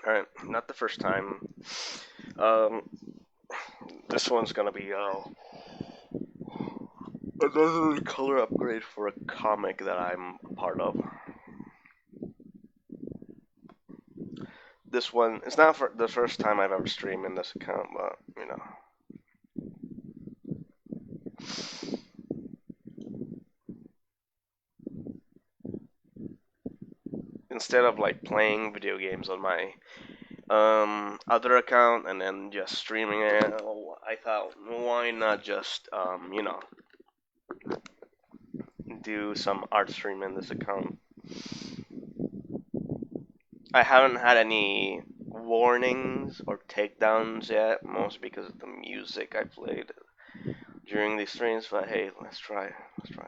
Alright, not the first time. Um, this one's gonna be another color upgrade for a comic that I'm a part of. This one, it's not for the first time I've ever streamed in this account, but you know. Instead of like playing video games on my other account and then just streaming it, I thought why not just do some art stream in this account. I haven't had any warnings or takedowns yet, mostly because of the music I played during these streams, but hey, let's try. Let's try.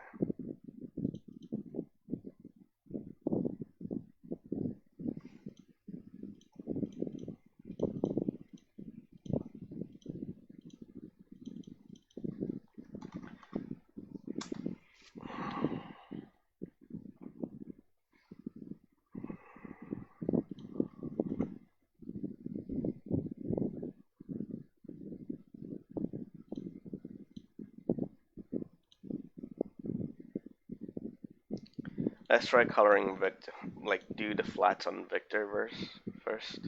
Let's try coloring Victor, like do the flats on Victorverse first.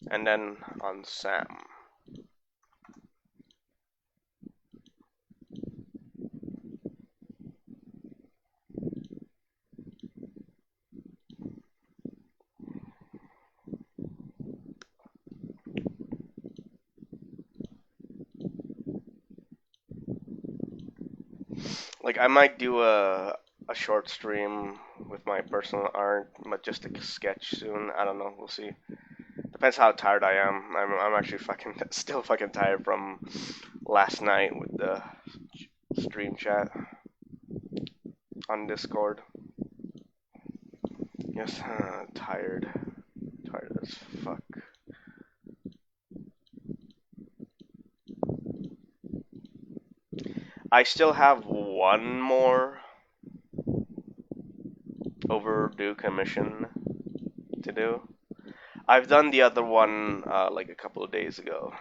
And then on Sam. Like I might do a short stream with my personal art, but just a sketch soon. I don't know. We'll see. Depends how tired I am. I'm actually fucking still fucking tired from last night with the stream chat on Discord. Yes, tired. Tired as fuck. I still have one more overdue commission to do. I've done the other one like a couple of days ago.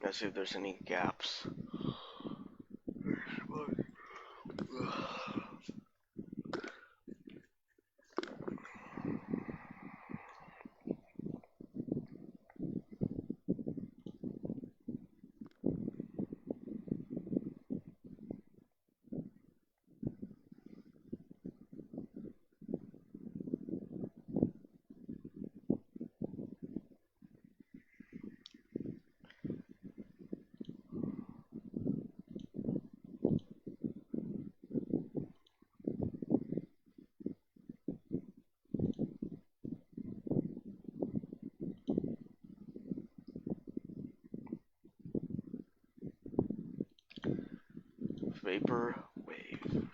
Let's see if there's any gaps. Vapor wave.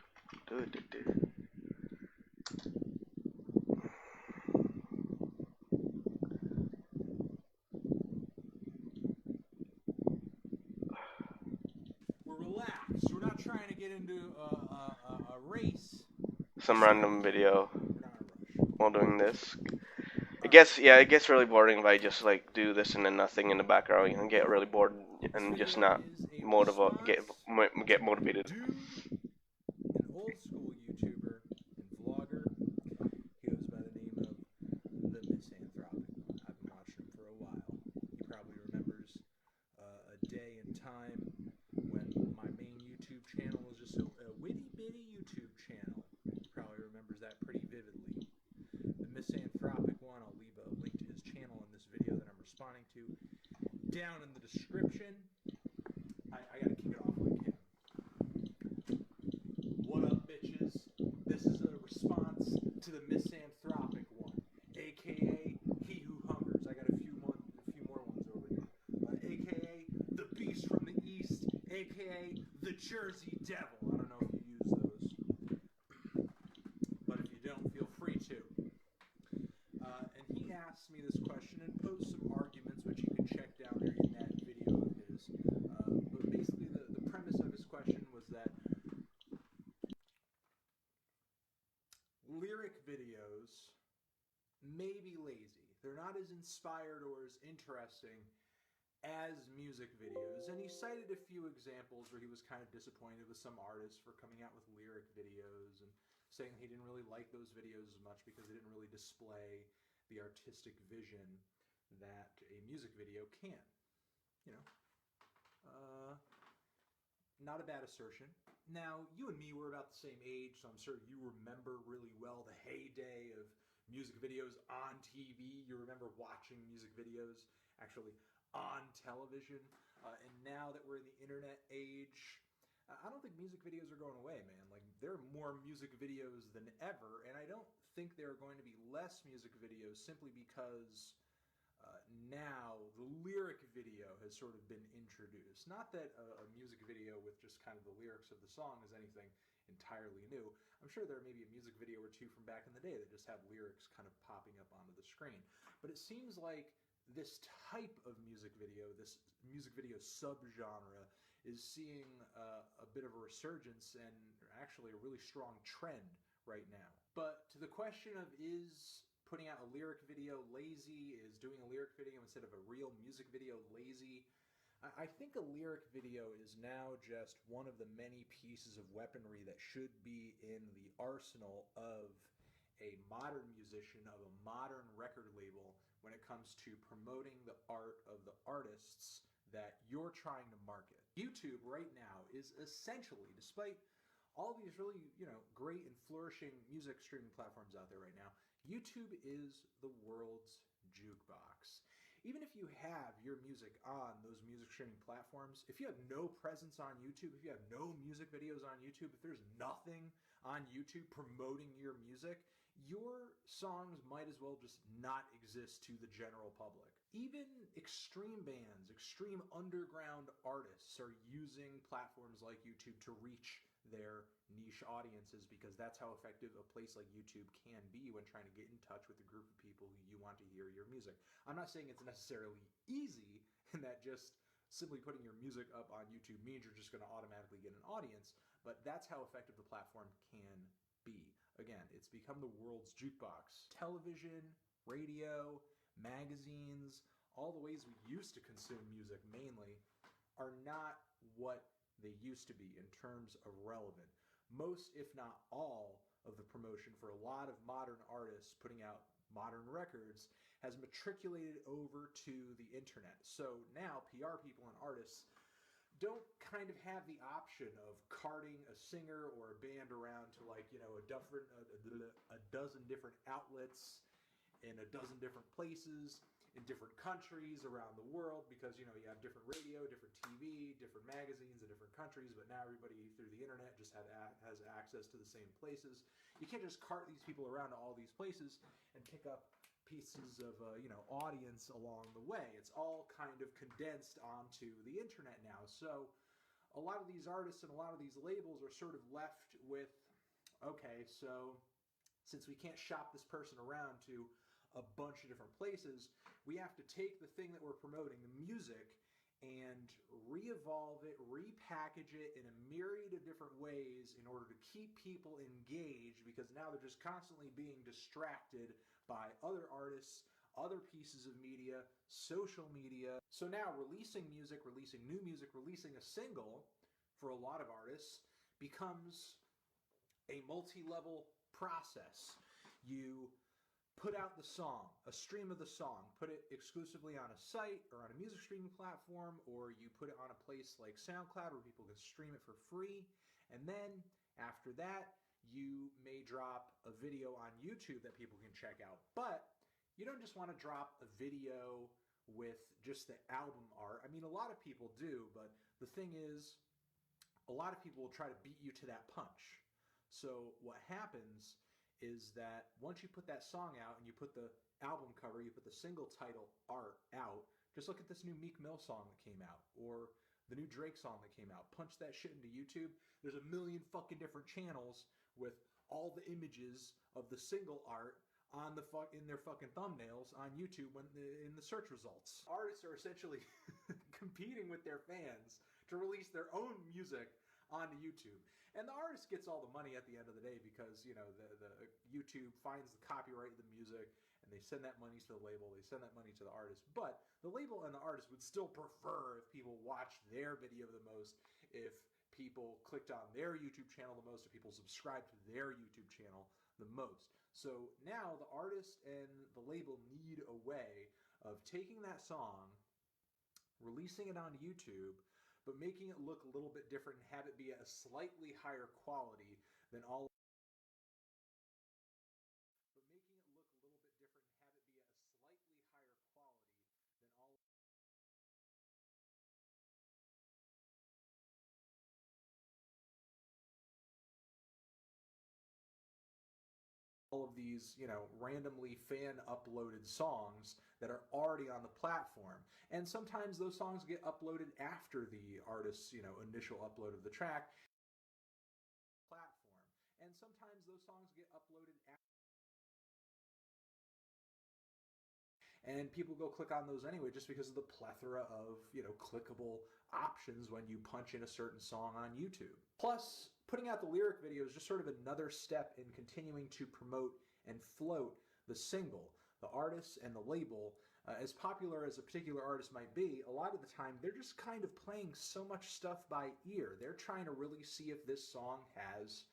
We're relaxed. We're not trying to get into a race. Some random video We're not in a rush. while doing this. All It gets really boring if I just like do this and then nothing in the background. You can get really bored and just not get motivated. Dude, an old school YouTuber and vlogger. He goes by the name of the Misanthropic One. I've been watching him for a while. He probably remembers a day and time when my main YouTube channel was just a witty bitty YouTube channel. He probably remembers that pretty vividly. The Misanthropic One, I'll leave a link to his channel in this video that I'm responding to down in the description. I gotta kick it off like him. What up, bitches? This is a response to the Misanthropic One, aka He Who Hungers. I got a few more ones over here. Aka the Beast from the East, aka the Jersey Devil. I don't know if you use those, but if you don't, feel free to. And he asked me this question and posed some arguments, which you can check down there in that video of his. But basically, the premise of his question was that lyric videos may be lazy. They're not as inspired or as interesting as music videos. And he cited a few examples where he was kind of disappointed with some artists for coming out with lyric videos and saying he didn't really like those videos as much because they didn't really display the artistic vision that a music video can. You know, not a bad assertion. Now, you and me were about the same age, so I'm sure you remember really well the heyday of music videos on TV. You remember watching music videos actually on television. And now that we're in the internet age, I don't think music videos are going away, man. Like, there are more music videos than ever, and I don't think there are going to be less music videos simply because now the lyric video has sort of been introduced. Not that a music video with just kind of the lyrics of the song is anything entirely new. I'm sure there may be a music video or two from back in the day that just have lyrics kind of popping up onto the screen. But it seems like this type of music video, this music video subgenre, is seeing a bit of a resurgence and actually a really strong trend right now. But to the question of is putting out a lyric video lazy, is doing a lyric video instead of a real music video lazy, I think a lyric video is now just one of the many pieces of weaponry that should be in the arsenal of a modern musician, of a modern record label, when it comes to promoting the art of the artists that you're trying to market. YouTube right now is essentially, despite all these really, great and flourishing music streaming platforms out there right now, YouTube is the world's jukebox. Even if you have your music on those music streaming platforms, if you have no presence on YouTube, if you have no music videos on YouTube, if there's nothing on YouTube promoting your music, your songs might as well just not exist to the general public. Even extreme bands, extreme underground artists are using platforms like YouTube to reach their niche audiences because that's how effective a place like YouTube can be when trying to get in touch with a group of people who you want to hear your music. I'm not saying it's necessarily easy and that just simply putting your music up on YouTube means you're just going to automatically get an audience, but that's how effective the platform can be. Again, it's become the world's jukebox. Television, radio, magazines, all the ways we used to consume music mainly are not what they used to be in terms of relevant. Most, if not all, of the promotion for a lot of modern artists putting out modern records has matriculated over to the internet. So now PR people and artists don't kind of have the option of carting a singer or a band around to a dozen different outlets in a dozen different places in different countries around the world because you have different radio, different TV, different magazines in different countries, but now everybody through the internet just has access to the same places. You can't just cart these people around to all these places and pick up pieces of audience along the way. It's all kind of condensed onto the internet now. So a lot of these artists and a lot of these labels are sort of left with, okay, so since we can't shop this person around to a bunch of different places, we have to take the thing that we're promoting, the music, and re-evolve it, repackage it in a myriad of different ways in order to keep people engaged, because now they're just constantly being distracted by other artists, other pieces of media, social media. So now releasing music, releasing new music, releasing a single for a lot of artists becomes a multi-level process. You put out the song, a stream of the song, put it exclusively on a site or on a music streaming platform, or you put it on a place like SoundCloud where people can stream it for free. And then after that, you may drop a video on YouTube that people can check out. But you don't just want to drop a video with just the album art. I mean, a lot of people do, but the thing is, a lot of people will try to beat you to that punch. So what happens is that once you put that song out and you put the album cover, you put the single title art out, just look at this new Meek Mill song that came out, or the new Drake song that came out. Punch that shit into YouTube. There's a million fucking different channels with all the images of the single art on in their fucking thumbnails on YouTube in the search results. Artists are essentially competing with their fans to release their own music onto YouTube. And the artist gets all the money at the end of the day because, you know, the YouTube finds the copyright of the music and they send that money to the label, they send that money to the artist. But the label and the artist would still prefer if people watched their video the most, if people clicked on their YouTube channel the most, if people subscribed to their YouTube channel the most. So now the artist and the label need a way of taking that song, releasing it onto YouTube, but making it look a little bit different and have it be at a slightly higher quality than all of these, you know, randomly fan uploaded songs that are already on the platform. And sometimes those songs get uploaded after the artist's, you know, initial upload of the track. Platform. And sometimes those songs get uploaded after, and people go click on those anyway just because of the plethora of, you know, clickable options when you punch in a certain song on YouTube. Plus, putting out the lyric video is just sort of another step in continuing to promote and float the single. The artist and the label, as popular as a particular artist might be, a lot of the time they're just kind of playing so much stuff by ear. They're trying to really see if this song has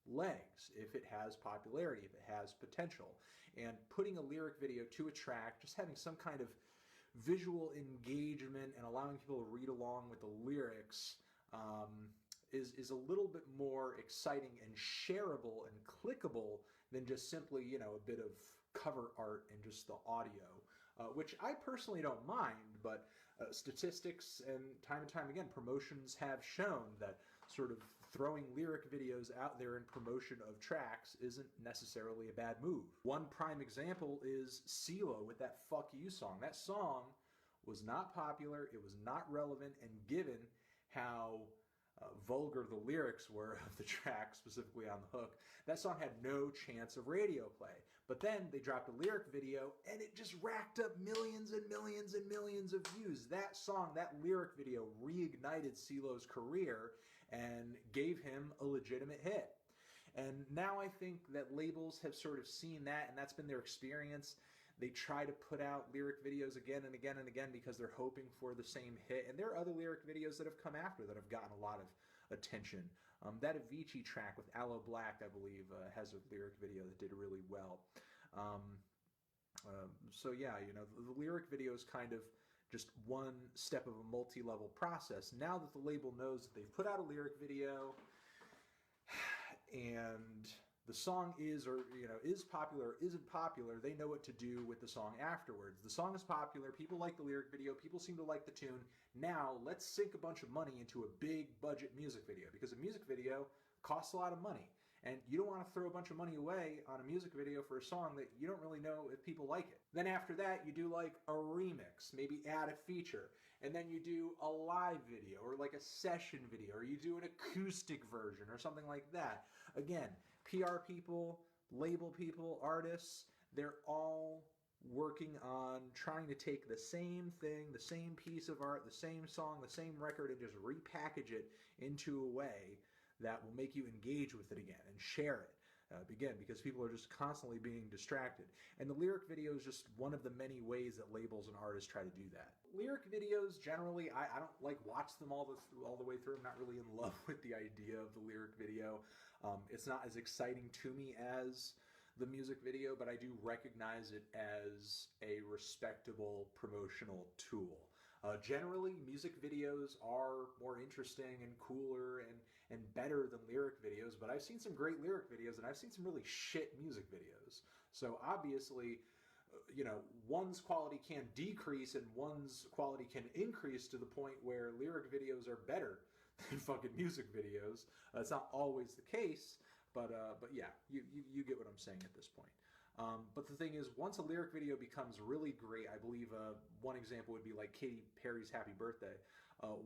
legs, if it has popularity, if it has potential. And putting a lyric video to a track, just having some kind of visual engagement and allowing people to read along with the lyrics is a little bit more exciting and shareable and clickable than just simply, you know, a bit of cover art and just the audio, which I personally don't mind, but statistics and time again, promotions have shown that sort of throwing lyric videos out there in promotion of tracks isn't necessarily a bad move. One prime example is CeeLo with that Fuck You song. That song was not popular, it was not relevant, and given how vulgar the lyrics were of the track, specifically on the hook, that song had no chance of radio play. But then they dropped a lyric video and it just racked up millions and millions and millions of views. That song, that lyric video reignited CeeLo's career and gave him a legitimate hit. And now I think that labels have sort of seen that, and that's been their experience. They try to put out lyric videos again and again and again because they're hoping for the same hit. And there are other lyric videos that have come after that have gotten a lot of attention. That Avicii track with Aloe Black, I believe, has a lyric video that did really well. So yeah, you know, the lyric video is kind of just one step of a multi-level process. Now that the label knows that they've put out a lyric video and the song is, or you know, is popular or isn't popular, they know what to do with the song afterwards. The song is popular, people like the lyric video, people seem to like the tune. Now let's sink a bunch of money into a big budget music video, because a music video costs a lot of money. And you don't want to throw a bunch of money away on a music video for a song that you don't really know if people like it. Then after that, you do like a remix, maybe add a feature. And then you do a live video or like a session video, or you do an acoustic version or something like that. Again, PR people, label people, artists, they're all working on trying to take the same thing, the same piece of art, the same song, the same record, and just repackage it into a way that will make you engage with it again and share it. Again, because people are just constantly being distracted. And the lyric video is just one of the many ways that labels and artists try to do that. Lyric videos, generally, I don't like watch them all the way through. I'm not really in love with the idea of the lyric video. It's not as exciting to me as the music video, but I do recognize it as a respectable promotional tool. Generally, music videos are more interesting and cooler and better than lyric videos, but I've seen some great lyric videos and I've seen some really shit music videos. So obviously, one's quality can decrease and one's quality can increase to the point where lyric videos are better than fucking music videos. It's not always the case, but yeah, you get what I'm saying at this point. But the thing is, once a lyric video becomes really great, I believe one example would be like Katy Perry's Happy Birthday.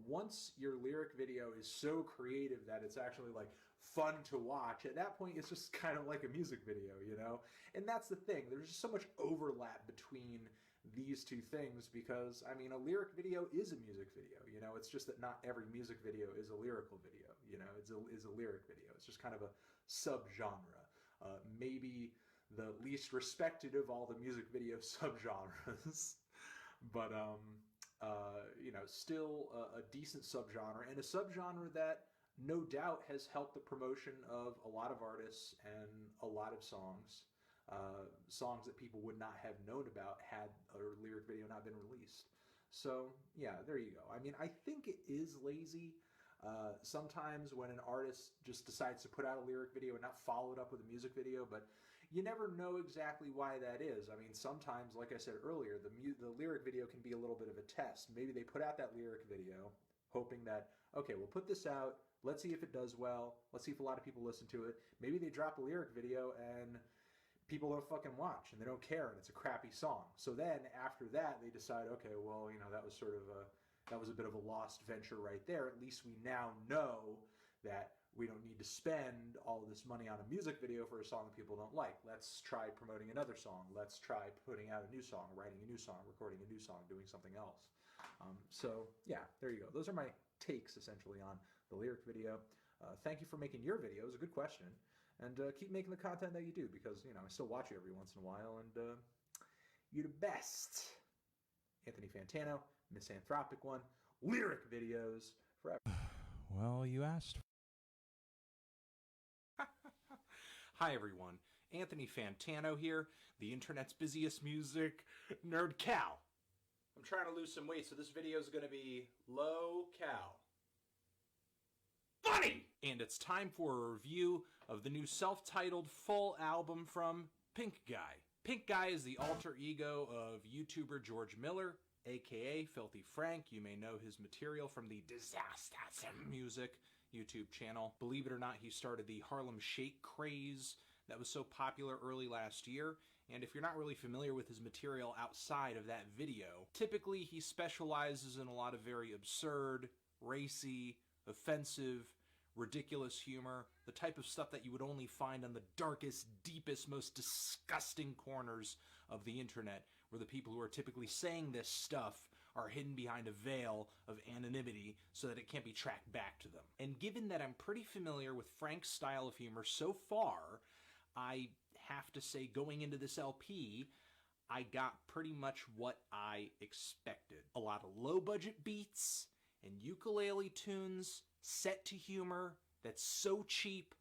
Once your lyric video is so creative that it's actually like fun to watch, at that point it's just kind of like a music video, you know? And that's the thing, there's just so much overlap between these two things because, I mean, a lyric video is a music video, you know? It's just that not every music video is a lyrical video, you know? Is a lyric video. It's just kind of a subgenre. Maybe the least respected of all the music video subgenres, but still a decent subgenre, and a subgenre that no doubt has helped the promotion of a lot of artists and a lot of songs. Songs that people would not have known about had a lyric video not been released. So yeah, there you go. I mean, I think it is lazy. Sometimes when an artist just decides to put out a lyric video and not follow it up with a music video, but you never know exactly why that is. I mean, sometimes, like I said earlier, the lyric video can be a little bit of a test. Maybe they put out that lyric video hoping that, okay, we'll put this out, let's see if it does well, let's see if a lot of people listen to it. Maybe they drop a lyric video and people don't fucking watch and they don't care and it's a crappy song. So then after that, they decide, okay, well, that was a bit of a lost venture right there. At least we now know that we don't need to spend all of this money on a music video for a song that people don't like. Let's try promoting another song. Let's try putting out a new song, writing a new song, recording a new song, doing something else. So yeah, there you go. Those are my takes essentially on the lyric video. Thank you for making your video. It was a good question. And keep making the content that you do because, I still watch you every once in a while. And you're the best. Anthony Fantano, Misanthropic One, lyric videos forever. Well, you asked. Hi everyone, Anthony Fantano here, the internet's busiest music nerd cow. I'm trying to lose some weight, so this video is going to be low cow. Funny! And it's time for a review of the new self-titled full album from Pink Guy. Pink Guy is the alter ego of YouTuber George Miller, aka Filthy Frank. You may know his material from the Disaster Music YouTube channel. Believe it or not, he started the Harlem Shake craze that was so popular early last year. And if you're not really familiar with his material outside of that video, typically he specializes in a lot of very absurd, racy, offensive, ridiculous humor, the type of stuff that you would only find on the darkest, deepest, most disgusting corners of the internet, where the people who are typically saying this stuff are hidden behind a veil of anonymity so that it can't be tracked back to them. And given that I'm pretty familiar with Frank's style of humor so far, I have to say going into this LP, I got pretty much what I expected. A lot of low-budget beats and ukulele tunes set to humor that's so cheap,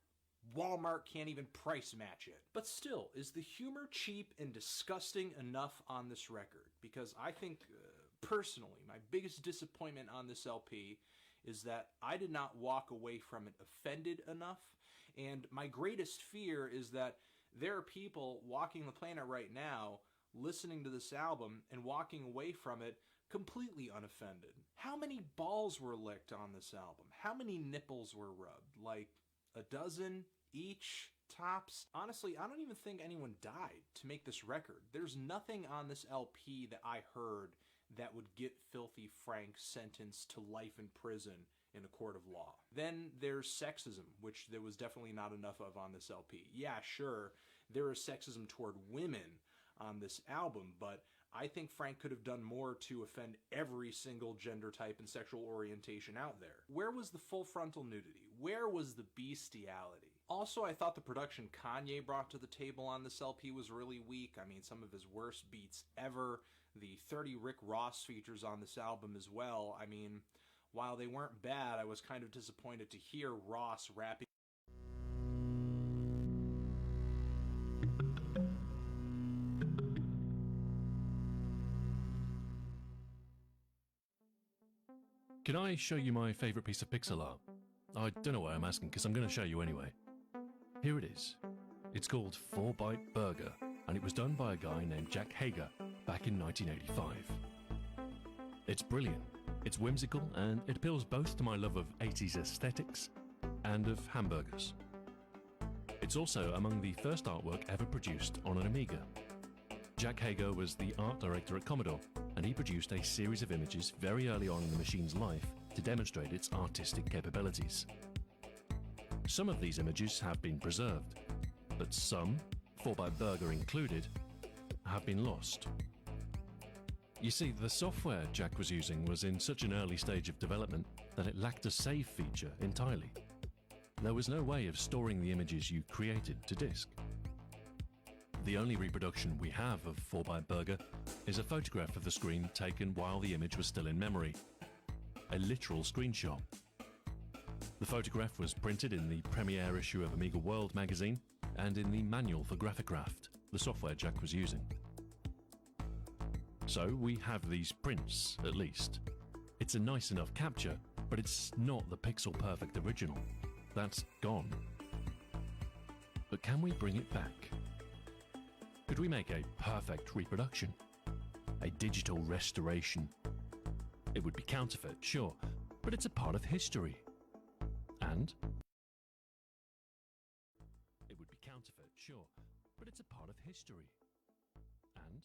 Walmart can't even price match it. But still, is the humor cheap and disgusting enough on this record? Because I think, personally, my biggest disappointment on this LP is that I did not walk away from it offended enough. And my greatest fear is that there are people walking the planet right now listening to this album and walking away from it completely unoffended. How many balls were licked on this album? How many nipples were rubbed? Like a dozen each, tops? Honestly, I don't even think anyone died to make this record. There's nothing on this LP that I heard that would get Filthy Frank sentenced to life in prison in a court of law. Then there's sexism, which there was definitely not enough of on this LP. Yeah, sure, there is sexism toward women on this album, but I think Frank could have done more to offend every single gender type and sexual orientation out there. Where was the full frontal nudity? Where was the bestiality? Also, I thought the production Kanye brought to the table on this LP was really weak. I mean, some of his worst beats ever. The 30 Rick Ross features on this album as well. I mean, while they weren't bad, I was kind of disappointed to hear Ross rapping. Can I show you my favourite piece of pixel art? I don't know why I'm asking, because I'm going to show you anyway. Here it is. It's called 4-Byte Burger, and it was done by a guy named Jack Hager back in 1985. It's brilliant, it's whimsical, and it appeals both to my love of 80s aesthetics and of hamburgers. It's also among the first artwork ever produced on an Amiga. Jack Hager was the art director at Commodore, and he produced a series of images very early on in the machine's life to demonstrate its artistic capabilities. Some of these images have been preserved, but some, 4-Byte Burger included, have been lost. You see, the software Jack was using was in such an early stage of development that it lacked a save feature entirely. There was no way of storing the images you created to disk. The only reproduction we have of 4-Byte Burger is a photograph of the screen taken while the image was still in memory. A literal screenshot. The photograph was printed in the premiere issue of Amiga World magazine and in the manual for Graphicraft, the software Jack was using. So we have these prints, at least. It's a nice enough capture, but it's not the pixel-perfect original. That's gone. But can we bring it back? Could we make a perfect reproduction? A digital restoration? It would be counterfeit, sure, but it's a part of history. And? It would be counterfeit, sure, but it's a part of history. And?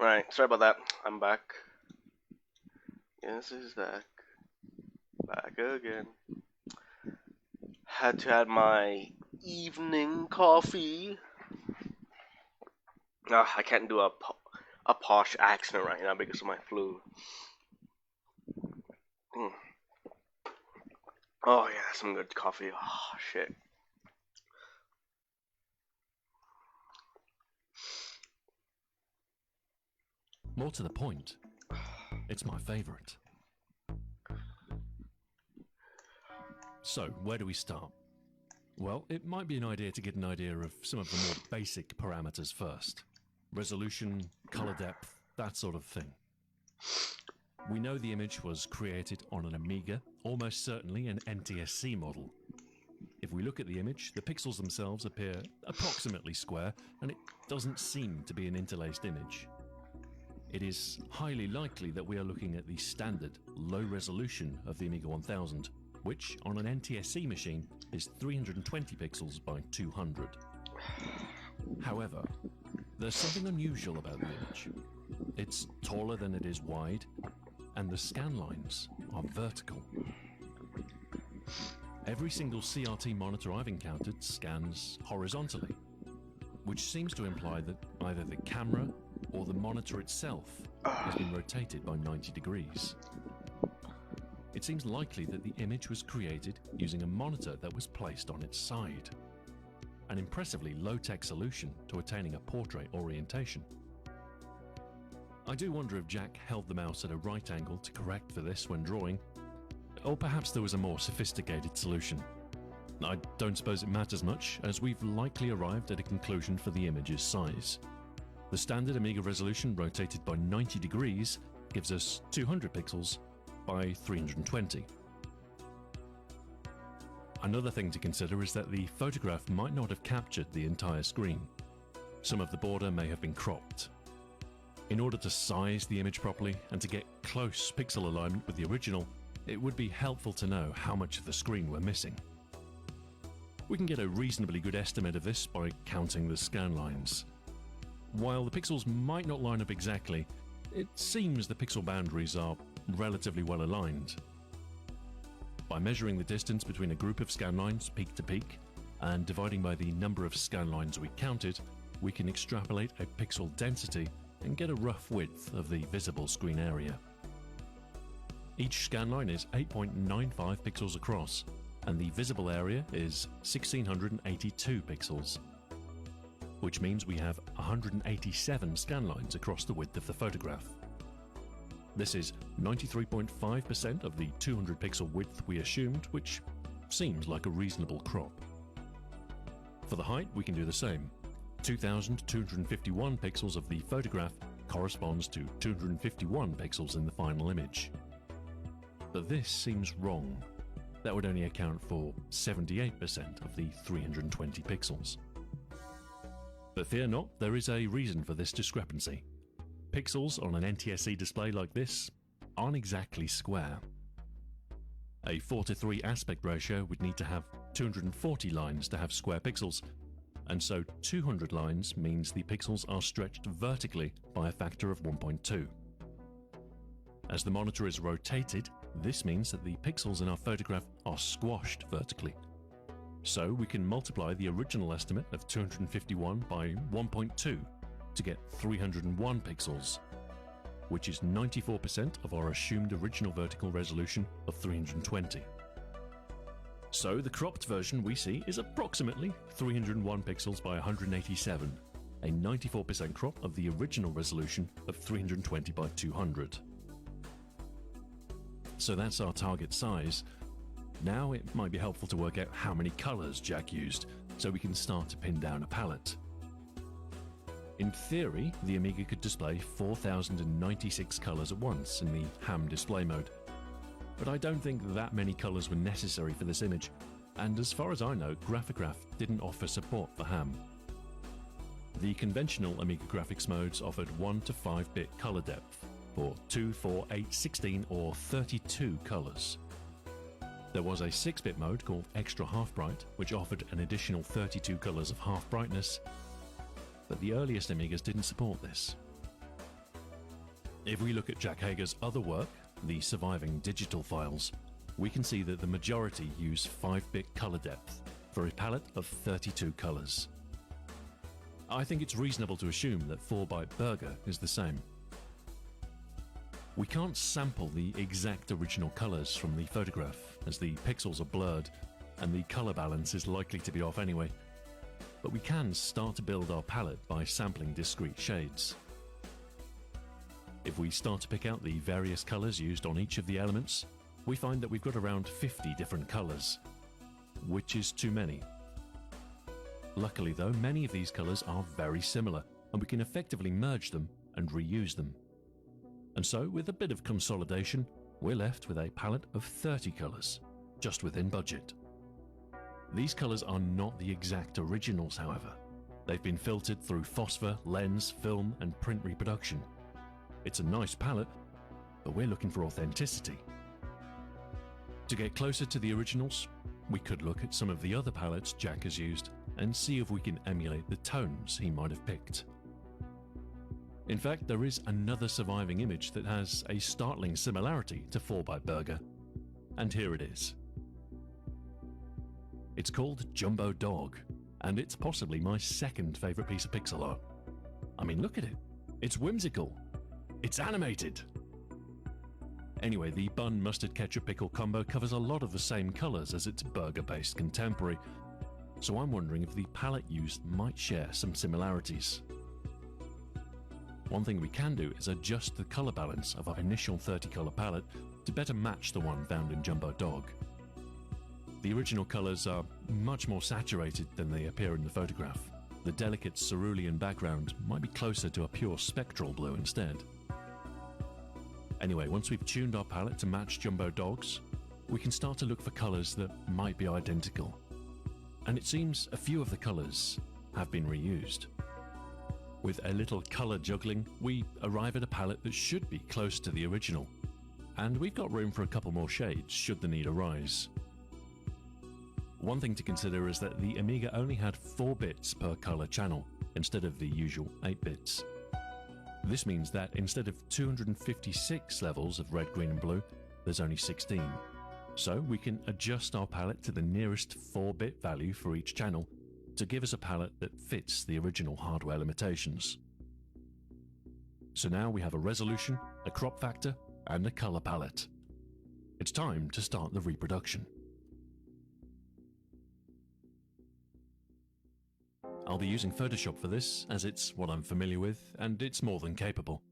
Right, sorry about that. I'm back. Yes, is that back again. Had to have my evening coffee. I can't do a posh accent right now because of my flu. Mm. Oh yeah, some good coffee. Oh shit. More to the point, it's my favourite. So, where do we start? Well, it might be an idea to get an idea of some of the more basic parameters first. Resolution, colour depth, that sort of thing. We know the image was created on an Amiga, almost certainly an NTSC model. If we look at the image, the pixels themselves appear approximately square, and it doesn't seem to be an interlaced image. It is highly likely that we are looking at the standard low resolution of the Amiga 1000, which on an NTSC machine is 320 pixels by 200. However, there's something unusual about the image. It's taller than it is wide, and the scan lines are vertical. Every single CRT monitor I've encountered scans horizontally, which seems to imply that either the camera or the monitor itself has been rotated by 90 degrees. It seems likely that the image was created using a monitor that was placed on its side, an impressively low-tech solution to attaining a portrait orientation. I do wonder if Jack held the mouse at a right angle to correct for this when drawing, or perhaps there was a more sophisticated solution. I don't suppose it matters much, as we've likely arrived at a conclusion for the image's size. The standard Amiga resolution rotated by 90 degrees gives us 200 pixels by 320. Another thing to consider is that the photograph might not have captured the entire screen. Some of the border may have been cropped. In order to size the image properly and to get close pixel alignment with the original, it would be helpful to know how much of the screen we're missing. We can get a reasonably good estimate of this by counting the scan lines. While the pixels might not line up exactly, it seems the pixel boundaries are relatively well aligned. By measuring the distance between a group of scan lines peak to peak and dividing by the number of scan lines we counted, we can extrapolate a pixel density and get a rough width of the visible screen area. Each scan line is 8.95 pixels across, and the visible area is 1682 pixels, which means we have 187 scan lines across the width of the photograph. This is 93.5% of the 200 pixel width we assumed, which seems like a reasonable crop. For the height, we can do the same. 2251 pixels of the photograph corresponds to 251 pixels in the final image. But this seems wrong. That would only account for 78% of the 320 pixels. But fear not, there is a reason for this discrepancy. Pixels on an NTSC display like this aren't exactly square. A 4:3 aspect ratio would need to have 240 lines to have square pixels, and so 200 lines means the pixels are stretched vertically by a factor of 1.2. As the monitor is rotated, this means that the pixels in our photograph are squashed vertically. So we can multiply the original estimate of 251 by 1.2 to get 301 pixels, which is 94% of our assumed original vertical resolution of 320. So the cropped version we see is approximately 301 pixels by 187, a 94% crop of the original resolution of 320 by 200. So that's our target size. Now it might be helpful to work out how many colours Jack used, so we can start to pin down a palette. In theory, the Amiga could display 4096 colours at once in the ham display mode, but I don't think that many colours were necessary for this image, and as far as I know, Graphicraft didn't offer support for ham. The conventional Amiga graphics modes offered 1 to 5-bit colour depth for 2, 4, 8, 16 or 32 colours. There was a 6-bit mode called Extra Half Bright, which offered an additional 32 colours of half brightness, but the earliest Amigas didn't support this. If we look at Jack Hager's other work, the surviving digital files, we can see that the majority use 5-bit color depth for a palette of 32 colors. I think it's reasonable to assume that 4-Byte Burger is the same. We can't sample the exact original colors from the photograph, as the pixels are blurred and the color balance is likely to be off anyway. But we can start to build our palette by sampling discrete shades. If we start to pick out the various colors used on each of the elements, we find that we've got around 50 different colors, which is too many. Luckily though, many of these colors are very similar, and we can effectively merge them and reuse them. And so, with a bit of consolidation, we're left with a palette of 30 colors, just within budget. These colors are not the exact originals, however. They've been filtered through phosphor, lens, film, and print reproduction. It's a nice palette, but we're looking for authenticity. To get closer to the originals, we could look at some of the other palettes Jack has used and see if we can emulate the tones he might have picked. In fact, there is another surviving image that has a startling similarity to 4-Byte Burger, and here it is. It's called Jumbo Dog, and it's possibly my second favourite piece of pixel art. I mean, look at it. It's whimsical. It's animated. Anyway, the bun mustard ketchup pickle combo covers a lot of the same colours as its burger-based contemporary, so I'm wondering if the palette used might share some similarities. One thing we can do is adjust the colour balance of our initial 30-colour palette to better match the one found in Jumbo Dog. The original colours are much more saturated than they appear in the photograph. The delicate cerulean background might be closer to a pure spectral blue instead. Anyway, once we've tuned our palette to match Jumbo Dog's, we can start to look for colours that might be identical. And it seems a few of the colours have been reused. With a little colour juggling, we arrive at a palette that should be close to the original. And we've got room for a couple more shades should the need arise. One thing to consider is that the Amiga only had 4 bits per colour channel, instead of the usual 8 bits. This means that instead of 256 levels of red, green and blue, there's only 16. So we can adjust our palette to the nearest 4-bit value for each channel to give us a palette that fits the original hardware limitations. So now we have a resolution, a crop factor, and a colour palette. It's time to start the reproduction. I'll be using Photoshop for this, as it's what I'm familiar with, and it's more than capable.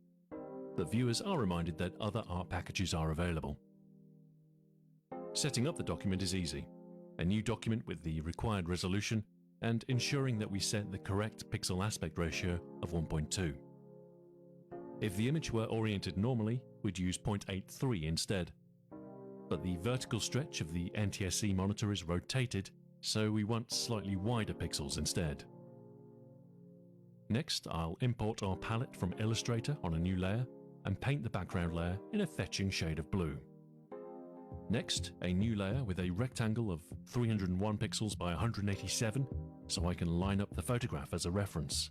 But viewers are reminded that other art packages are available. Setting up the document is easy. A new document with the required resolution, and ensuring that we set the correct pixel aspect ratio of 1.2. If the image were oriented normally, we'd use 0.83 instead. But the vertical stretch of the NTSC monitor is rotated, so we want slightly wider pixels instead. Next, I'll import our palette from Illustrator on a new layer and paint the background layer in a fetching shade of blue. Next, a new layer with a rectangle of 301 pixels by 187, so I can line up the photograph as a reference.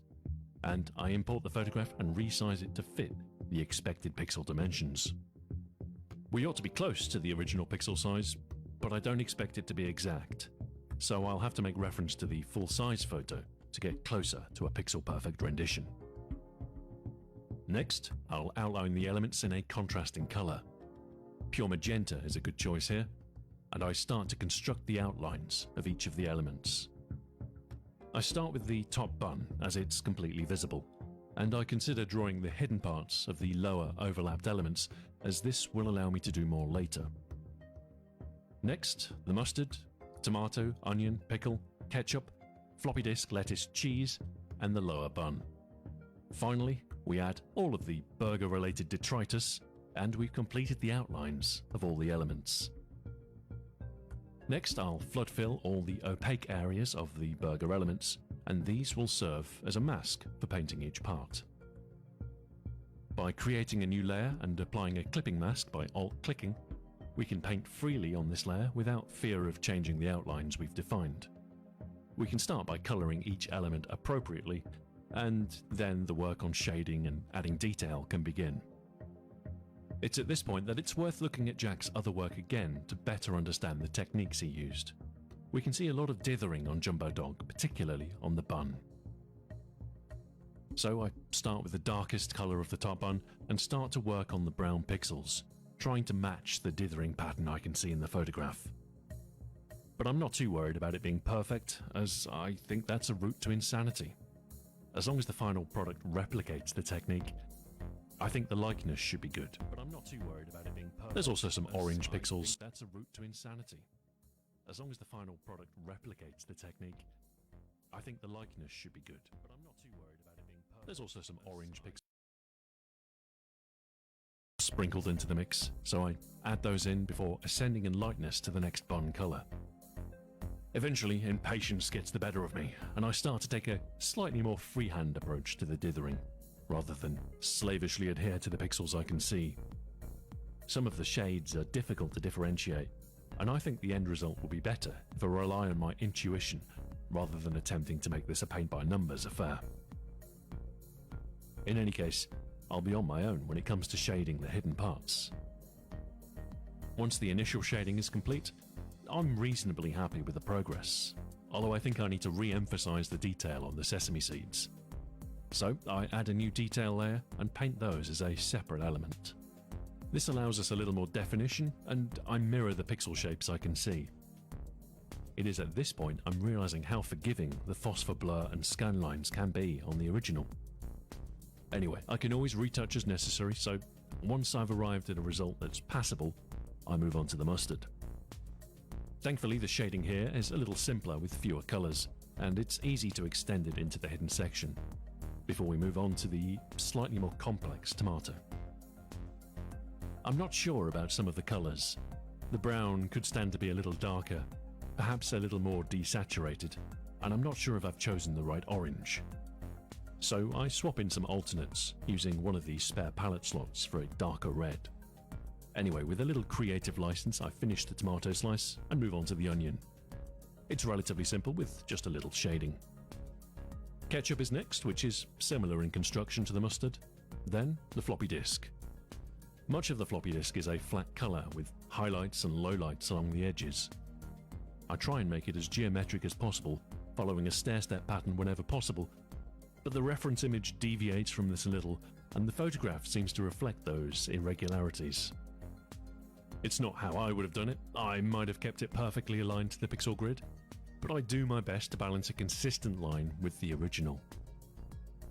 And I import the photograph and resize it to fit the expected pixel dimensions. We ought to be close to the original pixel size, but I don't expect it to be exact, so I'll have to make reference to the full-size photo to get closer to a pixel-perfect rendition. Next, I'll outline the elements in a contrasting colour. Pure magenta is a good choice here, and I start to construct the outlines of each of the elements. I start with the top bun, as it's completely visible, and I consider drawing the hidden parts of the lower overlapped elements, as this will allow me to do more later. Next, the mustard, tomato, onion, pickle, ketchup, floppy disk, lettuce, cheese, and the lower bun. Finally, we add all of the burger-related detritus, and we've completed the outlines of all the elements. Next, I'll flood fill all the opaque areas of the burger elements, and these will serve as a mask for painting each part. By creating a new layer and applying a clipping mask by alt-clicking, we can paint freely on this layer without fear of changing the outlines we've defined. We can start by colouring each element appropriately, and then the work on shading and adding detail can begin. It's at this point that it's worth looking at Jack's other work again to better understand the techniques he used. We can see a lot of dithering on Jumbo Dog, particularly on the bun. So I start with the darkest colour of the top bun and start to work on the brown pixels, trying to match the dithering pattern I can see in the photograph. But I'm not too worried about it being perfect, as I think that's a route to insanity. As long as the final product replicates the technique, I think the likeness should be good. But I'm not too worried about it being perfect. There's also some orange pixels. That's a route to insanity. As long as the final product replicates the technique, I think the likeness should be good. But I'm not too worried about it being perfect. There's also some orange pixels sprinkled into the mix, so I add those in before ascending in lightness to the next bun colour. Eventually, impatience gets the better of me, and I start to take a slightly more freehand approach to the dithering, rather than slavishly adhere to the pixels I can see. Some of the shades are difficult to differentiate, and I think the end result will be better if I rely on my intuition rather than attempting to make this a paint-by-numbers affair. In any case, I'll be on my own when it comes to shading the hidden parts. Once the initial shading is complete, I'm reasonably happy with the progress, although I think I need to re-emphasize the detail on the sesame seeds. So I add a new detail layer and paint those as a separate element. This allows us a little more definition, and I mirror the pixel shapes I can see. It is at this point I'm realizing how forgiving the phosphor blur and scan lines can be on the original. Anyway, I can always retouch as necessary, so once I've arrived at a result that's passable, I move on to the mustard. Thankfully, the shading here is a little simpler with fewer colours, and it's easy to extend it into the hidden section, before we move on to the slightly more complex tomato. I'm not sure about some of the colours. The brown could stand to be a little darker, perhaps a little more desaturated, and I'm not sure if I've chosen the right orange. So I swap in some alternates, using one of these spare palette slots for a darker red. Anyway, with a little creative license, I finish the tomato slice and move on to the onion. It's relatively simple with just a little shading. Ketchup is next, which is similar in construction to the mustard. Then the floppy disk. Much of the floppy disk is a flat colour with highlights and lowlights along the edges. I try and make it as geometric as possible, following a stair-step pattern whenever possible, but the reference image deviates from this a little, and the photograph seems to reflect those irregularities. It's not how I would have done it. I might have kept it perfectly aligned to the pixel grid, but I do my best to balance a consistent line with the original.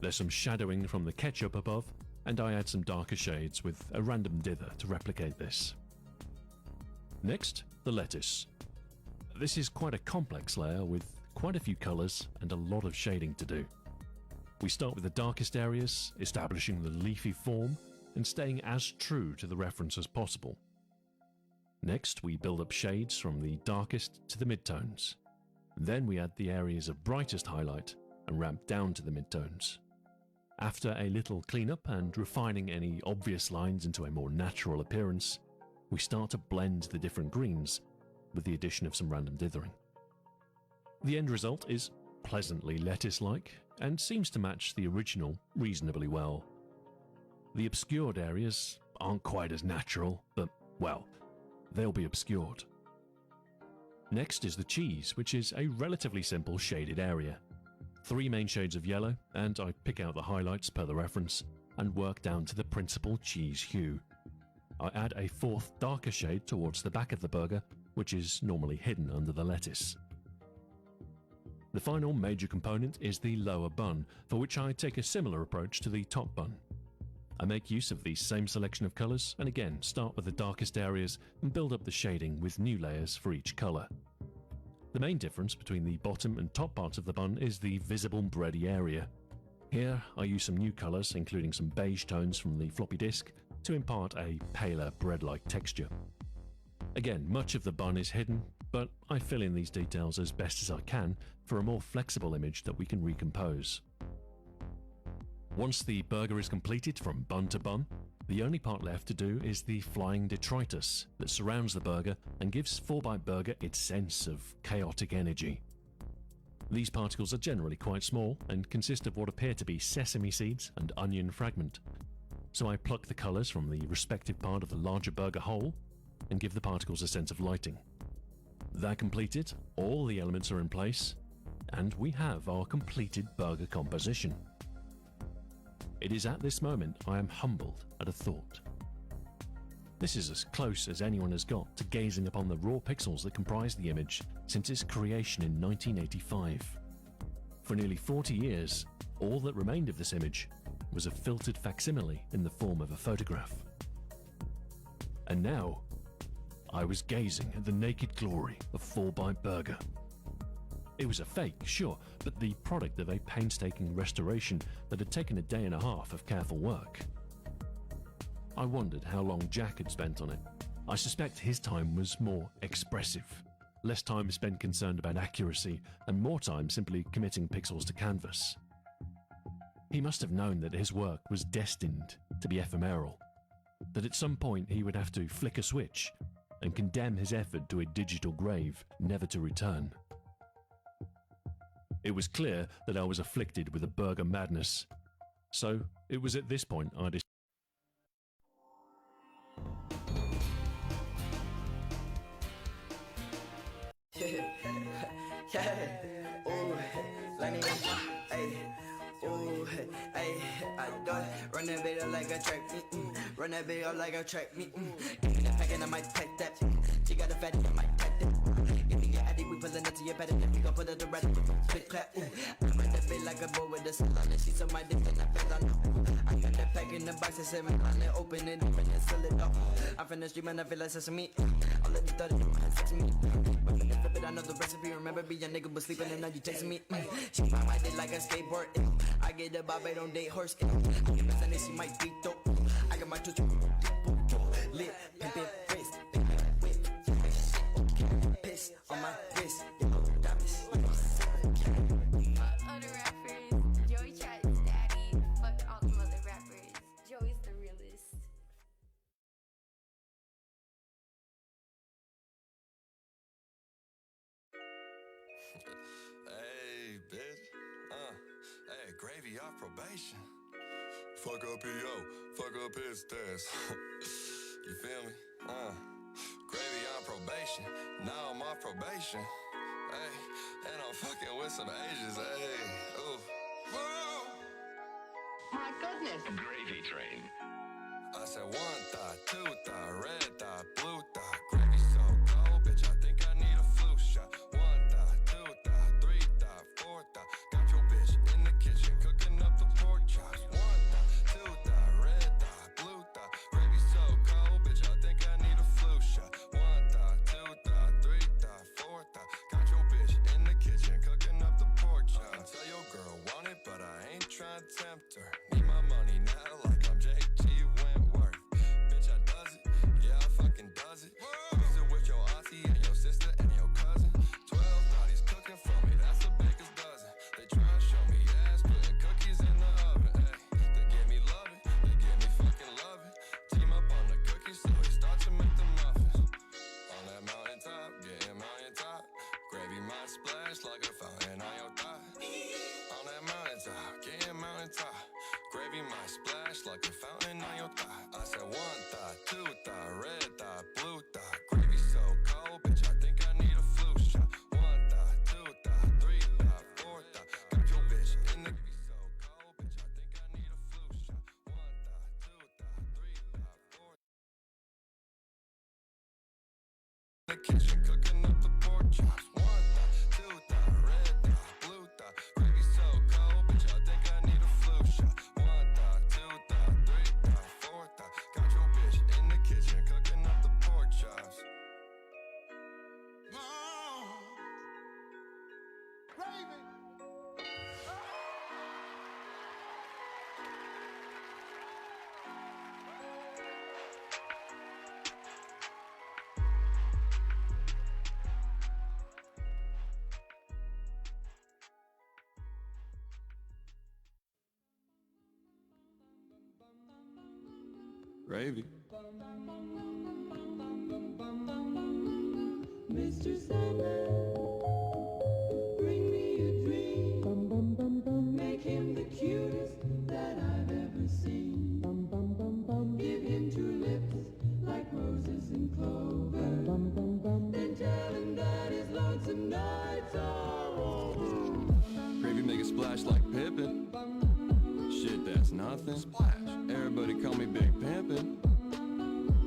There's some shadowing from the ketchup above, and I add some darker shades with a random dither to replicate this. Next, the lettuce. This is quite a complex layer with quite a few colours and a lot of shading to do. We start with the darkest areas, establishing the leafy form and staying as true to the reference as possible. Next, we build up shades from the darkest to the midtones. Then we add the areas of brightest highlight and ramp down to the midtones. After a little cleanup and refining any obvious lines into a more natural appearance, we start to blend the different greens with the addition of some random dithering. The end result is pleasantly lettuce-like and seems to match the original reasonably well. The obscured areas aren't quite as natural, but, well, they'll be obscured. Next is the cheese, which is a relatively simple shaded area. 3 main shades of yellow, and I pick out the highlights per the reference and work down to the principal cheese hue. I add a 4th darker shade towards the back of the burger, which is normally hidden under the lettuce. The final major component is the lower bun, for which I take a similar approach to the top bun. I make use of the same selection of colours and again start with the darkest areas and build up the shading with new layers for each colour. The main difference between the bottom and top parts of the bun is the visible bready area. Here I use some new colours, including some beige tones from the floppy disk, to impart a paler bread-like texture. Again, much of the bun is hidden, but I fill in these details as best as I can for a more flexible image that we can recompose. Once the burger is completed from bun to bun, the only part left to do is the flying detritus that surrounds the burger and gives 4-Bite Burger its sense of chaotic energy. These particles are generally quite small and consist of what appear to be sesame seeds and onion fragment. So I pluck the colours from the respective part of the larger burger whole and give the particles a sense of lighting. That completed, all the elements are in place, and we have our completed burger composition. It is at this moment I am humbled at a thought. This is as close as anyone has got to gazing upon the raw pixels that comprise the image since its creation in 1985. For nearly 40 years, all that remained of this image was a filtered facsimile in the form of a photograph. And now, I was gazing at the naked glory of 4-Byte Burger. It was a fake, sure, but the product of a painstaking restoration that had taken a day and a half of careful work. I wondered how long Jack had spent on it. I suspect his time was more expressive. Less time spent concerned about accuracy, and more time simply committing pixels to canvas. He must have known that his work was destined to be ephemeral, that at some point he would have to flick a switch and condemn his effort to a digital grave, never to return. It was clear that I was afflicted with a burger madness, so it was at this point I decided. Yeah, ooh, Lenny, hey, ooh, hey, I do it. Run that video like a track, run that video like a track, give me that pack and I might pack that. She got a fatty, I might pack that. Give me your addy, we pullin' it to your patty, then we gon' put it to red with a quick clap. I run that bit like a boy with a salon, and she's on my dick and I fell on. I got that pack in the box and 7 on it, open it up and then sell it off. I'm from the street, man, I feel like sesame. All of these 30, you want sex me. But when they flip it, I know the recipe. Remember being a nigga was sleeping and now you chasing me. She find my dick like a skateboard. I get the bob, I don't date horse. I get my Sunday, she might be dope. I got my two lit, pimpin' wrist, pimpin' whip, piss on my wrist, diamonds. Fuck other rappers, Joey tried his daddy. Fuck all them other rappers, Joey's the realest. Hey, bitch. Hey, gravy off probation. Fuck up P.O. Fuck up his test. You feel me? Gravy on probation. Now I'm off probation. Hey, and I'm fucking with some Asians. Hey, ooh. Whoa. My goodness. Gravy Train. I said 1 thought, 2 thought, red thought, blue thought. Gravy so cold, bitch, I think I need a flu shot. 1 thought, 2 thought, 3 thought, 4 thought. Got your bitch in the kitchen cooking up the pork chops. 1 thought, 2 thought, red thought, blue thought. Gravy so cold, bitch, I think I need a flu shot. 1 thought, 2 thought, 3 thought, 4 thought. Got your bitch in the kitchen cooking up the pork chops. Tell your girl want it, but I ain't trying to tempt her. Need my money now like I'm JG Wentworth. Bitch, I does it. Yeah, I fucking does it. Use it with your auntie and your sister and your cousin. 12 thotties cooking for me, that's a baker's dozen. They try to show me ass, putting cookies in the oven. Ay, they give me loving, they give me fucking loving. Team up on the cookies, so we start to make the muffins. On that mountaintop, getting mountaintop. Gravy might splash like a fountain on your thigh. On that mountaintop, getting mountaintop. Gravy might splash like a fountain on your thigh. I said 1 thought, 2 thought, red thought, blue thought. Gravy so cold, bitch, I think I need a flu shot. 1 thought, 2 thought, 3 thought, 4 thought. Got your bitch in the so cold, bitch, I think I need a flu shot. 1 thought, 2 thought, 3 thought, 4 in the kitchen cooking up the pork chops. 1 thought, 2 thought, red thought, blue thought. Gravy so cold, bitch, I think I need a flu shot. 1 thought, 2 thought, 3 thought, 4 thought. Got your bitch in the kitchen cooking up the pork chops. Gravy. Mr. Sandman, bring me a dream. Make him the cutest that I've ever seen. it's nothing. Splash. Everybody call me Big Pimpin'.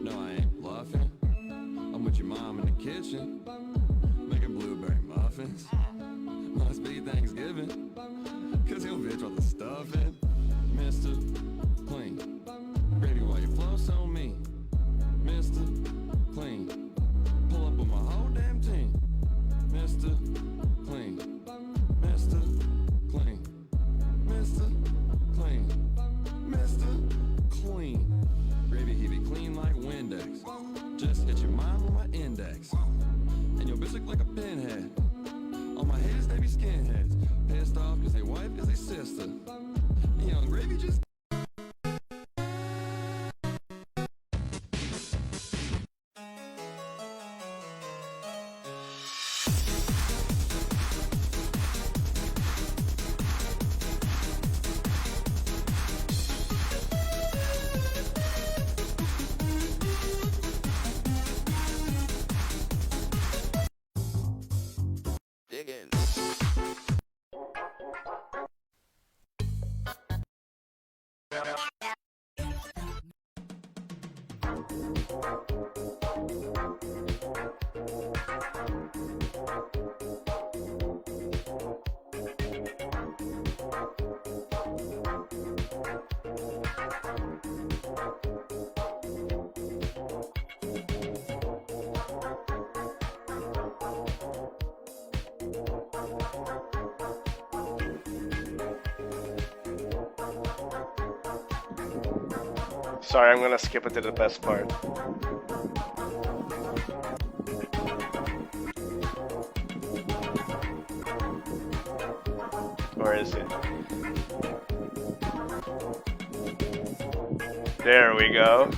No, I ain't bluffing. I'm with your mom in the kitchen, making blueberry muffins. Must be Thanksgiving, cause your bitch want the stuffing. Mr. Clean, gravy while you flow so mean. Mr. Clean, pull up with my whole damn team. Mr. Clean, Mr. Clean, Mr. Clean, Mr. Clean. Gravy, he be clean like Windex. Just hit your mind with my index. And your bitch look like a pinhead. All my haters, they be skinheads. Pissed off cause they wife is they sister. And young Gravy just... Diggin'. Sorry, I'm gonna skip it to the best part. Where is it? There we go.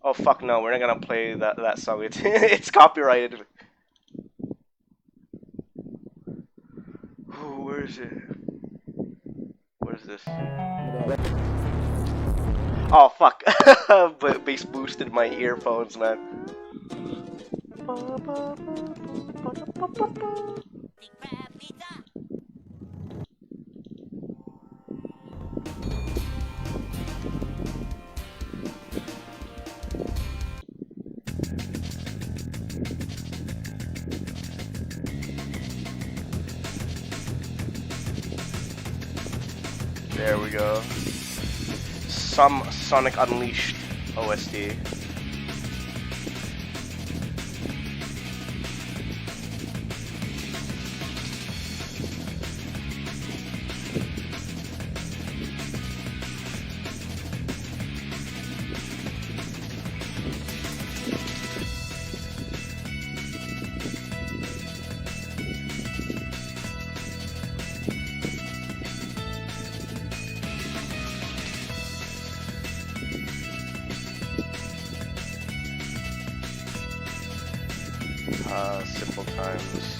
Oh fuck no, we're not gonna play that song. It's copyrighted. Ooh, where is it? Where's this? Oh fuck! But bass boosted my earphones, man. There we go. Some Sonic Unleashed OST. Simple times.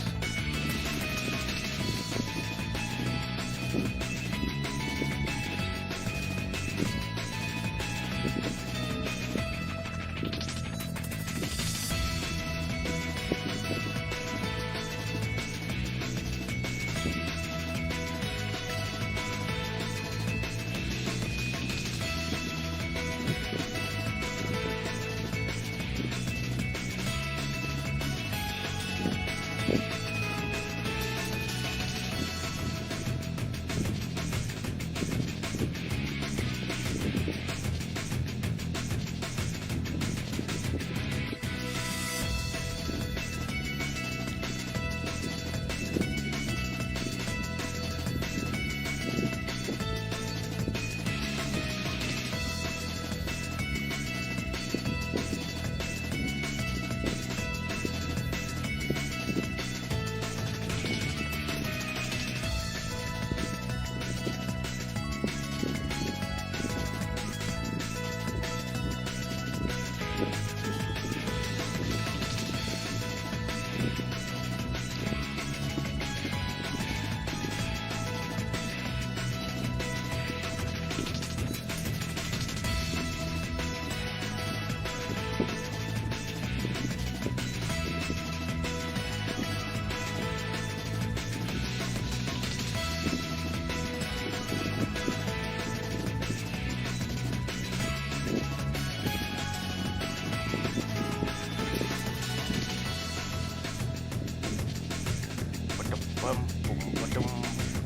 bum, boom ba-dum,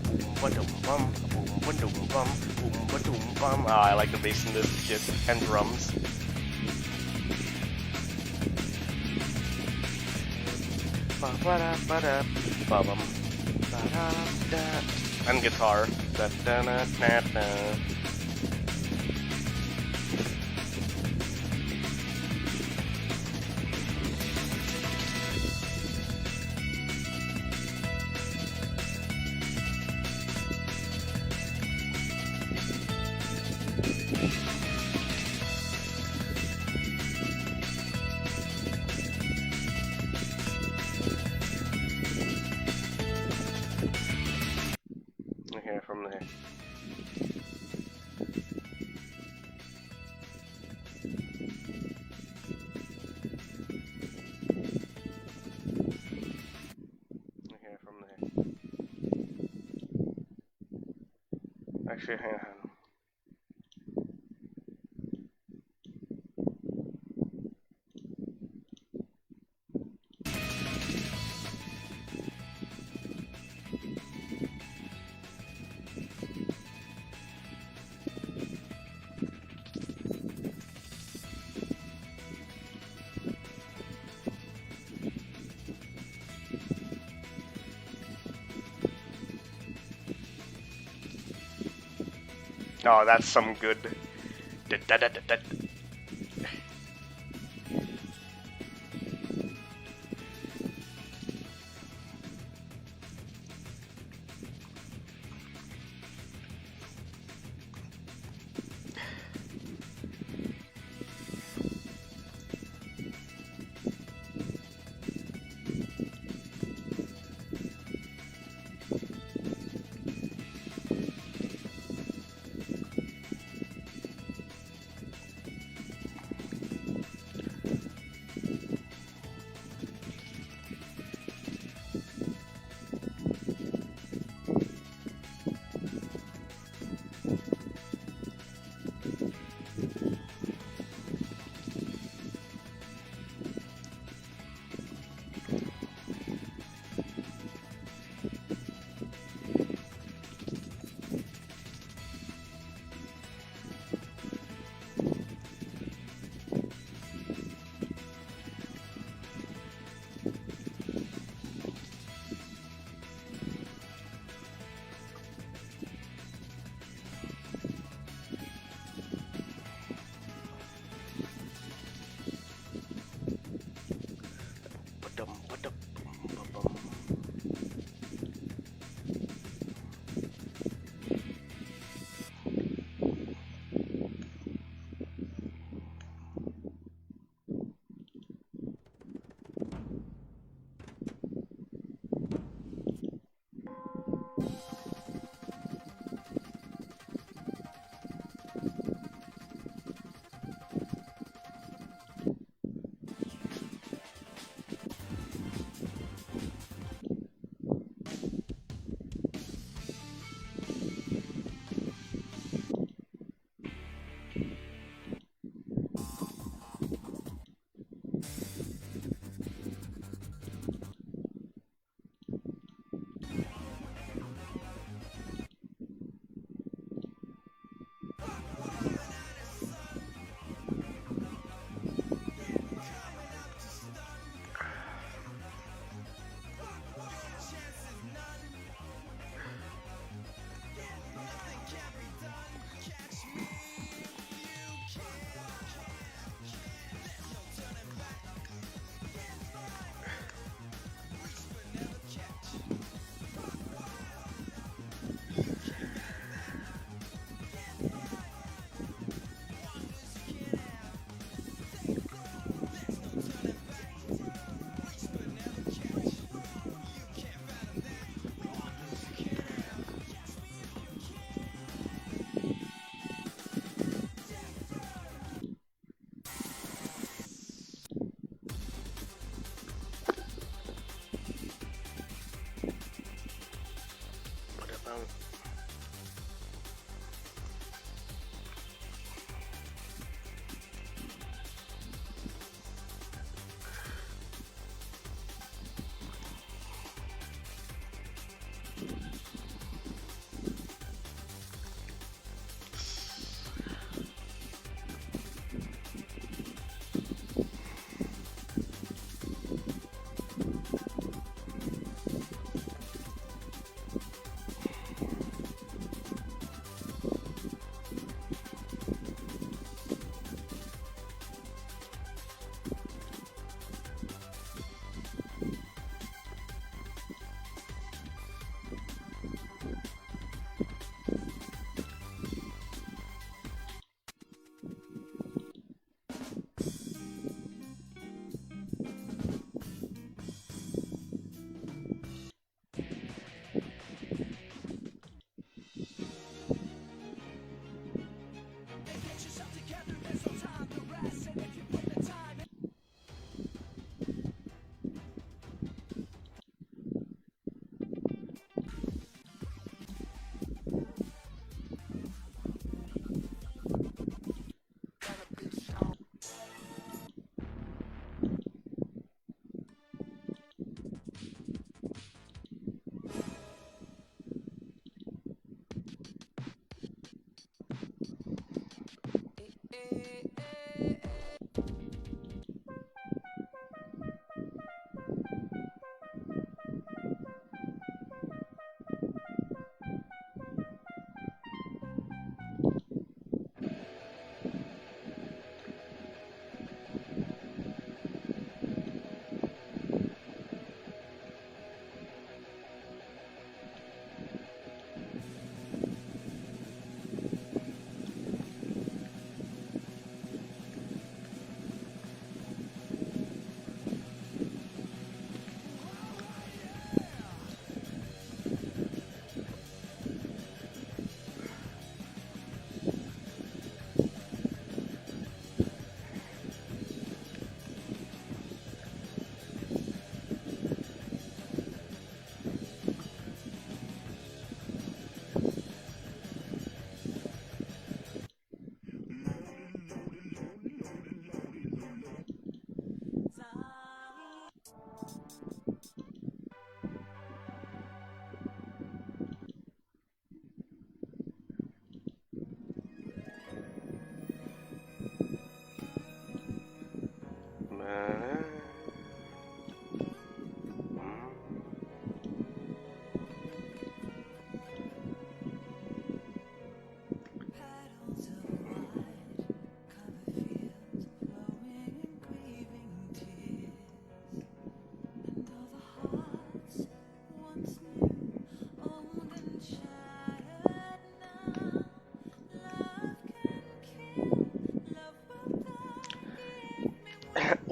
boom ba-dum bum, boom ba-dum bum, boom ba-dum bum. Ah, I like the bass in this shit and drums. Ba-ba-da-ba-da, ba-bum, ba-da-da. And guitar. Da-da-da-da-da. Here from there. Here from there. Actually, hang on. Oh, that's some good. Da-da-da-da-da.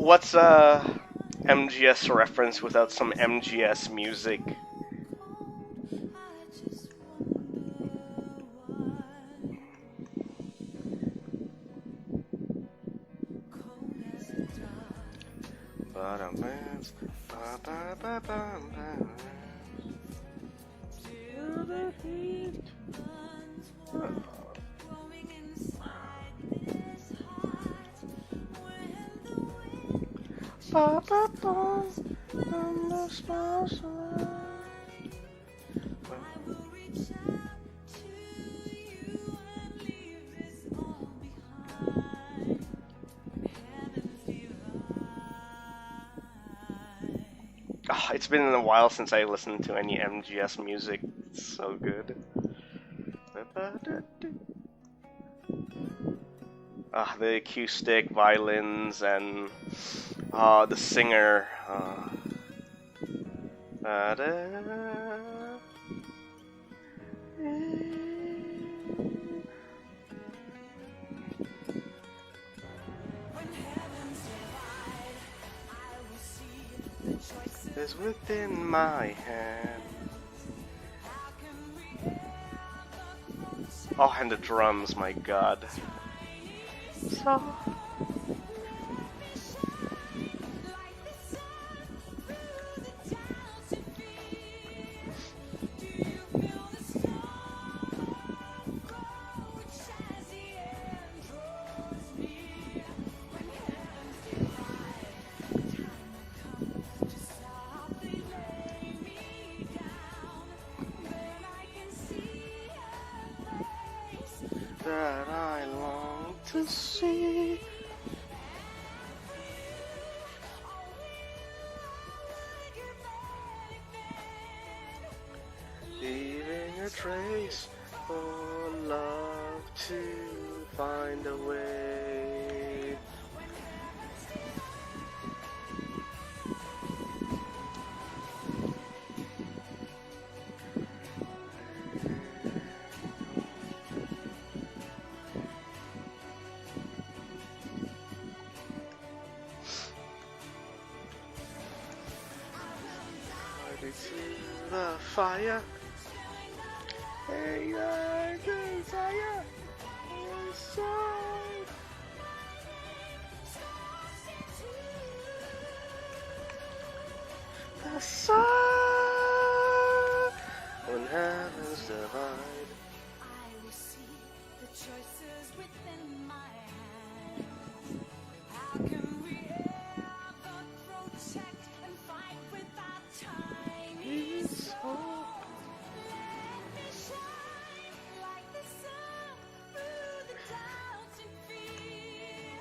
What's MGS reference without some MGS music? It's been a while since I listened to any MGS music. It's so good. The acoustic violins and the singer. Is within my hand. Oh, and the drums, my god. So. That I long to see. Leaving a trace for love to find a way. To the fire. Hey, desire. The sun. When heavens divide. I will see the choices within my hands. How can we ever protect and fight without time? It's hope. Let me shine like the sun through the doubts and fear.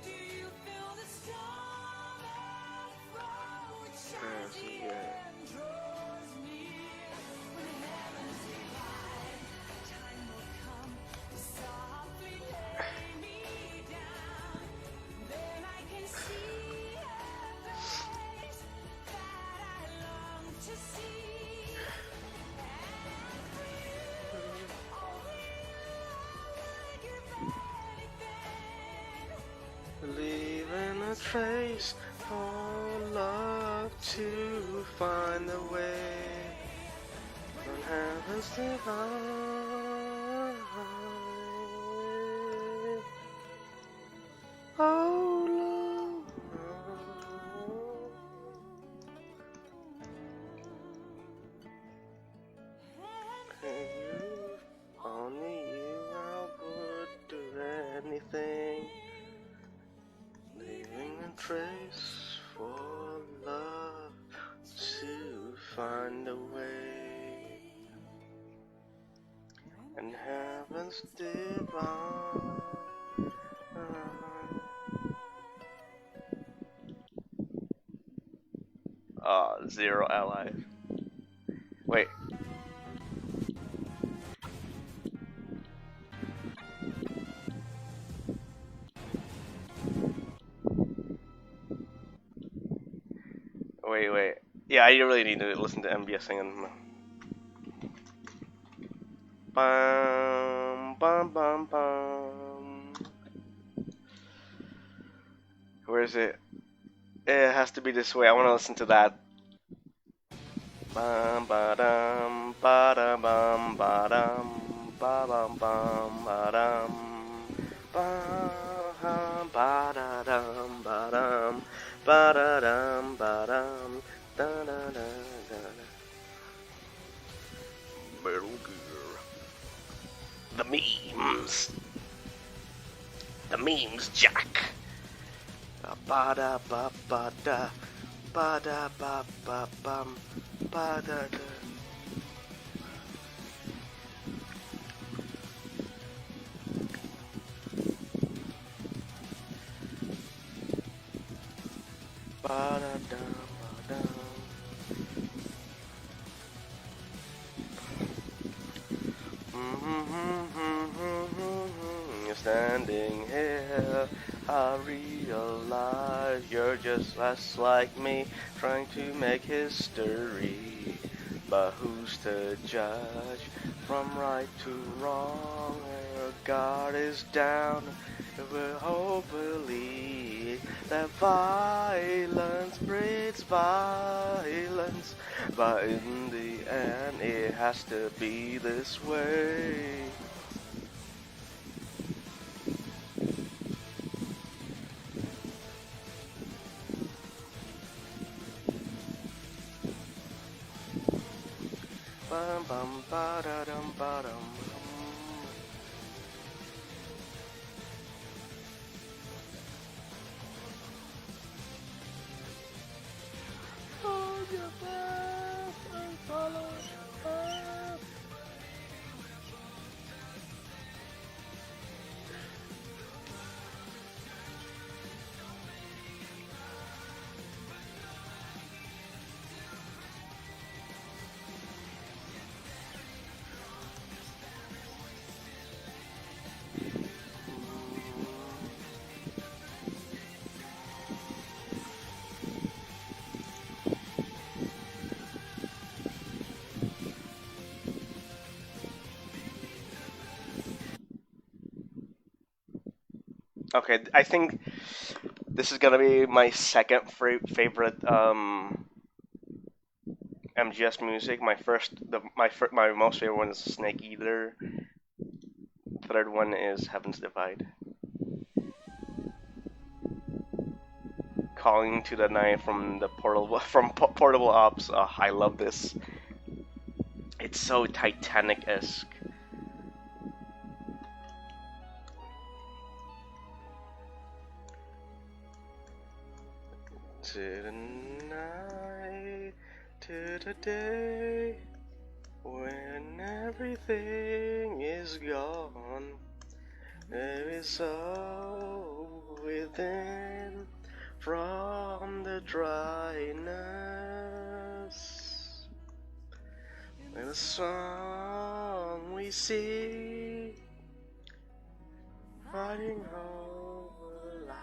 Do you feel the storm approach as the end draws near? When heavens divide, time will come to softly lay me down. Then I can see a face that I long to see. Leaving a trace for love to find the way. When heavens divide. Oh Lord. Only you, I would do anything. Leaving a trace for love to find a way. And heaven's divine. Zero allies. Wait. Wait. Yeah, I really need to listen to MBS singing. Bum, bum, bum, bum. Where is it? It has to be this way. I want to listen to that. Bum ba dum ba da bum ba dum ba bum bum ba dum ba ba da dum ba dum ba da dum ba dum da da da da. Metal Gear. The memes. The memes, Jack. Ba da ba ba da ba da ba ba bum ba da da. Ba da da ba da. You're standing here, I realize you're just less like me, trying to make history. But who's to judge from right to wrong? Our guard is down, we'll hopefully that violence breeds violence. But in the end, it has to be this way. Bum bum ba da dum ba dum. Hold your breath and follow your path. Okay, I think this is gonna be my second favorite MGS music. My most favorite one is Snake Eater. Third one is Heaven's Divide. Calling to the Night from the Portable Ops. Oh, I love this. It's so Titanic-esque. To the night, to the day, when everything is gone, there is soul within from the dryness. With a song we see, fighting over life,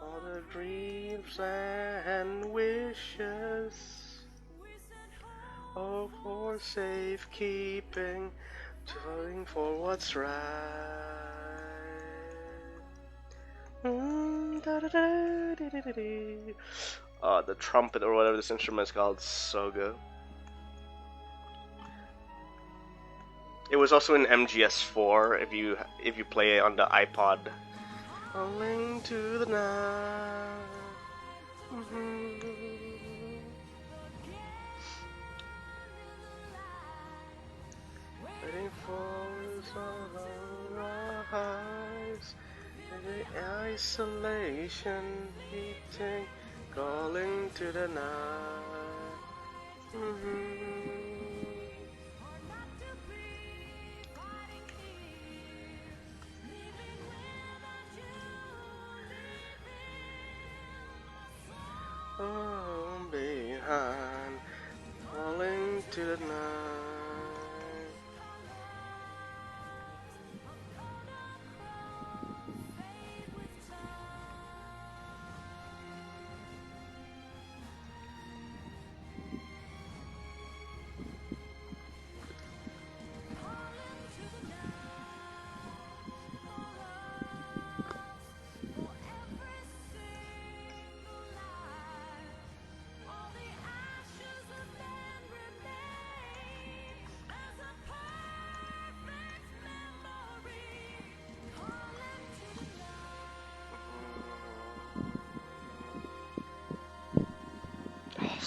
all the dreams and wishes, oh, for safekeeping, toiling for what's right. The trumpet or whatever this instrument is called, so good. It was also in MGS4 if you play it on the iPod. Calling to the night. Waiting for sunrise. The isolation heating. Calling to the night. Oh, behind, falling to the night.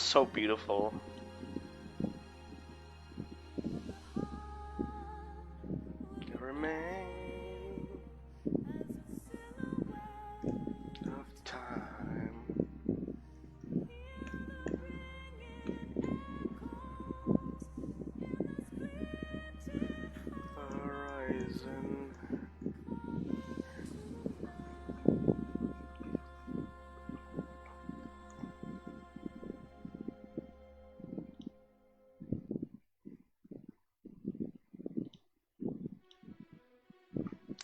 so beautiful. Remain of time. Horizon.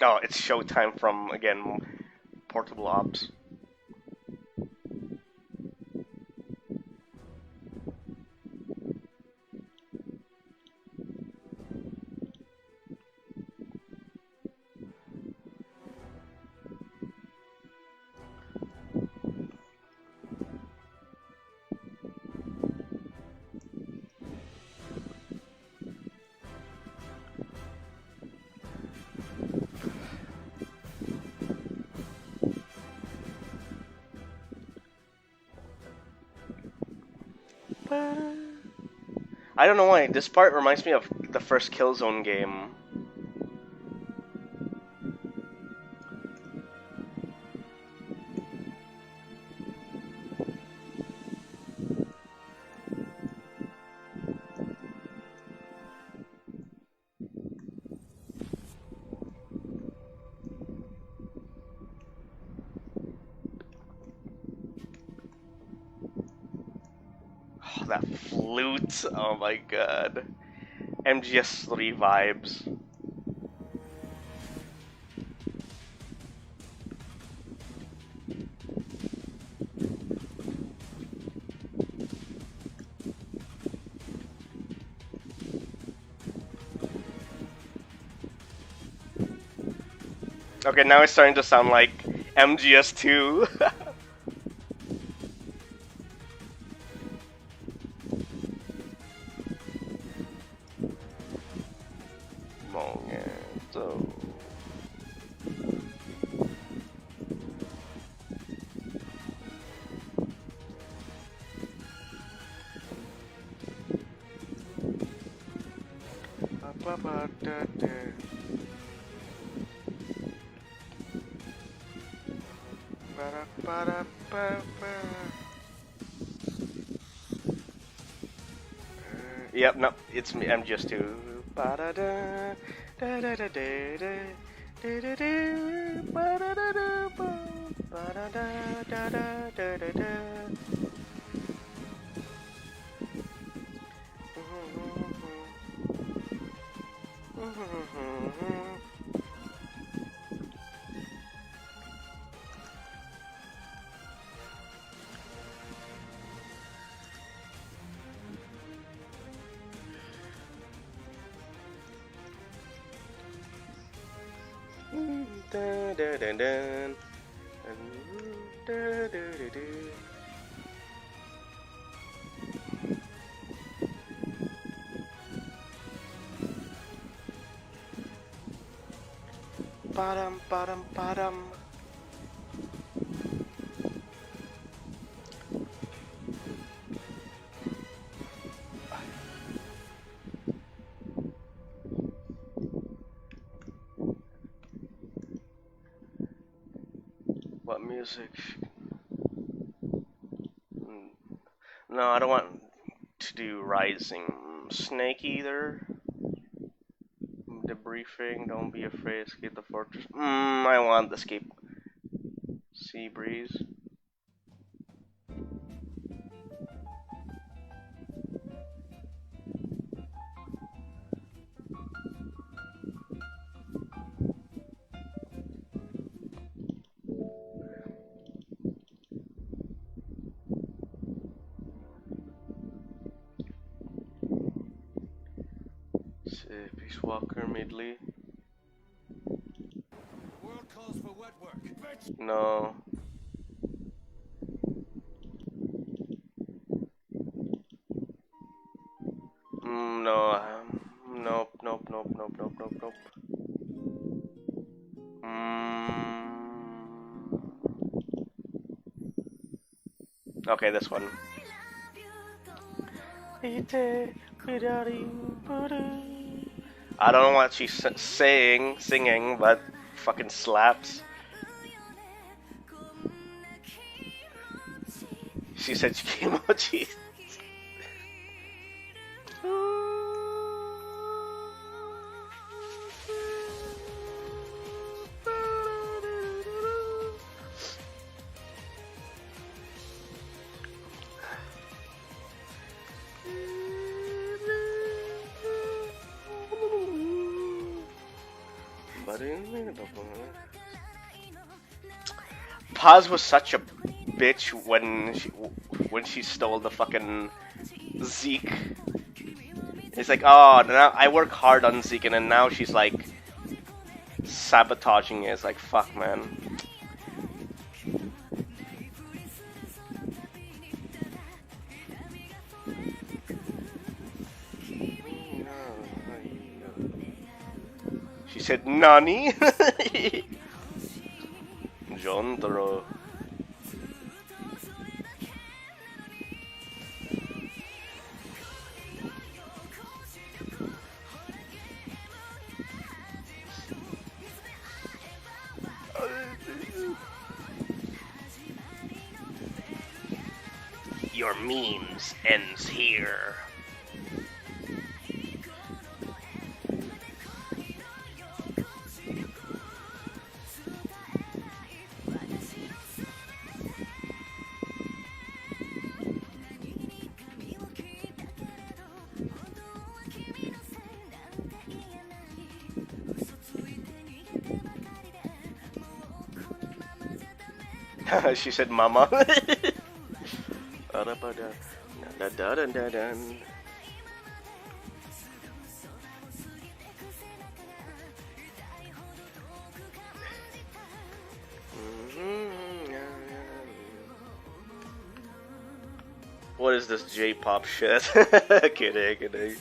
Oh, it's Showtime from, again, Portable Ops. I don't know why, this part reminds me of the first Killzone game. Oh, that flute, oh my god. MGS3 vibes. Okay, now it's starting to sound like MGS2. Momento. Yep, no, it's me. I'm just too. Dun, dun, dun, dun. Dun, dun, dun, dun. Bottom, bottom, bottom. What music? No, I don't want to do Rising. Snake either. Debriefing, don't be afraid, escape the fortress. I want the escape. Sea breeze. Peace Walker, Midley. World calls for wet work. No. No. Nope, nope, nope, nope, nope, nope, nope. Okay, this one. I don't know what she's singing, but fucking slaps. She said Kimochi. Paz was such a bitch when she stole the fucking Zeke. It's like, oh, now I work hard on Zeke, and then now she's like sabotaging it. It's like, fuck, man. She said, Nani? Jontaro. Your memes ends here. She said, "Mama." What is this J-pop shit? Kidding.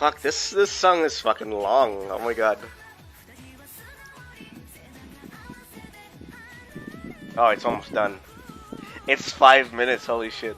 Fuck, this song is fucking long. Oh my god. Oh, it's almost done. It's 5 minutes, holy shit.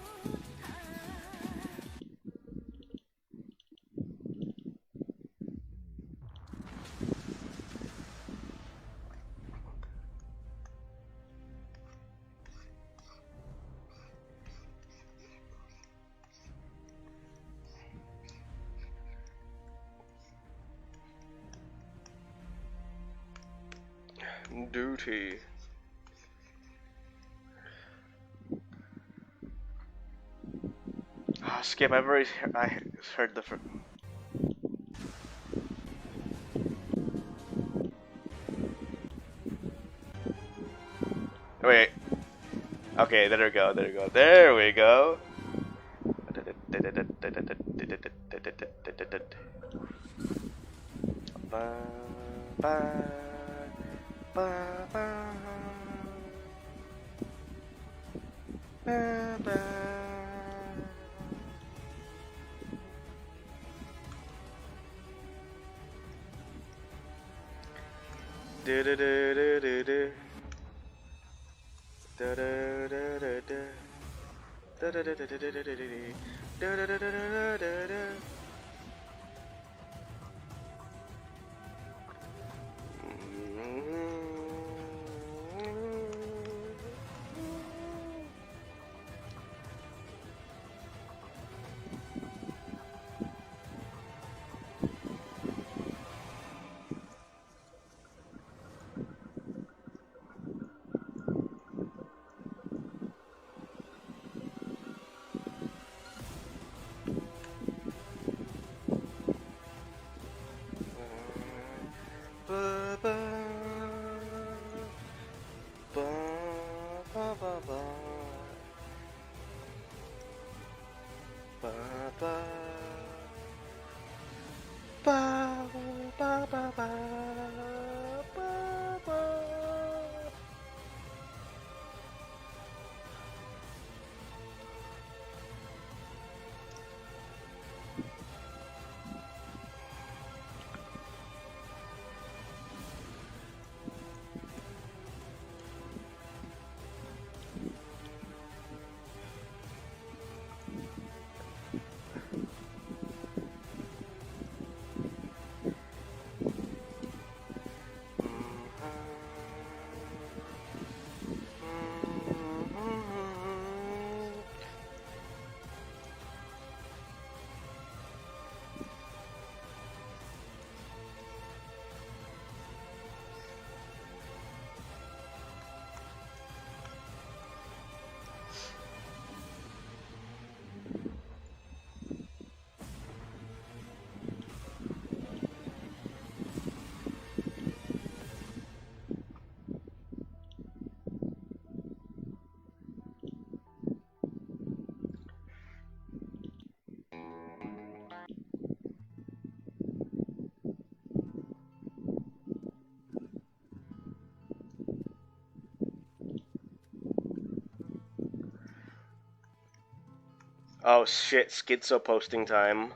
Duty. Ah, Skip, I heard the Wait. Okay, there we go. Oh shit, schizo posting time.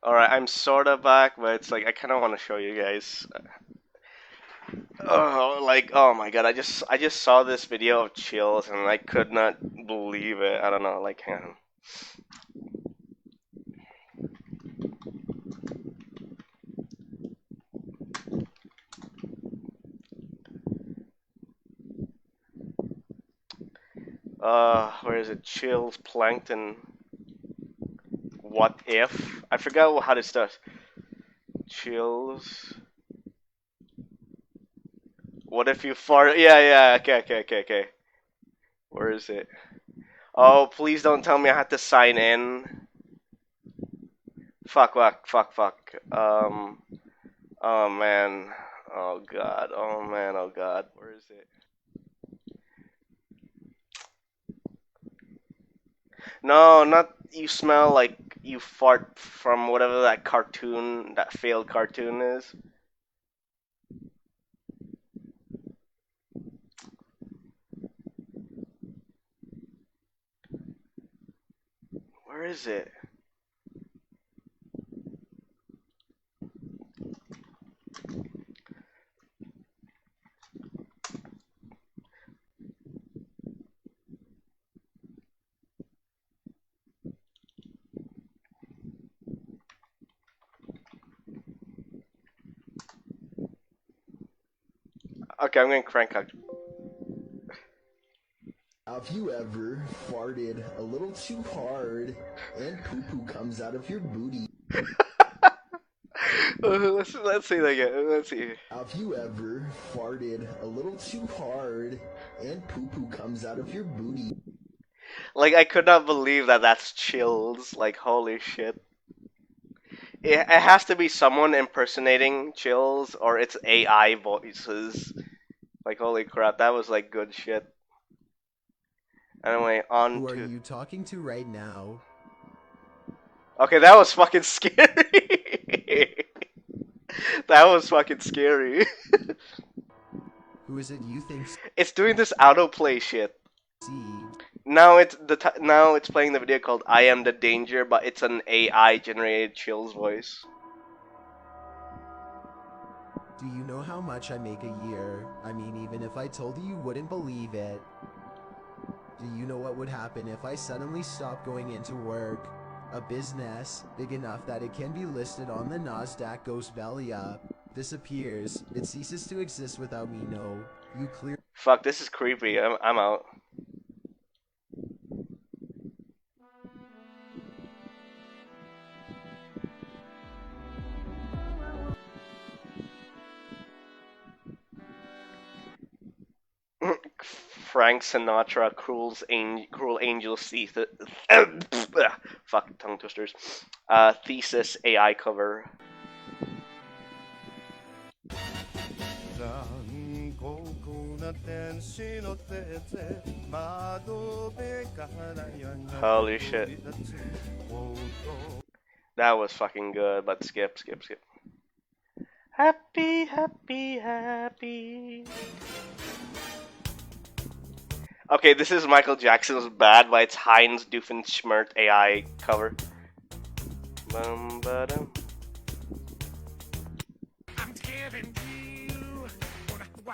Alright, I'm sorta back, but it's like I kinda wanna show you guys. Oh, like, oh my god, I just saw this video of Chills and I could not believe it. I don't know, like, hang on. Where is it? Chills, Plankton. What if? I forgot how this does. Chills. What if you fart? Yeah, yeah. Okay. Where is it? Oh, please don't tell me I have to sign in. Fuck. Oh man. Oh god. Oh man. Oh god. Where is it? No, not you smell like you fart from whatever that cartoon, that failed cartoon is. Where is it? Okay, I'm gonna crank up. Have you ever farted a little too hard and poo-poo comes out of your booty? Let's see that again. Let's see. Have you ever farted a little too hard and poo-poo comes out of your booty? Like I could not believe that that's Chills. Like holy shit. It has to be someone impersonating Chills or it's AI voices. Like holy crap, that was like good shit. Anyway, on Who are to. you talking to right now? Okay, that was fucking scary. That was fucking scary. Who is it you think It's doing this autoplay shit. see? Now now it's playing the video called "I Am the Danger," but it's an AI generated Chills voice. Do you know how much I make a year? I mean, even if I told you, you wouldn't believe it. Do you know what would happen if I suddenly stopped going into work? A business big enough that it can be listed on the Nasdaq goes belly up, disappears, it ceases to exist without me, no. You clear Fuck, this is creepy. I'm out. Frank Sinatra, Cruel Angel Thesis. Fuck, tongue twisters. Thesis AI cover. Holy shit. That was fucking good, but skip. Happy. Okay, this is Michael Jackson's Bad by its Heinz Doofenshmirtz AI cover. Bum, ba-dum.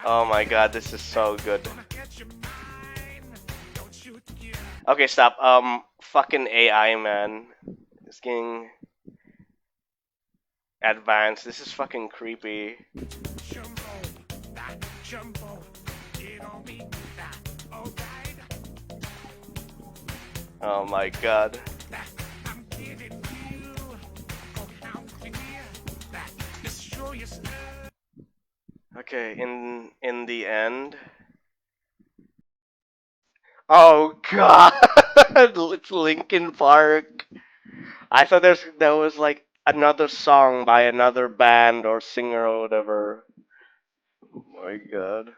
Oh my god, this is so good. Okay, stop. Fucking AI, man. It's getting advanced. This is fucking creepy. Oh my god. Okay, in the end. Oh god, it's Linkin Park. I thought there was like another song by another band or singer or whatever. Oh my god.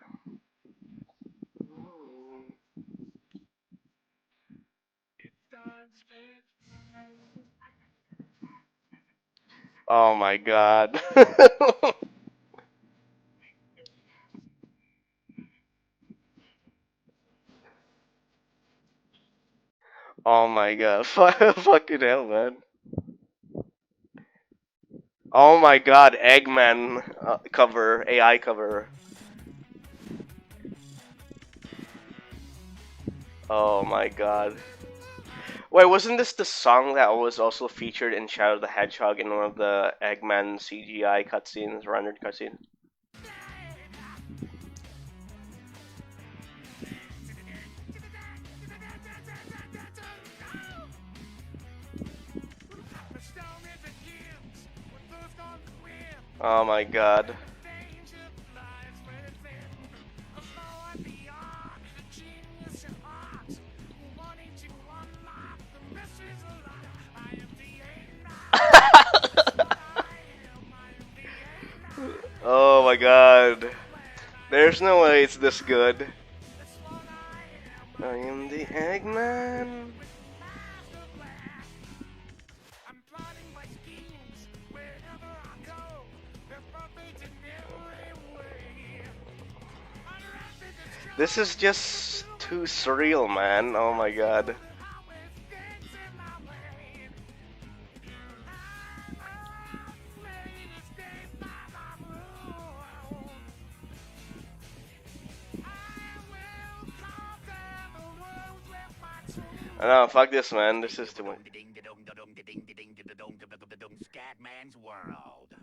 Oh my god. Oh my god. Fucking hell, man. Oh my god, Eggman cover, AI cover. Oh my god. Wait, wasn't this the song that was also featured in Shadow the Hedgehog in one of the Eggman CGI cutscenes, rendered cutscenes? Oh my god. Oh my god. There's no way it's this good. I am the Eggman. This is just too surreal, man. Oh my god. I know, fuck this, man. This is too much. Scatman's World.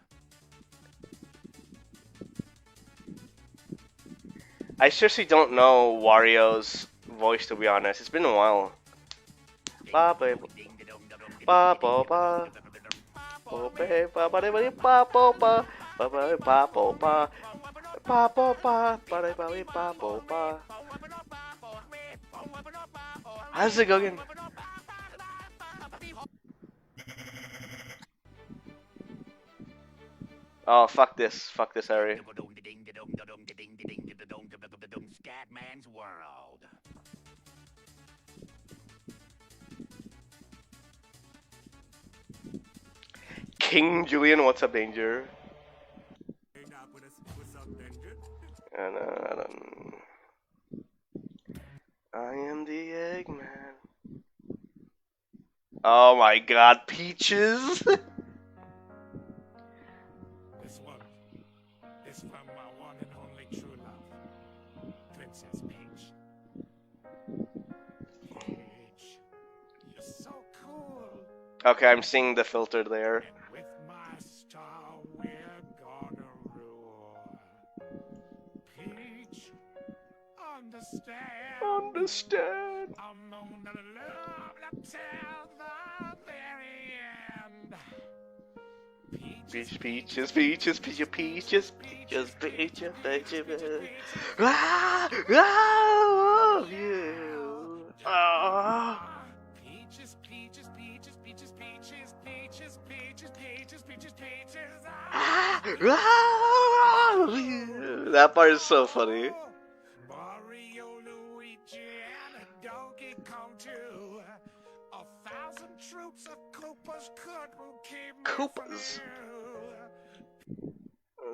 I seriously don't know Wario's voice, to be honest. It's been a while. Ba ba ba ba ba ba ba ba ba ba ba ba ba ba ba ba ba ba. How does it go again? Oh, fuck this, Harry. Scatman's World. King Julian, what's up, Danger? And I am the Eggman. Oh my god, Peaches! This one is from my one and only true love, Princess Peach. Peach, you're so cool. Okay, I'm seeing the filter there. And with my star, we're gonna rule. Peach, Understand. I'm gonna love you till the very end. Peaches, peaches, peaches, peaches, peaches, peaches, peaches, peaches. Ah, I love you. Ah. Peaches, peaches, peaches, peaches, peaches, peaches, peaches, peaches, peaches, peaches. Ah, I love you. That part is so funny. Mario, Luigi, and Donkey Kong too. 1,000 troops of Koopas couldn't keep me from Koopas. you.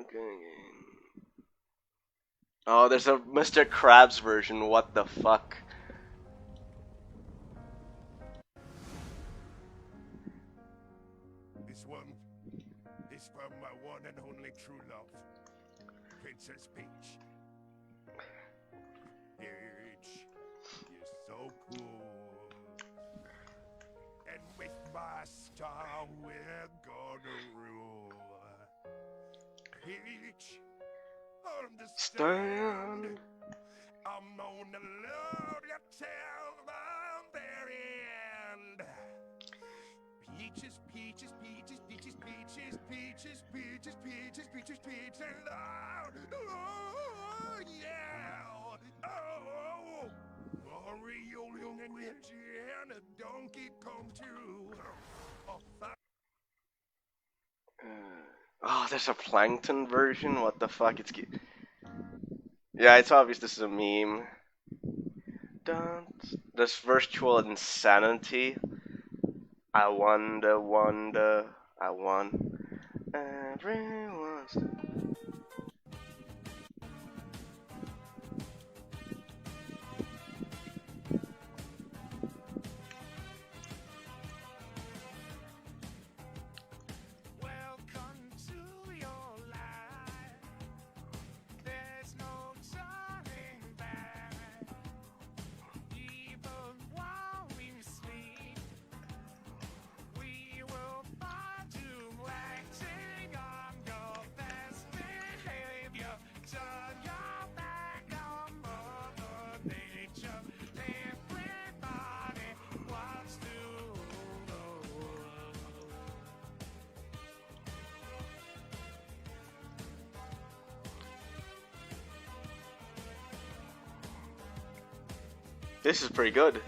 Okay. Oh, there's a Mr. Krabs version. What the fuck? This one is from my one and only true love, Princess Peach. Peach, you're so cool. And with my star, we're gonna rule. Peach, understand. I'm gonna love you till the very end. Peaches, peaches, peaches, peaches, peaches, peaches, peaches, peaches, peaches, peaches, oh, yeah. Oh, Mario, Luigi, and a Donkey Kong too. Oh, there's a Plankton version? What the fuck? Yeah, it's obvious this is a meme. This virtual insanity. I wonder, I won. Everyone's. Welcome This is pretty good.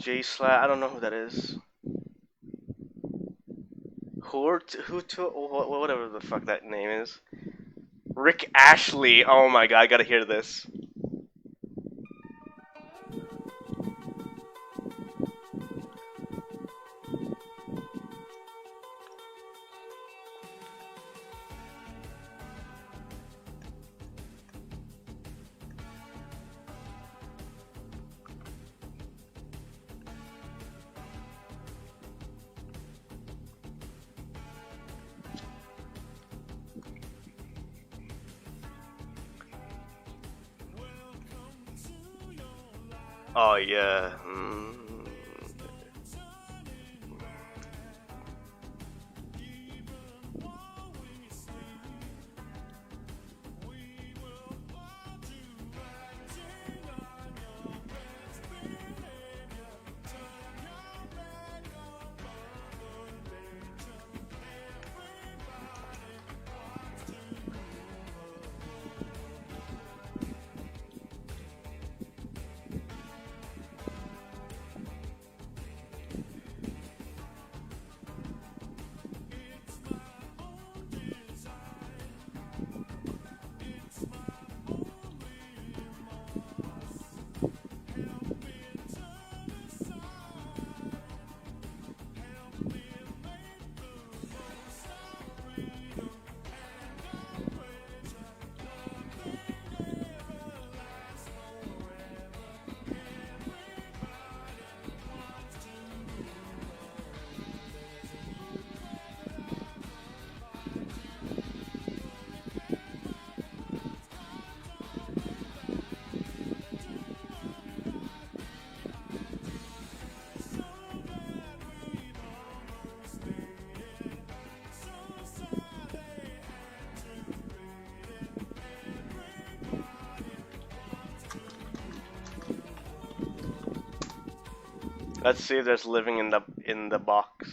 J Slat, I don't know who that is. Whatever the fuck that name is. Rick Ashley. Oh my god, I gotta hear this. Oh yeah. Let's see if there's living in the box.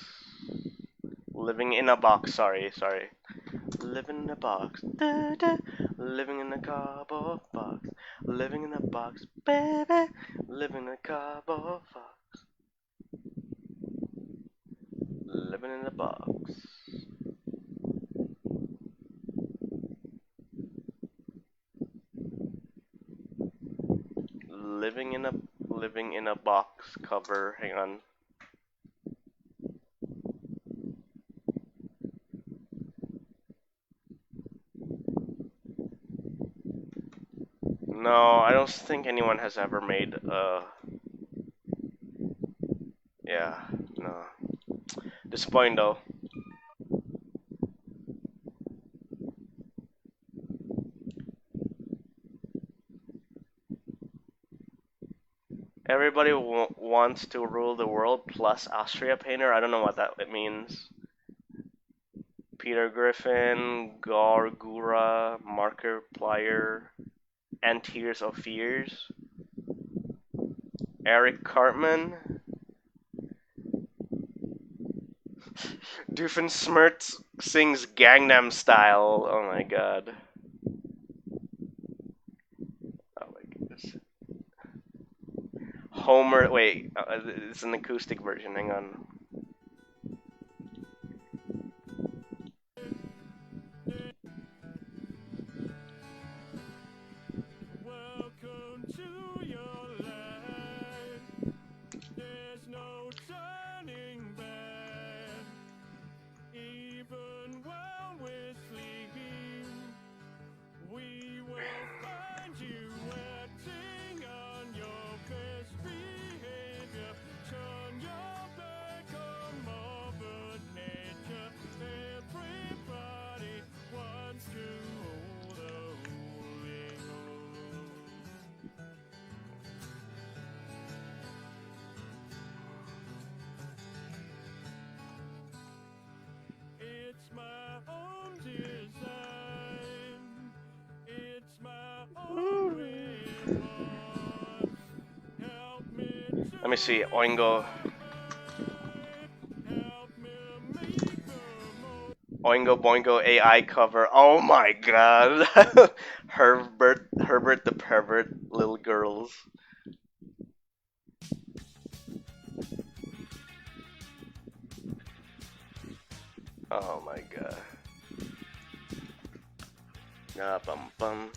Living in a box, sorry. Living in a box. Da, da. Living in a cardboard box. Living in a box, baby. Living in a cardboard box. Living in a box. Living in a box cover. Hang on. No, I don't think anyone has ever made yeah, no. Disappointing though. Everybody wants to rule the world plus Austria Painter. I don't know what that it means. Peter Griffin, Gargura, Markiplier, and Tears of Fears. Eric Cartman. Doofenshmirtz sings Gangnam Style. Oh my god. Oh my goodness. Homer, wait, it's an acoustic version, hang on. Welcome to your land. There's no time. Let me see. Oingo. Oingo Boingo AI cover. Oh my god. Herbert the pervert, little girls. Oh my god. Ah, bum bum.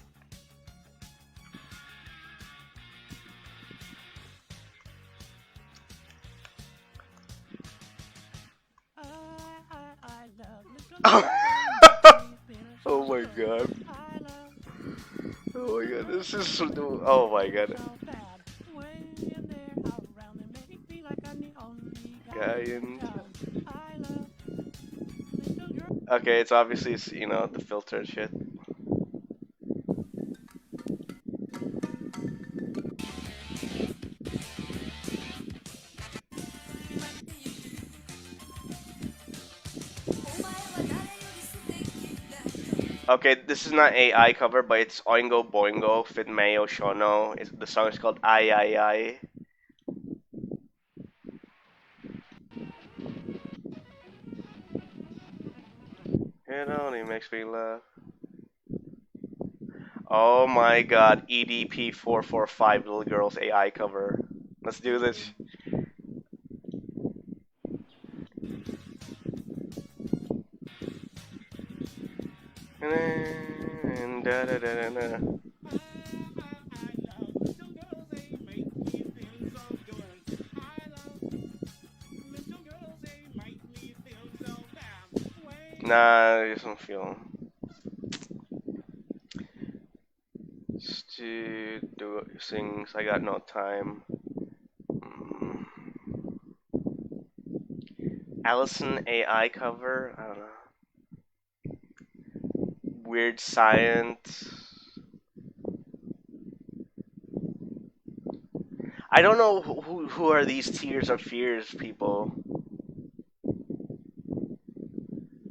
Oh my god. Oh my god, this is so. Oh my god. Giant. Okay, it's obviously, you know, the filter and shit. Okay, this is not AI cover, but it's Oingo Boingo, Fit Mayo Shono. The song is called Ai Ai Ai. It only makes me laugh. Oh my god, EDP445 Little Girls AI cover. Let's do this. Da, da, da, da, da. Nah, I just don't feel. Stu sings I Got No Time. Allison AI cover? I don't know. Weird Science. I don't know who are these Tears of Fears people.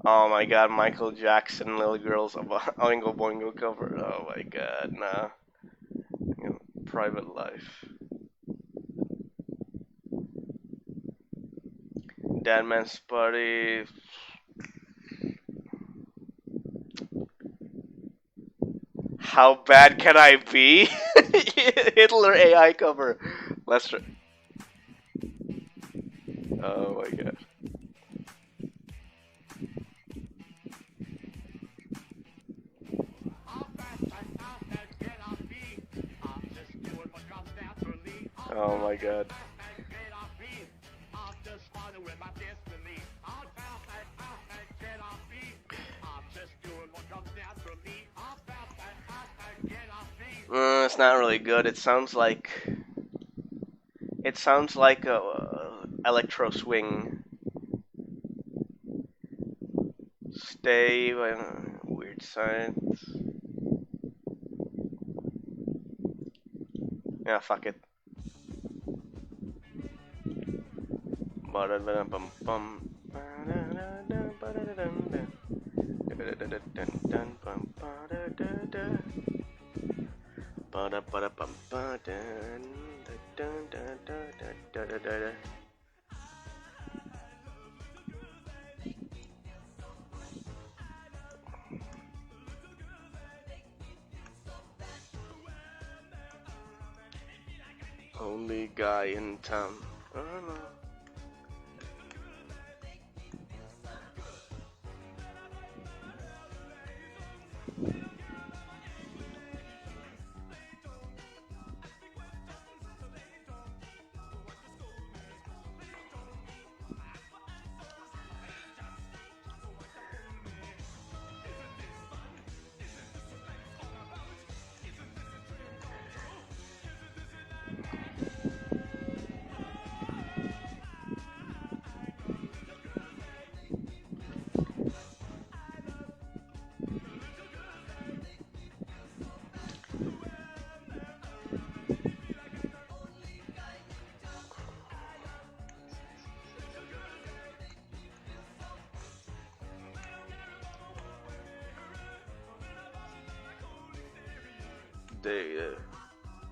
Oh my god, Michael Jackson, Little Girls of Oingo Boingo cover. Oh my god, nah. You know, Private Life. Dead Man's Party. How bad can I be? Hitler AI cover. Lester. Oh my god. Oh my god. It's not really good. It sounds like electro swing. Stay Weird Science. Yeah, fuck it. Only guy in town. I don't know.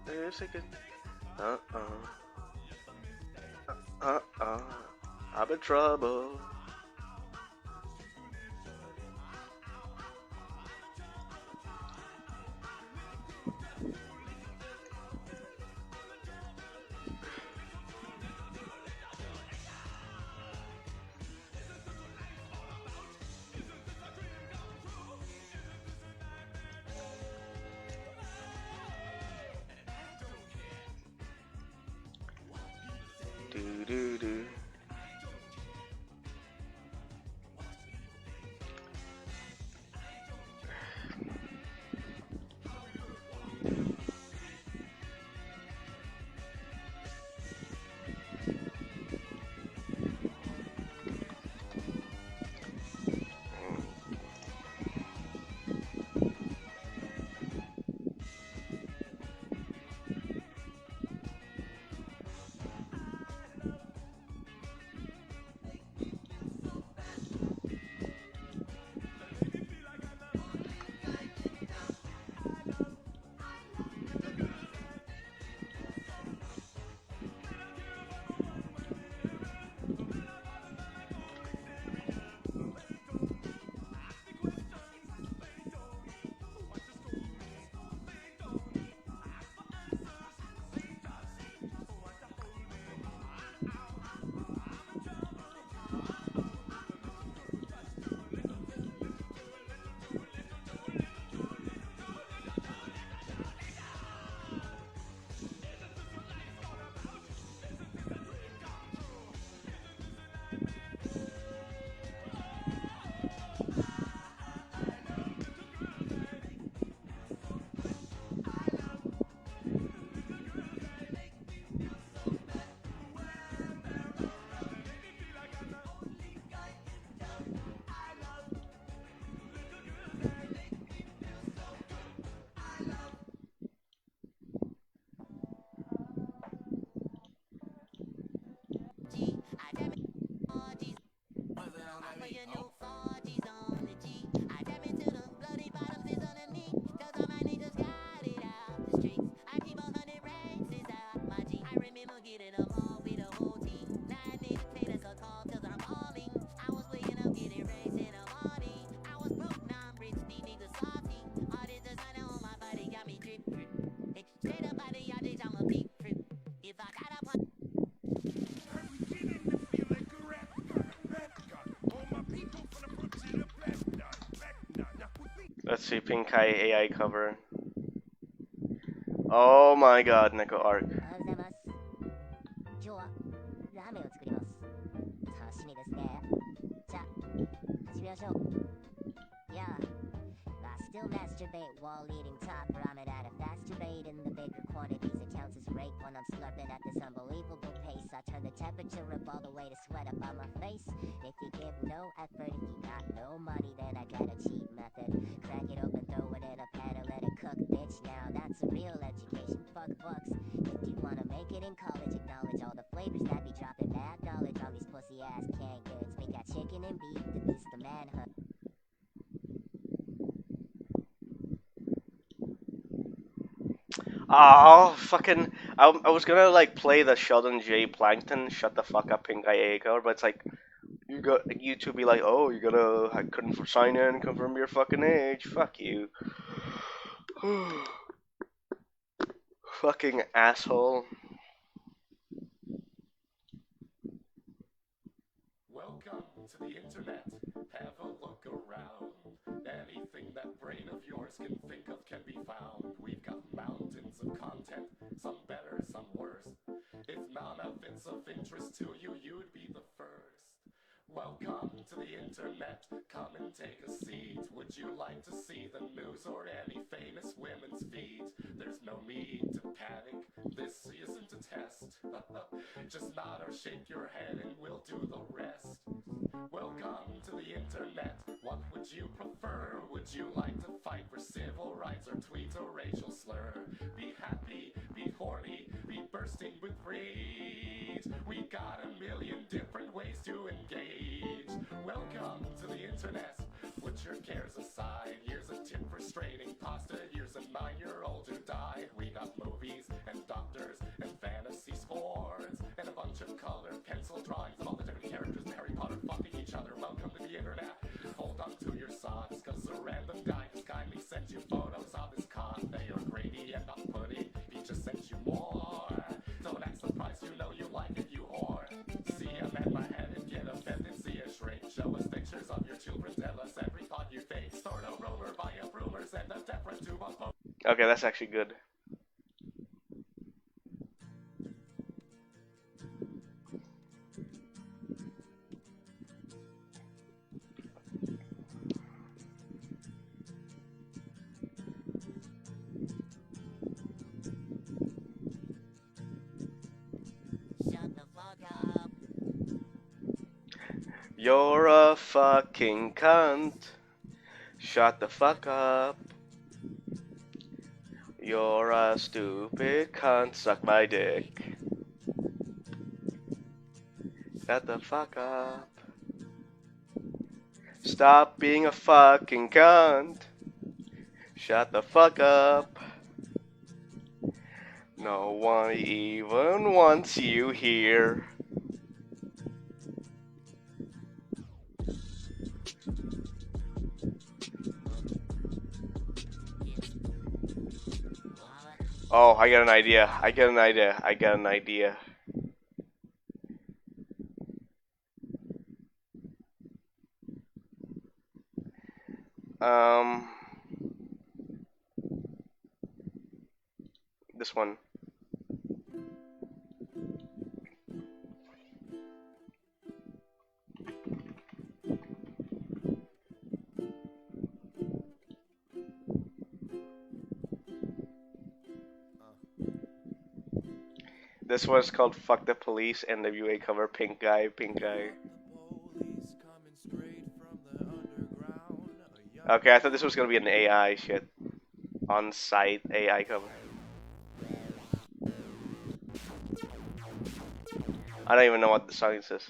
There's a good. I'm in trouble. Do do do. Let's see, Pink Eye AI cover. Oh my god, Neko Arc. 今日はラーメンを作ります。楽しみですね。じゃあ始めましょう。Yeah, I still masturbate while eating top ramen at a faster rate in the bigger quantities. It counts as rape when I'm slurping at this unbelievable pace. I turn the temperature up all the way to sweat up on my face. If you give no effort, if you got no money, then I got a cheap method. Crack it open, throw it in a pan and let it cook, bitch. Now that's a real education. Fuck bucks. If you wanna make it in college, acknowledge all the flavors that be dropping mad knowledge on these pussy ass canned goods. We got chicken and beef, the beast, the manhood. Oh, fucking. I was gonna like play the Sheldon J. Plankton, shut the fuck up, Pink Eye AI cover, but it's like, you got YouTube be like, oh, you gotta, I couldn't sign in, confirm your fucking age. Fuck you. Fucking asshole. Welcome to the internet. Have a look around. Anything that brain of yours can think of can be found. We've got mountains of content, some better, some worse. If none of it's of interest to you, you'd be the first. Welcome to the internet. Come and take a seat. Would you like to see the news or any famous women's feet? There's no need to panic. This isn't a test. Just nod or shake your head and we'll do the rest. Welcome to the internet. What would you prefer? Would you like to fight for civil rights or tweet a racial slur? Be happy, be horny, be bursting with rage. We got a million different ways to engage. Welcome to the internet. Put your cares aside. Here's a tip for straining pasta. Here's a 9-year-old who died. We got movies and doctors and fantasy sports and a bunch of color pens. sent you photos of his con. They are greedy and not putty. He just sent you more. Don't act surprised, you know you like it, you whore. See a man beheaded, get offended, see a shrink. Show us pictures of your children, tell us every thought you think. Start a rumor, buy a rumor, send a deferent to a Okay, that's actually good. Shut the fuck up. You're a fucking cunt. Shut the fuck up. You're a stupid cunt. Suck my dick. Shut the fuck up. Stop being a fucking cunt. Shut the fuck up. No one even wants you here. Oh, I got an idea. I got an idea. I got an idea. This one. This one's called Fuck the Police, NWA cover, Pink Guy, Pink Guy. Okay, I thought this was gonna be an AI shit. On-site AI cover. I don't even know what the song says.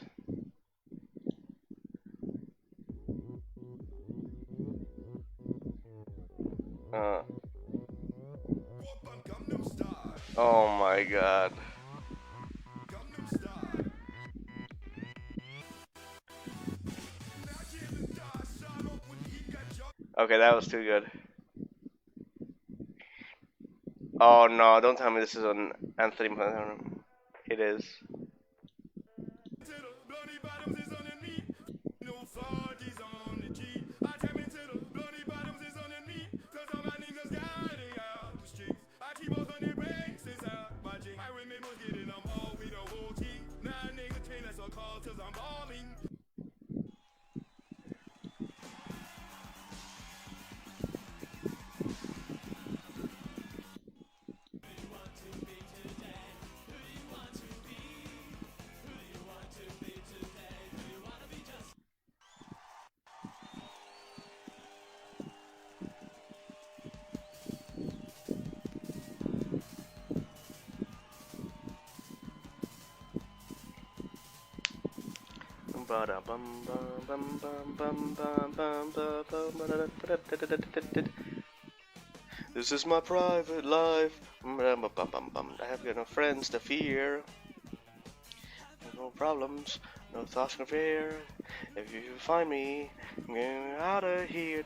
Oh my god. Okay, that was too good. Oh no, don't tell me this is an Anthony. It is. This is my private life. I have no friends to fear. No problems, no thoughts of fear. If you find me, get out of here.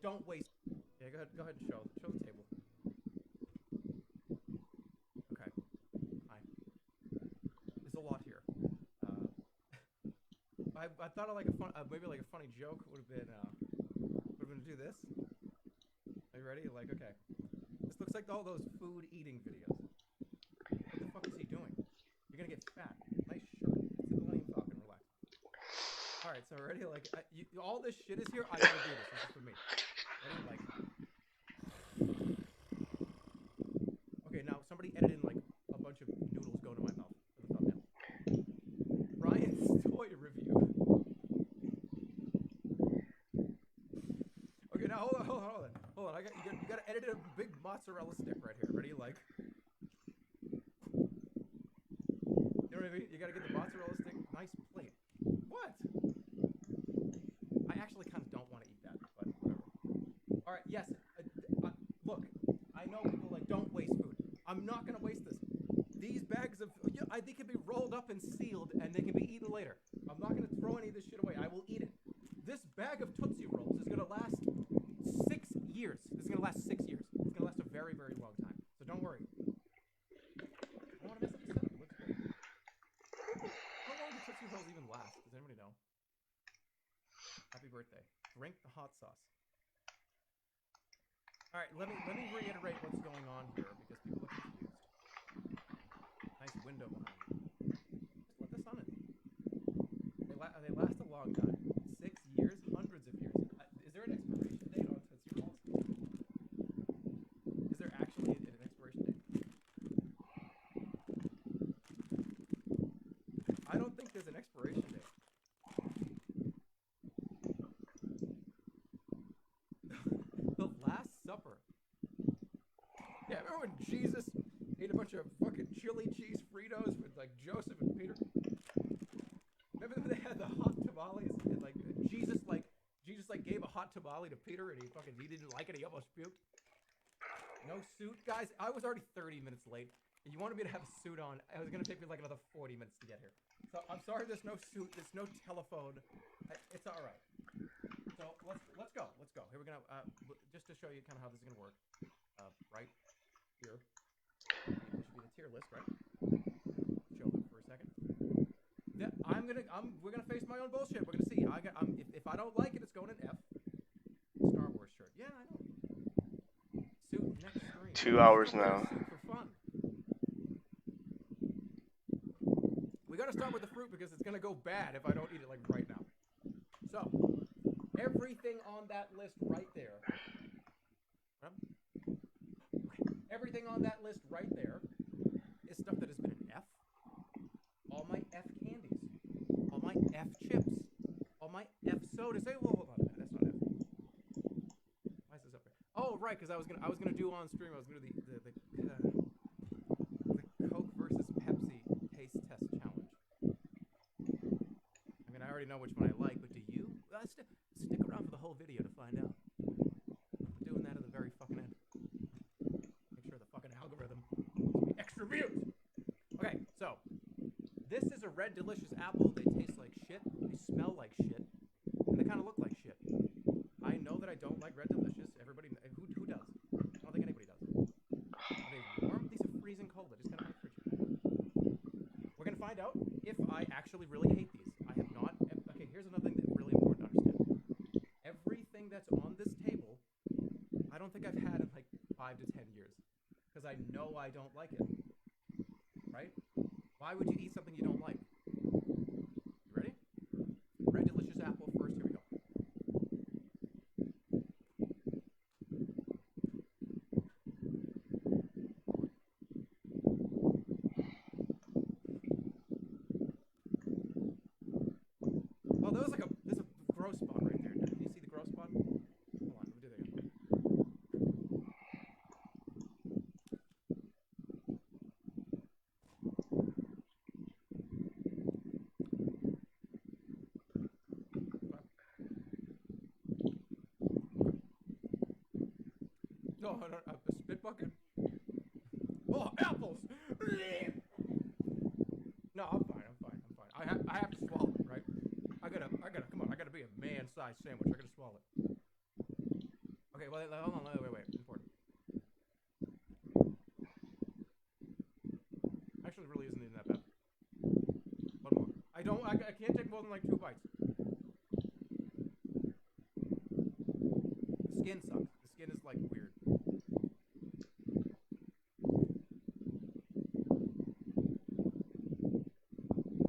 don't waste. Yeah, go ahead and show the table. Okay. Hi. There's a lot here. I thought of like maybe like a funny joke would have been to do this. Are you ready? Like, okay. This looks like all those food eating videos. What the fuck is he doing? You're gonna get fat. Nice shirt. It's the Millennium Falcon. Relax. All right, so ready? Like, all this shit is here. I gotta do this. This is for me. Ready? Like. Okay, now somebody edit in like a bunch of noodles go to my mouth for the thumbnail. Ryan's toy review. Okay, now hold on. You gotta edit a big mozzarella stick right here. Ready? Like. You know what I mean? You gotta get the mozzarella stick. Nice plate. What? I actually kind of don't want to eat that, but whatever. All right. Yes. Look, I know people like don't waste food. I'm not gonna waste this. These bags of they can be rolled up and sealed, and they can be eaten later. I'm not gonna throw any of this shit away. I will eat it. This bag of Tootsie Rolls is gonna last 6 years. This is gonna last 6 years. It's gonna last a very, very long time. So don't worry. I don't want to mess up the setup. It looks great. How long do Tootsie Rolls even last? Does anybody know? Happy birthday. Drink the hot sauce. All right, let me reiterate what's going on here because people are confused. Nice window behind you. Just let the sun in. They last a long time. 6 years, hundreds of years. Is there an expiration date on Tootsie Rolls? Is there actually an expiration date? I don't think there's an expiration date. The Last Supper. Yeah, remember when Jesus ate a bunch of fucking chili cheese Fritos with like Joseph and Peter? Remember when they had the hot tamales and like Jesus gave a hot tamale to Peter and he didn't like it, he almost puked. No suit, guys. I was already 30 minutes late. And you wanted me to have a suit on. It was gonna take me like another 40 minutes to get here. So I'm sorry. There's no suit. There's no telephone. It's all right. So let's go. Here we're gonna just to show you kind of how this is gonna work. Right here. This should be the tier list, right? Show them for a second. Yeah, we're gonna face my own bullshit. We're gonna see. If I don't like it, it's going in F. Star Wars shirt. Yeah, I know. Suit next screen. 2 hours now. For fun. We gotta start with the fruit because it's gonna go bad if I don't eat it like right now. So, everything on that list right there. Everything on that list right there is stuff that has been an F. All my F candies. All my F chips. All my F sodas. Hey, hold on a minute. That's not F. Why is this up here? Oh, right, because I was gonna do on stream. I was gonna do the Coke versus Pepsi taste test challenge. I mean, I already know which one I like, but do you? Stick around for the whole video to find out. I'm doing that at the very fucking end. Make sure the fucking algorithm gives me extra views. Okay, so this is a Red Delicious apple. They taste like shit. They smell like shit, and they kind of look like shit. I know that I don't like Red Delicious. Everybody, who does? I don't think anybody does. Are they warm? These are freezing cold. I just got them out of the fridge. We're gonna find out if I actually really hate these. I have not. Okay, here's another thing that's really important to understand. Everything that's on this table, I don't think I've had in like 5 to 10 years, because I know I don't like it. Right? Why would you eat something you don't like? You ready? Red Delicious apple first. Here we go. Oh, there's a gross spot right there. Do you see the gross spot? Hold on, let me do that again. No, a spit bucket. Oh, apples! No, I'm fine. I have to swallow it, right? I gotta, come on, I gotta be a man-sized sandwich. I gotta swallow it. Okay, well, hold on, wait. Important. Actually, it really isn't even that bad. One more. I can't take more than like 2 bites. The skin sucks. The skin is like weird.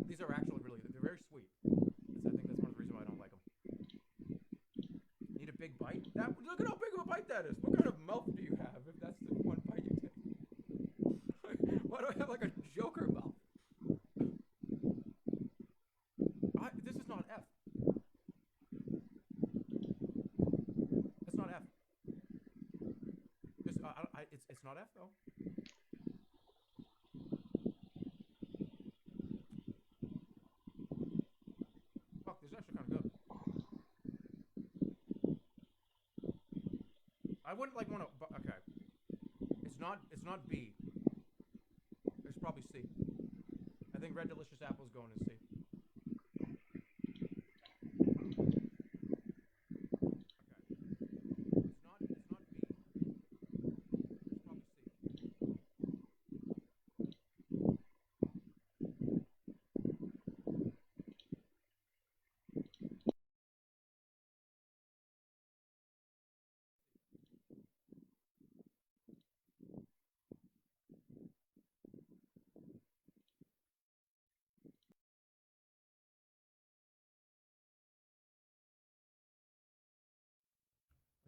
These are actually they're very sweet. I think that's one of the reasons why I don't like them. Need a big bite? Look at how big of a bite that is. What kind of mouth do you have if that's the one bite you take? Why do I have like a Joker mouth? This is not F. That's not F. It's not F though. Fuck, this is actually kind of good. I wouldn't like want to. Okay, it's not B. It's probably C. I think Red Delicious Apple's going in C.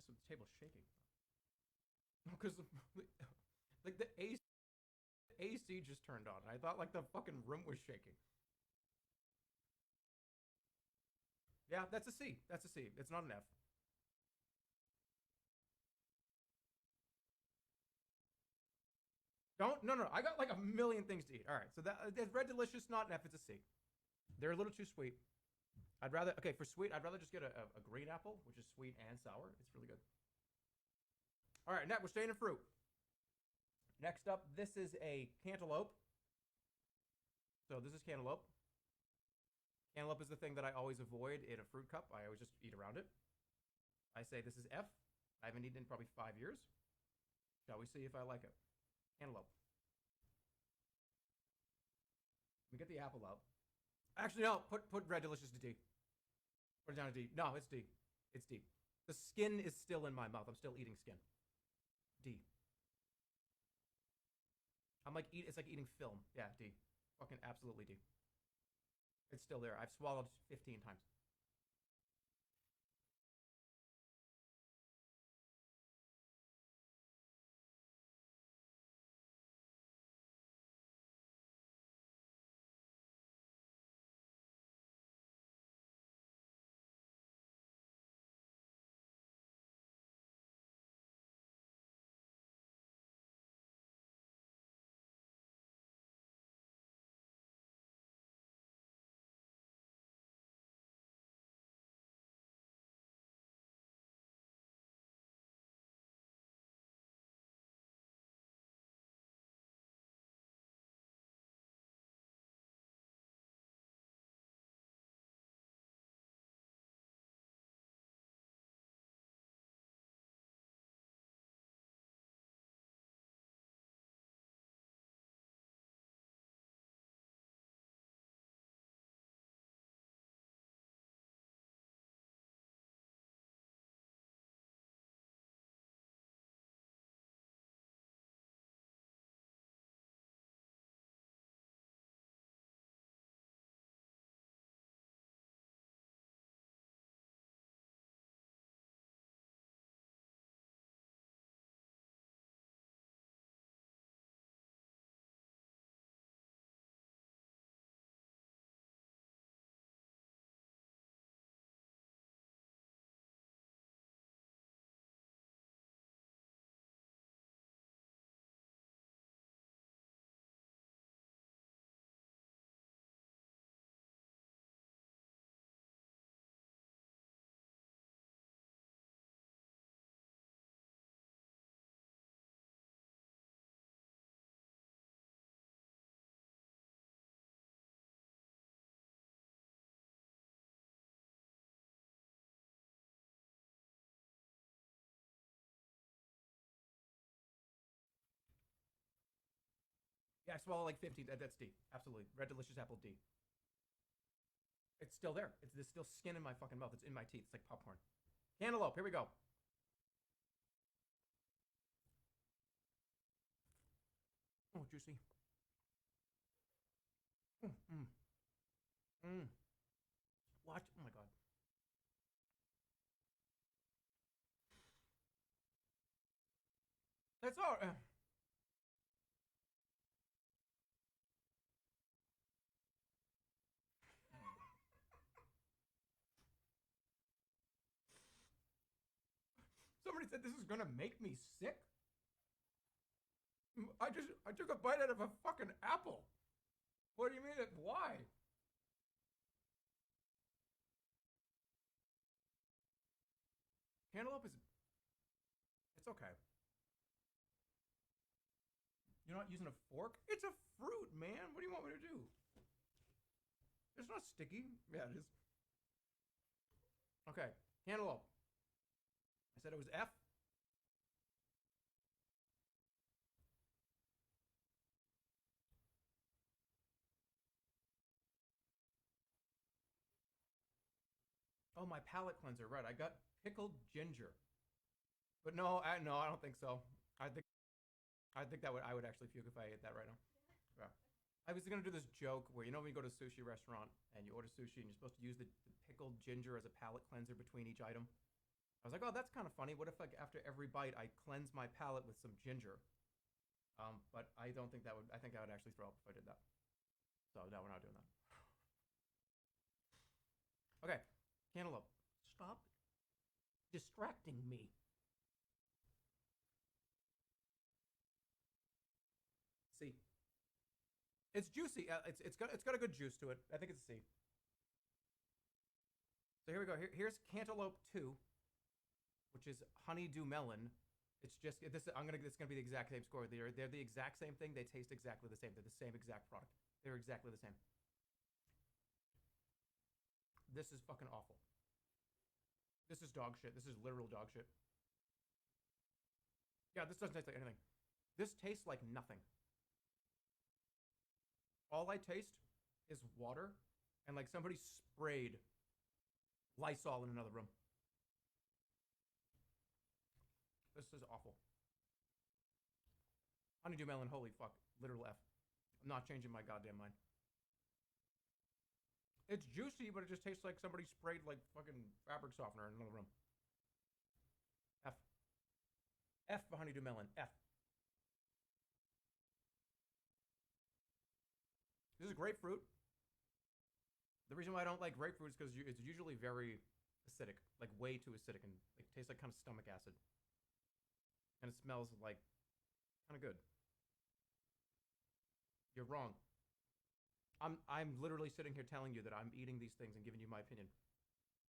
The table's shaking. No, because like the AC just turned on. I thought like the fucking room was shaking. Yeah, that's a C. That's a C. It's not an F. No. I got like a million things to eat. All right, so that's Red Delicious, not an F. It's a C. They're a little too sweet. For sweet, I'd rather just get a green apple, which is sweet and sour. It's really good. All right, next, we're staying in fruit. Next up, this is a cantaloupe. So this is cantaloupe. Cantaloupe is the thing that I always avoid in a fruit cup. I always just eat around it. I say this is F. I haven't eaten in probably 5 years. Shall we see if I like it? Cantaloupe. We get the apple out. Actually, no. Put Red Delicious to D. Put it down to D. No, it's D. It's D. The skin is still in my mouth. I'm still eating skin. D. It's like eating film. Yeah, D. Fucking absolutely D. It's still there. I've swallowed 15 times. I swallow like 50. That's D. Absolutely. Red Delicious Apple D. It's still there. There's still skin in my fucking mouth. It's in my teeth. It's like popcorn. Cantaloupe. Here we go. Oh, juicy. Watch. Oh my god. That's all. Somebody said this is gonna make me sick. I took a bite out of a fucking apple. What do you mean? Why? Cantaloupe is. It's okay. You're not using a fork? It's a fruit, man. What do you want me to do? It's not sticky. Yeah, it is. Okay, cantaloupe. I said it was F. Oh, my palate cleanser. Right, I got pickled ginger. But no, I don't think so. I think that I would actually puke if I ate that right now. Yeah. I was gonna do this joke where when you go to a sushi restaurant and you order sushi and you're supposed to use the pickled ginger as a palate cleanser between each item. I was like, oh, that's kind of funny. What if, like, after every bite, I cleanse my palate with some ginger? But I don't think that would. I think I would actually throw up if I did that. So no, we're not doing that. Okay, cantaloupe. Stop distracting me. C. It's juicy. It's got a good juice to it. I think it's a C. So here we go. Here's Cantaloupe 2, which is Honeydew Melon. It's just this. It's gonna be the exact same score. They're the exact same thing. They taste exactly the same. They're the same exact product. They're exactly the same. This is fucking awful. This is dog shit. This is literal dog shit. Yeah, this doesn't taste like anything. This tastes like nothing. All I taste is water and like somebody sprayed Lysol in another room. This is awful. Honeydew Melon, holy fuck. Literal F. I'm not changing my goddamn mind. It's juicy, but it just tastes like somebody sprayed like fucking fabric softener in another room. F. F for Honeydew Melon. F. This is grapefruit. The reason why I don't like grapefruit is because it's usually very acidic, like way too acidic, and like tastes like kind of stomach acid. And it smells like kind of good. You're wrong. I'm literally sitting here telling you that I'm eating these things and giving you my opinion.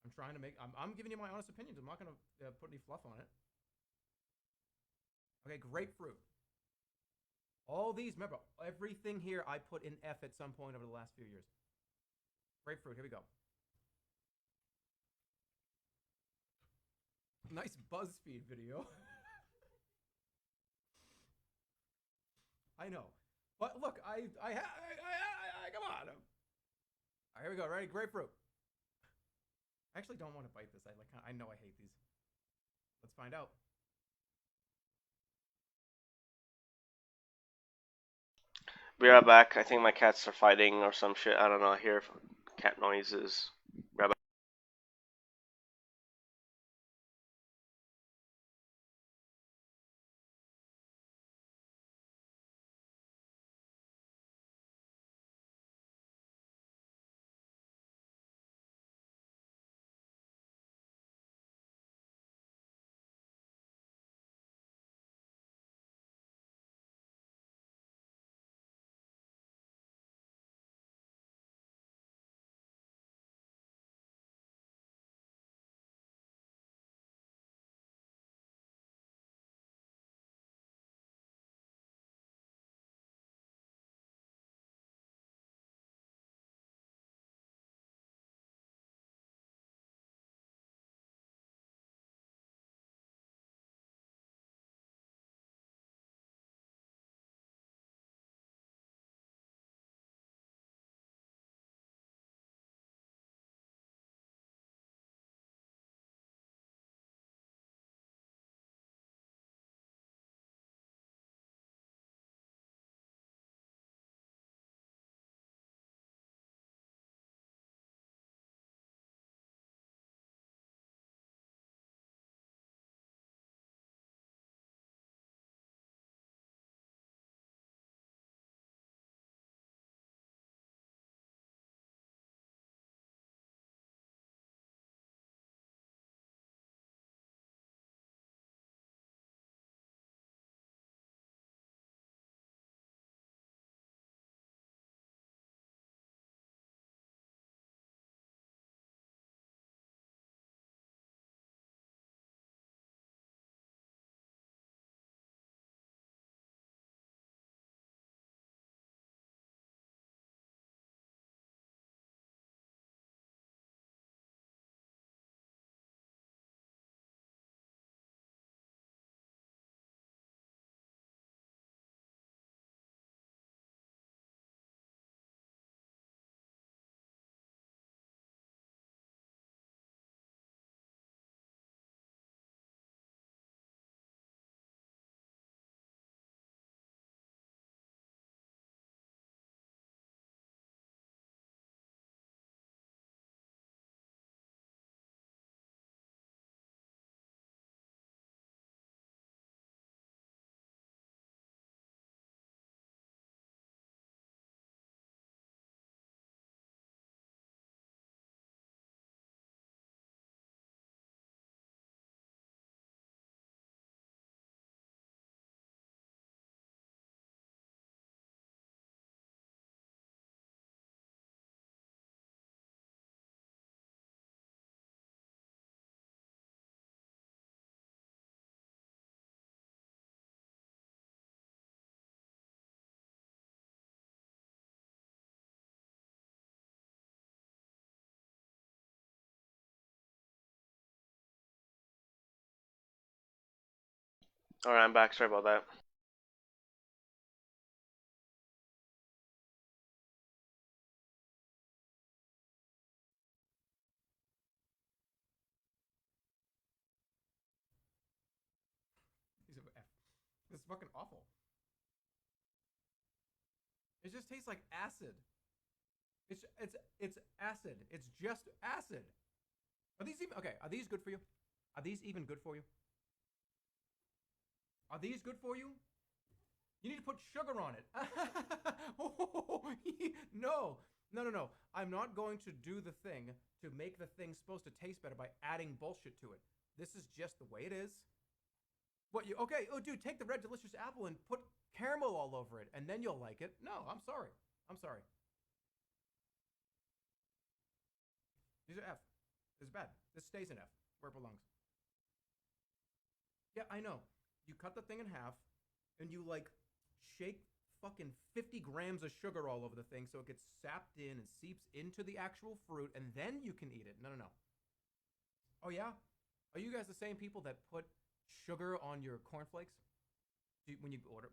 I'm trying to I'm giving you my honest opinions. I'm not gonna put any fluff on it. Okay, grapefruit. All these, remember, everything here I put in F at some point over the last few years. Grapefruit, here we go. Nice BuzzFeed video. I know. But look, I come on. All right, here we go. Ready? Grapefruit. I actually don't want to bite this. I know I hate these. Let's find out. Be right back. I think my cats are fighting or some shit. I don't know. I hear cat noises. Be right back. Alright, I'm back. Sorry about that. He's a F. This is fucking awful. It just tastes like acid. It's acid. It's just acid. Are these even okay? Are these good for you? Are these even good for you? Are these good for you? You need to put sugar on it. No. No. I'm not going to do the thing to make the thing supposed to taste better by adding bullshit to it. This is just the way it is. What you okay? Oh, dude, take the Red Delicious apple and put caramel all over it, and then you'll like it. No, I'm sorry. I'm sorry. These are F. This is bad. This stays in F, where it belongs. Yeah, I know. You cut the thing in half, and you like shake fucking 50 grams of sugar all over the thing so it gets sapped in and seeps into the actual fruit, and then you can eat it. No. Oh yeah? Are you guys the same people that put sugar on your cornflakes? When you order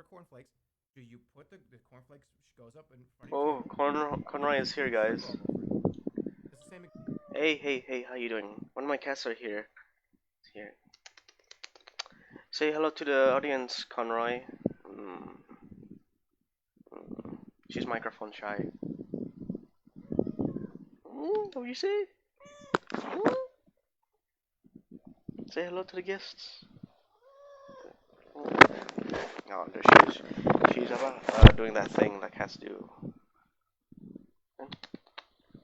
cornflakes, do you put the cornflakes goes up in front of you? Conroy is here, guys. It's the same. Hey, how you doing? One of my cats are here. It's here. Say hello to the audience, Conroy. She's microphone shy. What do you say? Say hello to the guests. Oh, there she is. She's about doing that thing that cats do.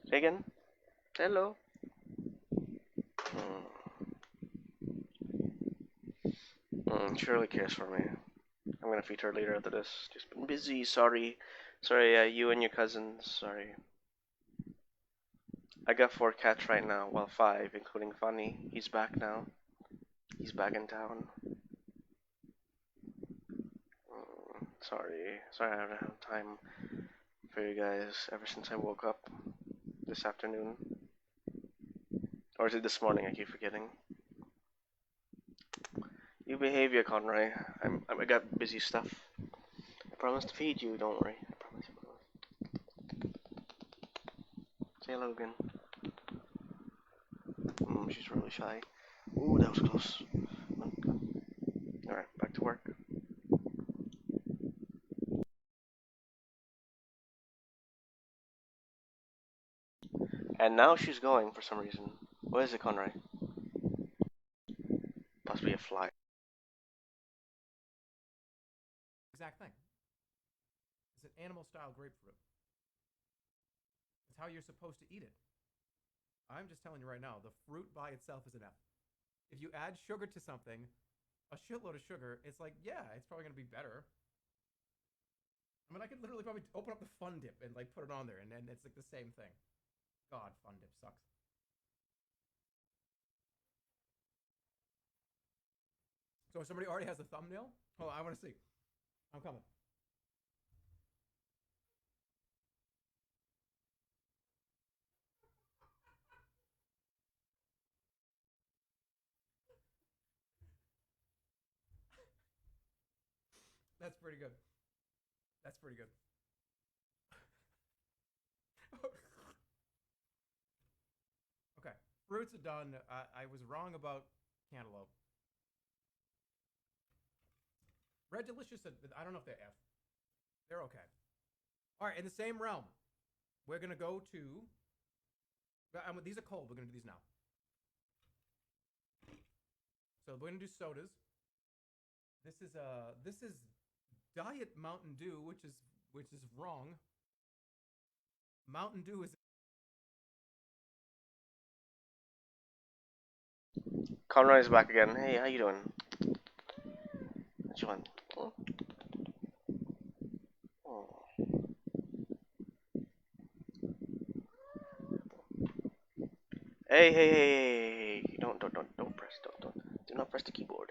Say again. Say hello. She really cares for me. I'm gonna feed her later after this. Just been busy. Sorry, you and your cousins. Sorry. I got 4 cats right now. Well, 5, including Funny. He's back now. He's back in town. Sorry I haven't had time for you guys ever since I woke up this afternoon. Or is it this morning? I keep forgetting. You behave, ya, Conroy. I got busy stuff. I promise to feed you. Don't worry. I promise. Say hello again. She's really shy. Ooh, that was close. Alright, back to work. And now she's going for some reason. What is it, Conroy? Possibly a fly. Exact thing. It's an animal-style grapefruit. It's how you're supposed to eat it. I'm just telling you right now, the fruit by itself is an F. If you add sugar to something, a shitload of sugar, it's like, yeah, it's probably going to be better. I mean, I could literally probably open up the Fun Dip and like put it on there, and then it's like the same thing. God, Fun Dip sucks. So if somebody already has a thumbnail, hold on, I want to see. I'm coming. That's pretty good. That's pretty good. Okay, fruits are done. I was wrong about cantaloupe. Red Delicious, I don't know if they're F. They're okay. All right, in the same realm, we're going to go to... these are cold. We're going to do these now. So we're going to do sodas. This is Diet Mountain Dew, which is wrong. Mountain Dew is... Conroy's back again. Hey, how you doing? What you want? Oh. Hey! Don't press. Do not press the keyboard.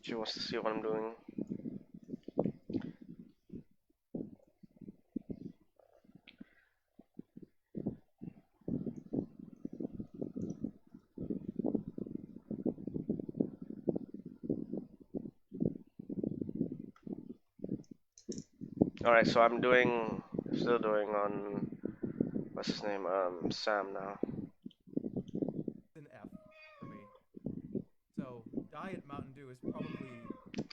She wants to see what I'm doing. Alright, so I'm still doing on, what's his name, Sam now. An F for me. So Diet Mountain Dew is probably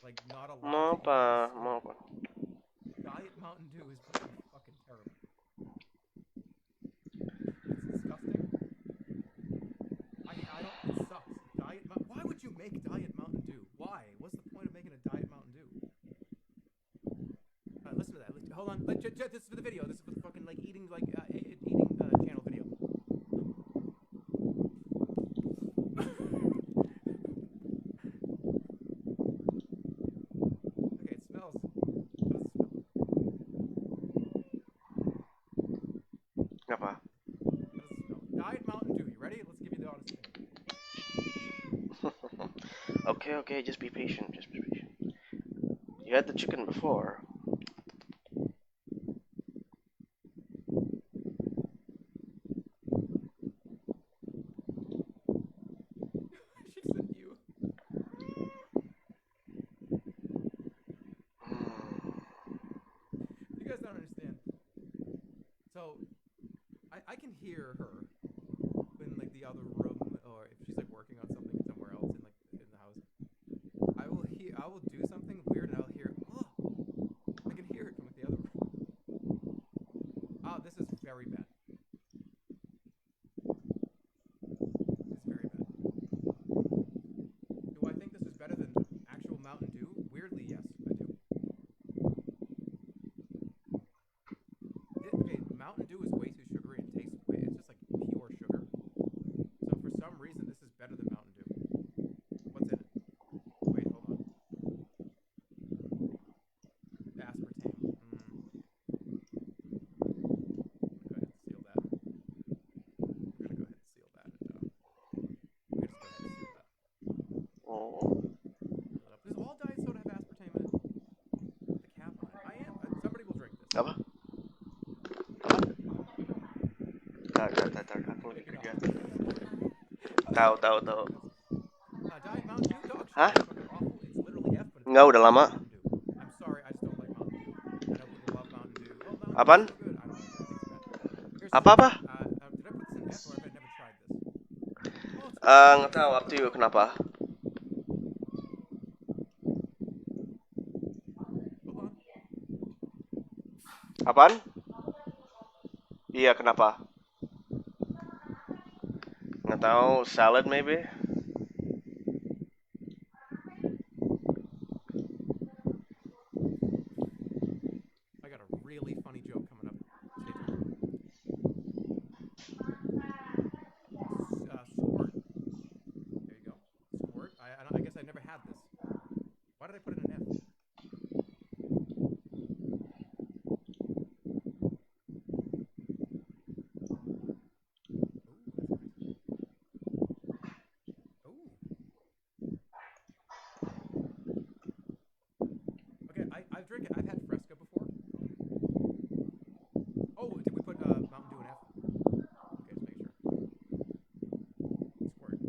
like not allowed to eat in the store. Diet Mountain Dew is probably fucking terrible. It's disgusting. I don't. It sucks. Why would you make Diet Mountain Dew? Why? What's the point of making a Diet Mountain Dew? Listen to that. Hold on. This is for the video. This is for the fucking like eating channel video. Okay, it smells. How does it smell? Apa? How does it smell? Diet Mountain Dew. You ready? Let's give you the honest opinion. Okay, just be patient, You had the chicken before. She said you. You guys don't understand. So, I can hear her in like the other room, or if she's like working on something somewhere else in the house. I will do something weird, and I'll hear. Oh, I can hear it from the other room. Oh, this is very bad. It's very bad. Do I think this is better than actual Mountain Dew? Weirdly, yes, I do. Okay, Mountain Dew is way too sugary and tastes it's just like pure sugar. So for some reason, this is better than Mountain Dew. What's in it? Wait, hold on. Aspartame. I'm gonna go ahead and seal that. I'm gonna go ahead and seal that. And, we can just go ahead and seal that. Does all diet soda have aspartame in it? The cap on it. Somebody will drink this. Apa? Tahu. Diet Mountain Dew, dog. Hah? It's fucking awful. It's literally F, but it's Enggak, udah lama. Mountain Dew. I'm sorry, I just don't like Mountain Dew. I know people love Mountain Dew. Oh, Mountain Apaan? Dew is so good. I don't like that. Here's Apa? did I put this in F or have I never tried this? Nggak tahu, up to you. Kenapa? Hold on. Apaan? Iya, kenapa? Nggak tahu, salad maybe? I got a really funny joke coming up. Stay tuned. Squirt. There you go. Squirt. I guess I never had this. Why did I put it in F? Okay, I've drank it. I've had Fresca before. Oh, did we put Mountain Dew in F? Okay, just make sure. Squirt.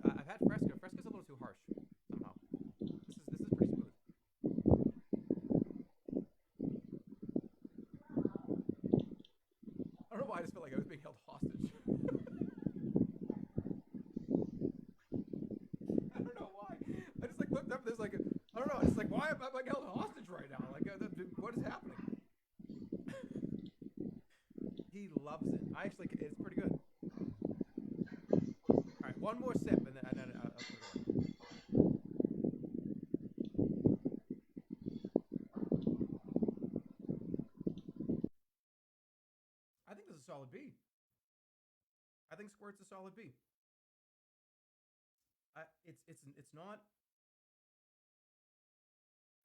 I've had Fresca. Fresca's a little too harsh somehow. This is pretty smooth. I don't know why I just felt like I was being held hostage. I don't know why. I just like looked up. There's like I don't know. It's like why am I being held hostage right now? Like what is happening? He loves it. It's pretty good. All right, one more sip and then I'll put it away. I think this is a solid B. I think Squirt's a solid B. It's not.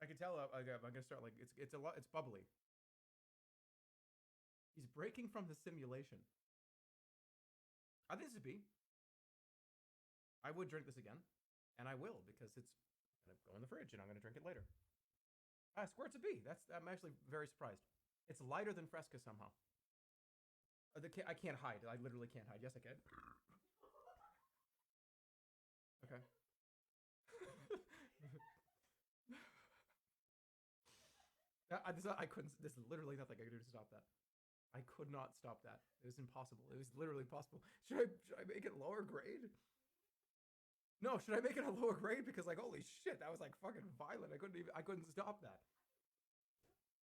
I can tell. I'm gonna start like it's a lot. It's bubbly. He's breaking from the simulation. I think this is a B. I would drink this again, and I will because it's gonna go in the fridge and I'm gonna drink it later. Squirts of B. I'm actually very surprised. It's lighter than Fresca somehow. I can't hide. I literally can't hide. Yes, I can. Okay. I couldn't. There's literally nothing I could do to stop that. I could not stop that. It was impossible. It was literally impossible. Should I make it lower grade? No, should I make it a lower grade? Because like, holy shit, that was like fucking violent. I couldn't stop that.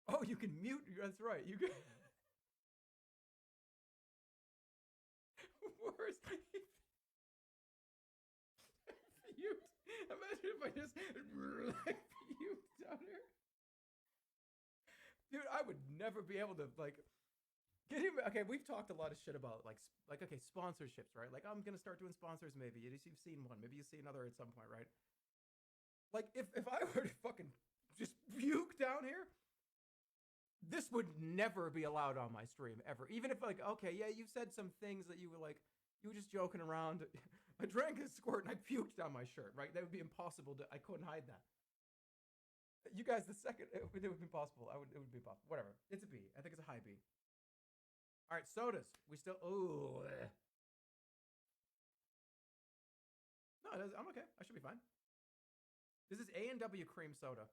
Oh, you can mute. That's right. You can. Worse. Mute. Imagine if I just like mute down here. Dude, I would never be able to like. Okay, we've talked a lot of shit about like okay, sponsorships, right? Like I'm gonna start doing sponsors. Maybe you've seen one. Maybe you see another at some point, right? Like if I were to fucking just puke down here, this would never be allowed on my stream ever. Even if like, okay, yeah, you said some things that you were like, you were just joking around. I drank a squirt and I puked down my shirt, right? That would be impossible. I couldn't hide that. You guys, the second it would be impossible. It would be possible. Whatever. It's a B. I think it's a high B. All right, sodas. We still. Oh. No, I'm okay. I should be fine. This is A&W cream soda,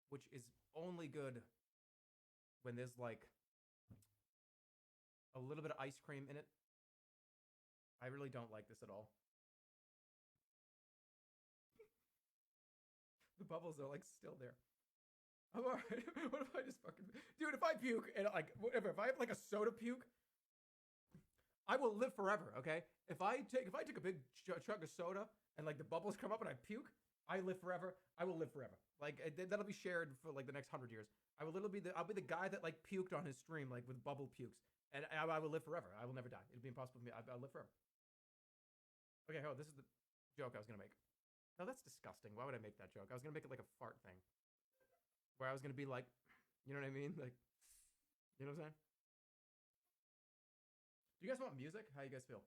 which is only good when there's like a little bit of ice cream in it. I really don't like this at all. The bubbles are like still there. I'm alright. What if I just fucking... Dude, if I puke and like, whatever, if I have like a soda puke, I will live forever, okay? If I take a big chug of soda and like the bubbles come up and I puke, I live forever. I will live forever. Like that'll be shared for like the next 100 years. I'll be the guy that like puked on his stream like with bubble pukes, and I will live forever. I will never die. It'll be impossible for me. I'll live forever. Okay, oh, this is the joke I was gonna make. No, that's disgusting. Why would I make that joke? I was gonna make it like a fart thing, where I was gonna be like, you know what I mean? Like, you know what I'm saying? Do you guys want music? How you guys feel?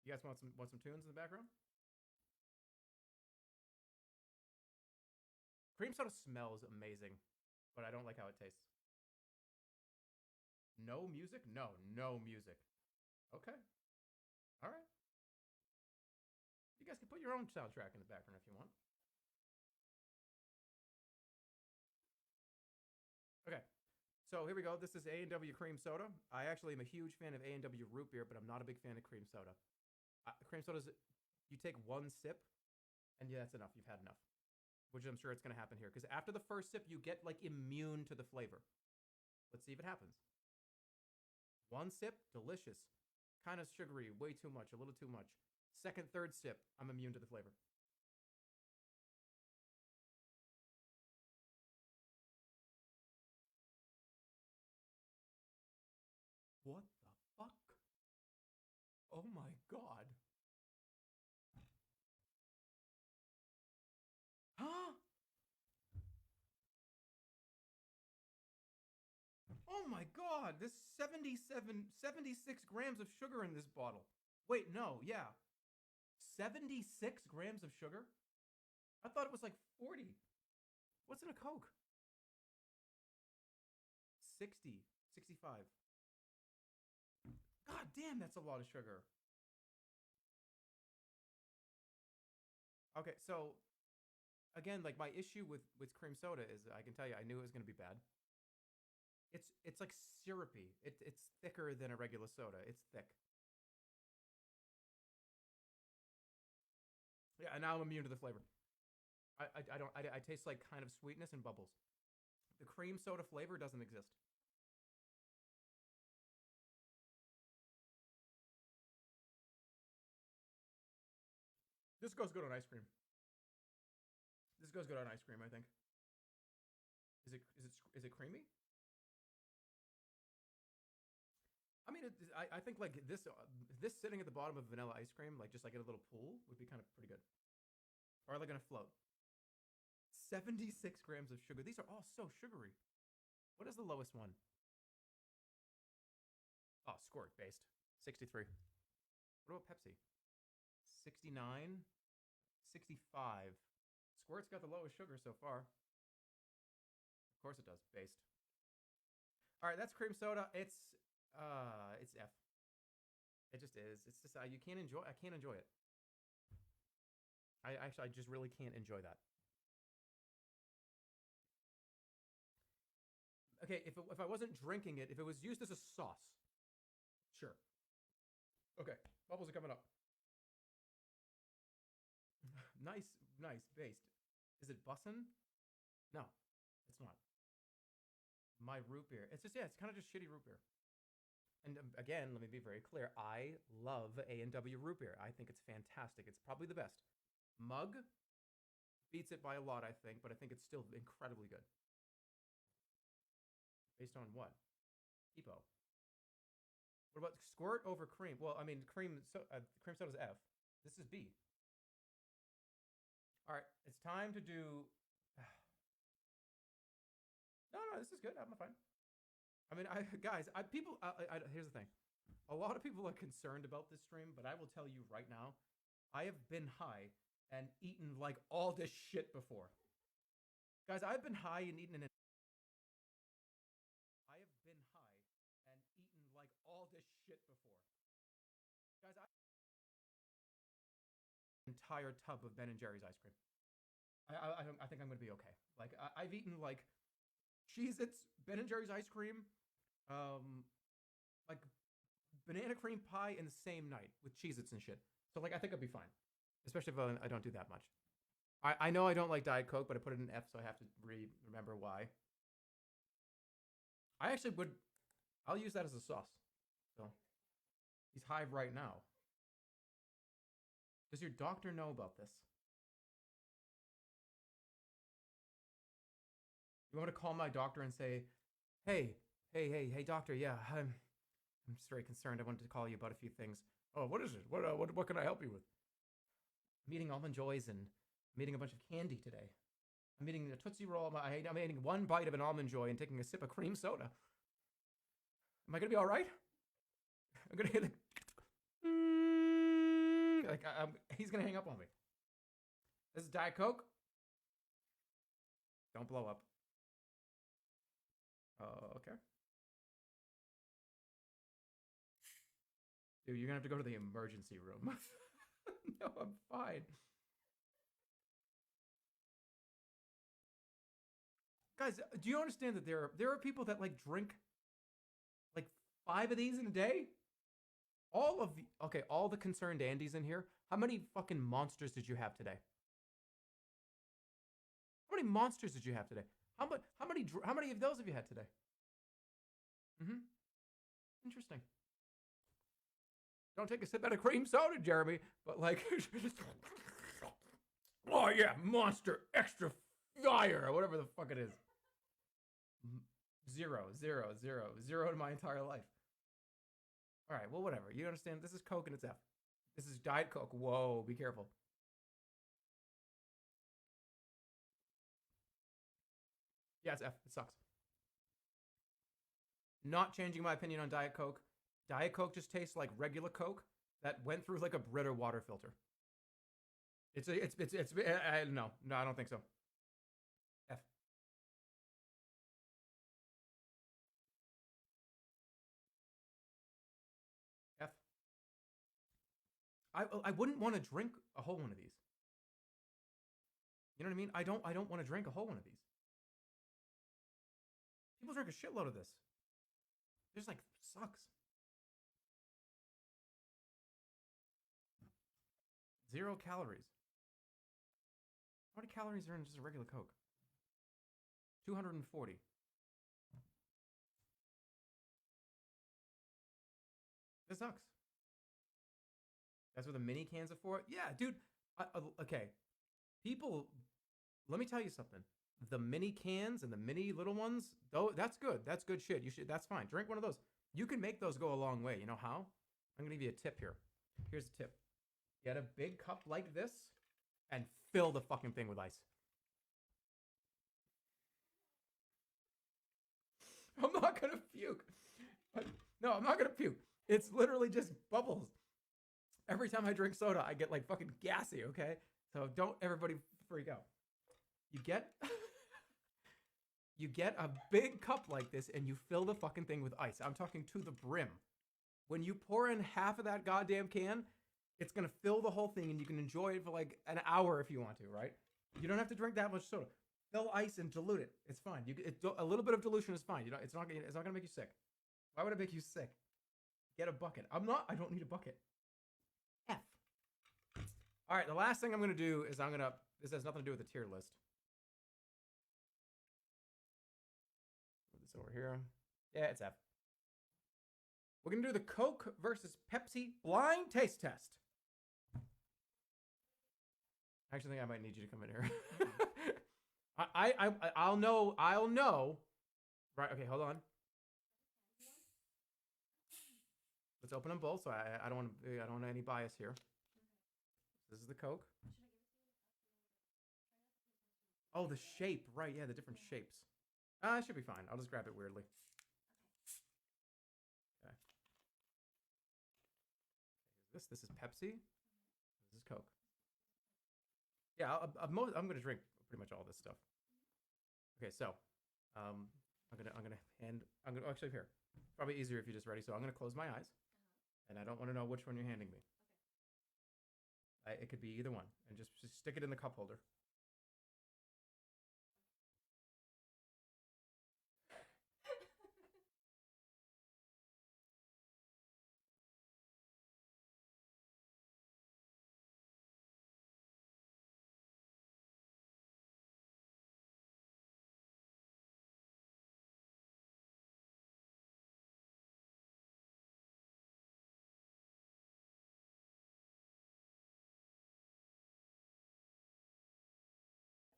You guys want some tunes in the background? Cream soda smells amazing, but I don't like how it tastes. No music? No music. Okay. All right. You guys can put your own soundtrack in the background if you want. Okay. So here we go. This is A&W cream soda. I actually am a huge fan of A&W root beer, but I'm not a big fan of cream soda. Cream soda's, you take one sip, and yeah, that's enough. You've had enough. Which I'm sure it's going to happen here. Because after the first sip, you get, like, immune to the flavor. Let's see if it happens. One sip, delicious. Kind of sugary, way too much, a little too much. Second, third sip, I'm immune to the flavor. What the fuck? Oh my god. Huh? Oh my god, there's 76 grams of sugar in this bottle. Wait, no, yeah. 76 grams of sugar? I thought it was like 40. What's in a Coke? 60, 65. God damn, that's a lot of sugar. Okay, so again, like my issue with cream soda is I can tell you I knew it was going to be bad. It's like syrupy. It's thicker than a regular soda. It's thick. Yeah, and now I'm immune to the flavor. I taste like kind of sweetness and bubbles. The cream soda flavor doesn't exist. This goes good on ice cream. This goes good on ice cream, I think. Is it creamy? I mean, I think like this sitting at the bottom of vanilla ice cream, like just like in a little pool, would be kind of pretty good. Or like in a float. 76 grams of sugar. These are all so sugary. What is the lowest one? Oh, Squirt based. 63. What about Pepsi? 69. 65. Squirt's got the lowest sugar so far. Of course it does. Based. All right, that's cream soda. It's F. It just is. It's just you can't enjoy. I can't enjoy it. I just really can't enjoy that. Okay, if I wasn't drinking it, if it was used as a sauce, sure. Okay, bubbles are coming up. Nice, based. Is it bussin'? No, it's not. My root beer. It's just, yeah, it's kind of just shitty root beer. And again, let me be very clear. I love A&W root beer. I think it's fantastic. It's probably the best. Mug beats it by a lot, I think, but I think it's still incredibly good. Based on what? EPO. What about Squirt over cream? Well, I mean, cream soda's F. This is B. All right, it's time to do. No, this is good. I'm fine. I mean, here's the thing. A lot of people are concerned about this stream, but I will tell you right now, I have been high and eaten like all this shit before. Guys, I've been high and eaten like all this shit before. Guys, entire tub of Ben and Jerry's ice cream. I think I'm gonna be okay. Like I've eaten like Cheez-Its, Ben and Jerry's ice cream, like banana cream pie in the same night with Cheez-Its and shit. So like I think I'll be fine, especially if I don't do that much. I know I don't like Diet Coke, but I put it in F, so I have to remember why. I actually would. I'll use that as a sauce. So he's high right now. Does your doctor know about this? You want me to call my doctor and say, hey, doctor, yeah, I'm just very concerned. I wanted to call you about a few things. Oh, what is it? What can I help you with? I'm eating Almond Joys and I'm eating a bunch of candy today. I'm eating a Tootsie Roll. I'm eating one bite of an Almond Joy and taking a sip of cream soda. Am I gonna be all right? I'm gonna hit he's gonna hang up on me. This is Diet Coke. Don't blow up. Okay. Dude, you're gonna have to go to the emergency room. No, I'm fine. Guys, do you understand that there are people that like drink like 5 of these in a day? All the concerned Andes in here. How many fucking monsters did you have today? How many monsters did you have today? How many of those have you had today? Interesting. Don't take a sip out of cream soda, Jeremy, but like oh yeah, Monster Extra Fire or whatever the fuck it is. 0 to my entire life. All right, well, whatever. You understand? This is Coke and it's F. This is Diet Coke. Whoa, be careful. Yeah, it's F. It sucks. Not changing my opinion on Diet Coke. Diet Coke just tastes like regular Coke that went through like a Brita water filter. No, I don't think so. F. F. I wouldn't want to drink a whole one of these. You know what I mean? I don't want to drink a whole one of these. People drink a shitload of this. It just like sucks. 0 calories. How many calories are in just a regular Coke? 240. This sucks. That's what the mini cans are for? Yeah, dude. Okay. People, let me tell you something. The mini cans and the mini little ones, though, that's good. That's good shit. You should. That's fine. Drink one of those. You can make those go a long way. You know how? I'm gonna give you a tip here. Here's a tip. Get a big cup like this and fill the fucking thing with ice. I'm not gonna puke. No, I'm not gonna puke. It's literally just bubbles. Every time I drink soda, I get like fucking gassy, okay? So don't everybody freak out. You get a big cup like this and you fill the fucking thing with ice. I'm talking to the brim. When you pour in half of that goddamn can, it's gonna fill the whole thing and you can enjoy it for like an hour if you want to, right? You don't have to drink that much soda. Fill ice and dilute it. It's fine. A little bit of dilution is fine. You know, it's not gonna make you sick. Why would it make you sick? Get a bucket. I don't need a bucket. F. All right, the last thing I'm gonna do is this has nothing to do with the tier list. Put this over here. Yeah, it's F. We're gonna do the Coke versus Pepsi blind taste test. I actually think I might need you to come in here. I'll know. Right, okay, hold on. Let's open them both so I don't want any bias here. This is the Coke. Oh, the shape, right, yeah, the different shapes. It should be fine. I'll just grab it weirdly. Okay. This is Pepsi. This is Coke. Yeah, I'm going to drink pretty much all this stuff. Okay, so actually here. Probably easier if you're just ready. So I'm going to close my eyes, and I don't want to know which one you're handing me. It could be either one, and just stick it in the cup holder.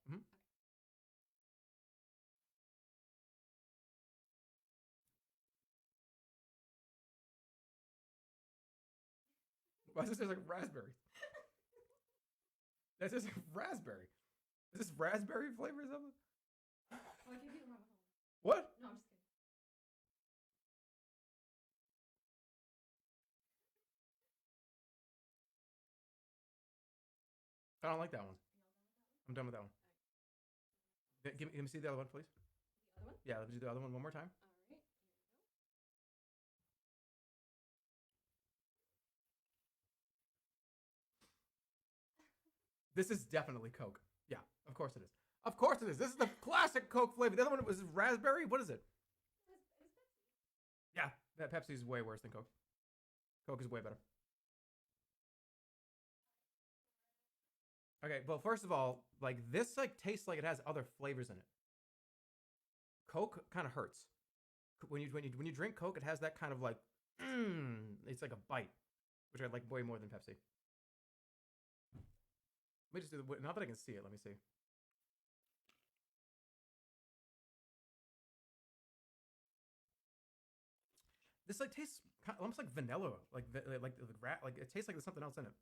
Mm-hmm. Why does this taste like raspberry? That tastes like raspberry. Is this raspberry flavor or something? Well, I can do them at home. What? No, I'm just kidding. I don't like that one. I'm done with that one. Give me see the other one, please. The other one? Yeah, let me do the other one more time. All right. This is definitely Coke. Yeah, of course it is. Of course it is. This is the classic Coke flavor. The other one was raspberry. What is it? Yeah, that Pepsi is way worse than Coke. Coke is way better. Okay, well, first of all, like this like tastes like it has other flavors in it. Coke kind of hurts. When you drink Coke, it has that kind of like it's like a bite, which I like way more than Pepsi. Let me just do the, now that I can see it, let me see. This like tastes almost like vanilla, like it tastes like there's something else in it.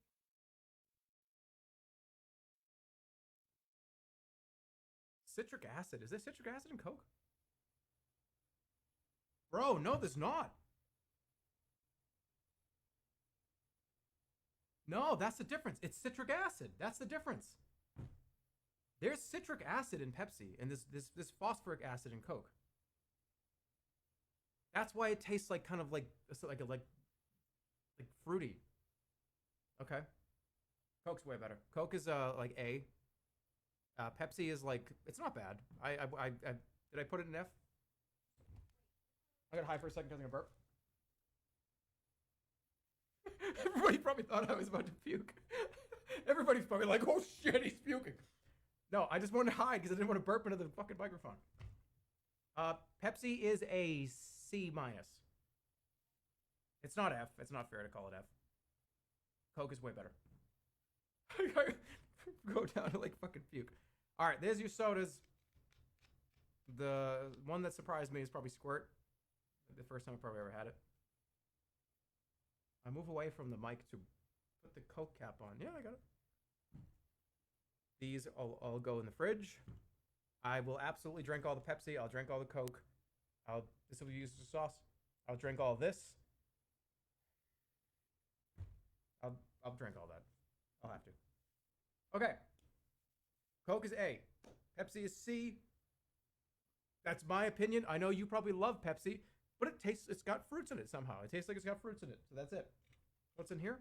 Citric acid. Is there citric acid in Coke? Bro, no, there's not. No, that's the difference. It's citric acid. That's the difference. There's citric acid in Pepsi and this phosphoric acid in Coke. That's why it tastes like kind of like fruity. Okay. Coke's way better. Coke is like A. Pepsi is like, it's not bad. Did I put it in F? I got high for a second because I'm gonna burp. Everybody probably thought I was about to puke. Everybody's probably like, oh shit, he's puking. No, I just wanted to hide because I didn't want to burp into the fucking microphone. Pepsi is a C minus. It's not F. It's not fair to call it F. Coke is way better. Go down to like fucking puke. All right, there's your sodas. The one that surprised me is probably Squirt. The first time I probably ever had it. I move away from the mic to put the Coke cap on. Yeah, I got it. These all go in the fridge. I will absolutely drink all the Pepsi. I'll drink all the Coke. This will be used as a sauce. I'll drink all this. I'll drink all that. I'll have to. Okay. Coke is A. Pepsi is C. That's my opinion. I know you probably love Pepsi, but it's got fruits in it somehow. It tastes like it's got fruits in it. So that's it. What's in here?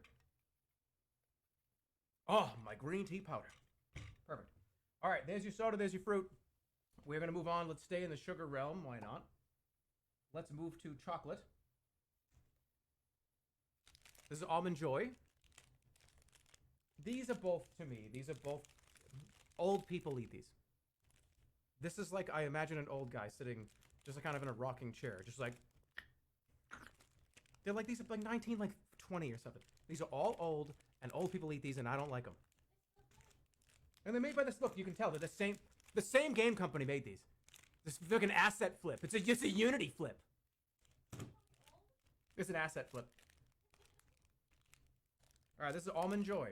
Oh, my green tea powder. Perfect. All right, there's your soda, there's your fruit. We're going to move on. Let's stay in the sugar realm. Why not? Let's move to chocolate. This is Almond Joy. These are both, to me, old people eat these. This is like, I imagine an old guy sitting just kind of in a rocking chair, just like, they're like, these are like 1920 or something. These are all old, and old people eat these, and I don't like them. And they're made by this, look, you can tell, they're the same game company made these. This fucking asset flip. It's just a Unity flip. It's an asset flip. All right, this is Almond Joy.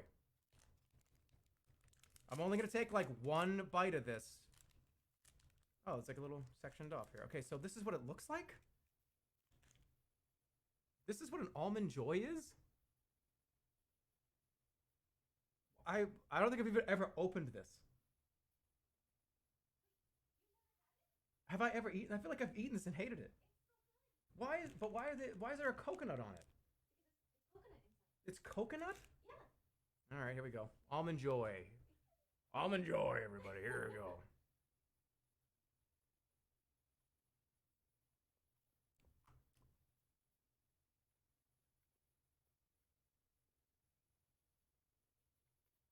I'm only going to take like one bite of this. Oh, it's like a little sectioned off here. Okay, so this is what it looks like. This is what an Almond Joy is. I don't think I've even ever opened this. Have I ever eaten? I feel like I've eaten this and hated it. Why is there a coconut on it? It's coconut? Yeah. All right, here we go. Almond Joy. Almond Joy, everybody. Here we go.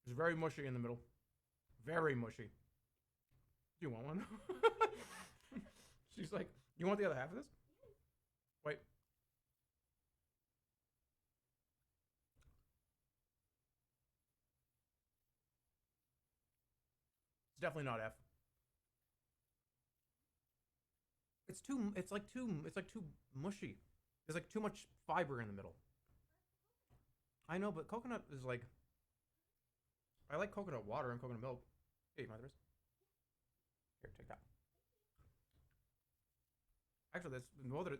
It's very mushy in the middle. Very mushy. Do you want one? She's like, you want the other half of this? Wait. It's definitely not F. It's like too mushy. There's like too much fiber in the middle. I know, but coconut is like, I like coconut water and coconut milk. Hey, mothers. Here, take that. Actually, the more that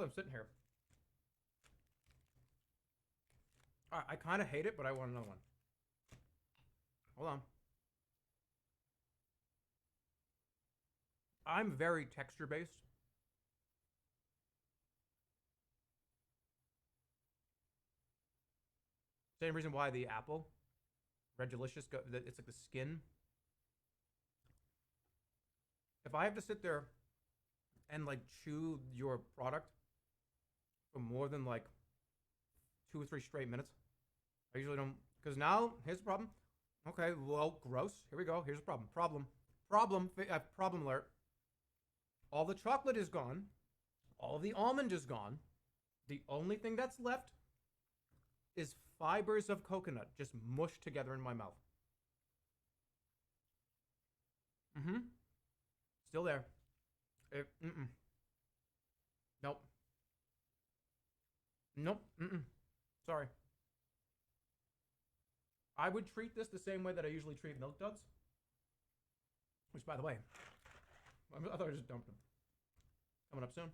I'm sitting here, I kind of hate it, but I want another one. Hold on. I'm very texture based. Same reason why the apple, Red Delicious, it's like the skin. If I have to sit there and like chew your product for more than like 2 or 3 straight minutes, I usually don't. Because now, here's the problem. Okay, well, gross. Here we go. Here's the problem. Problem alert. All the chocolate is gone. All the almond is gone. The only thing that's left is fibers of coconut just mushed together in my mouth. Mm-hmm. Still there. Nope. Nope. Sorry. I would treat this the same way that I usually treat Milk Duds. Which, by the way, I thought I just dumped them. Coming up soon.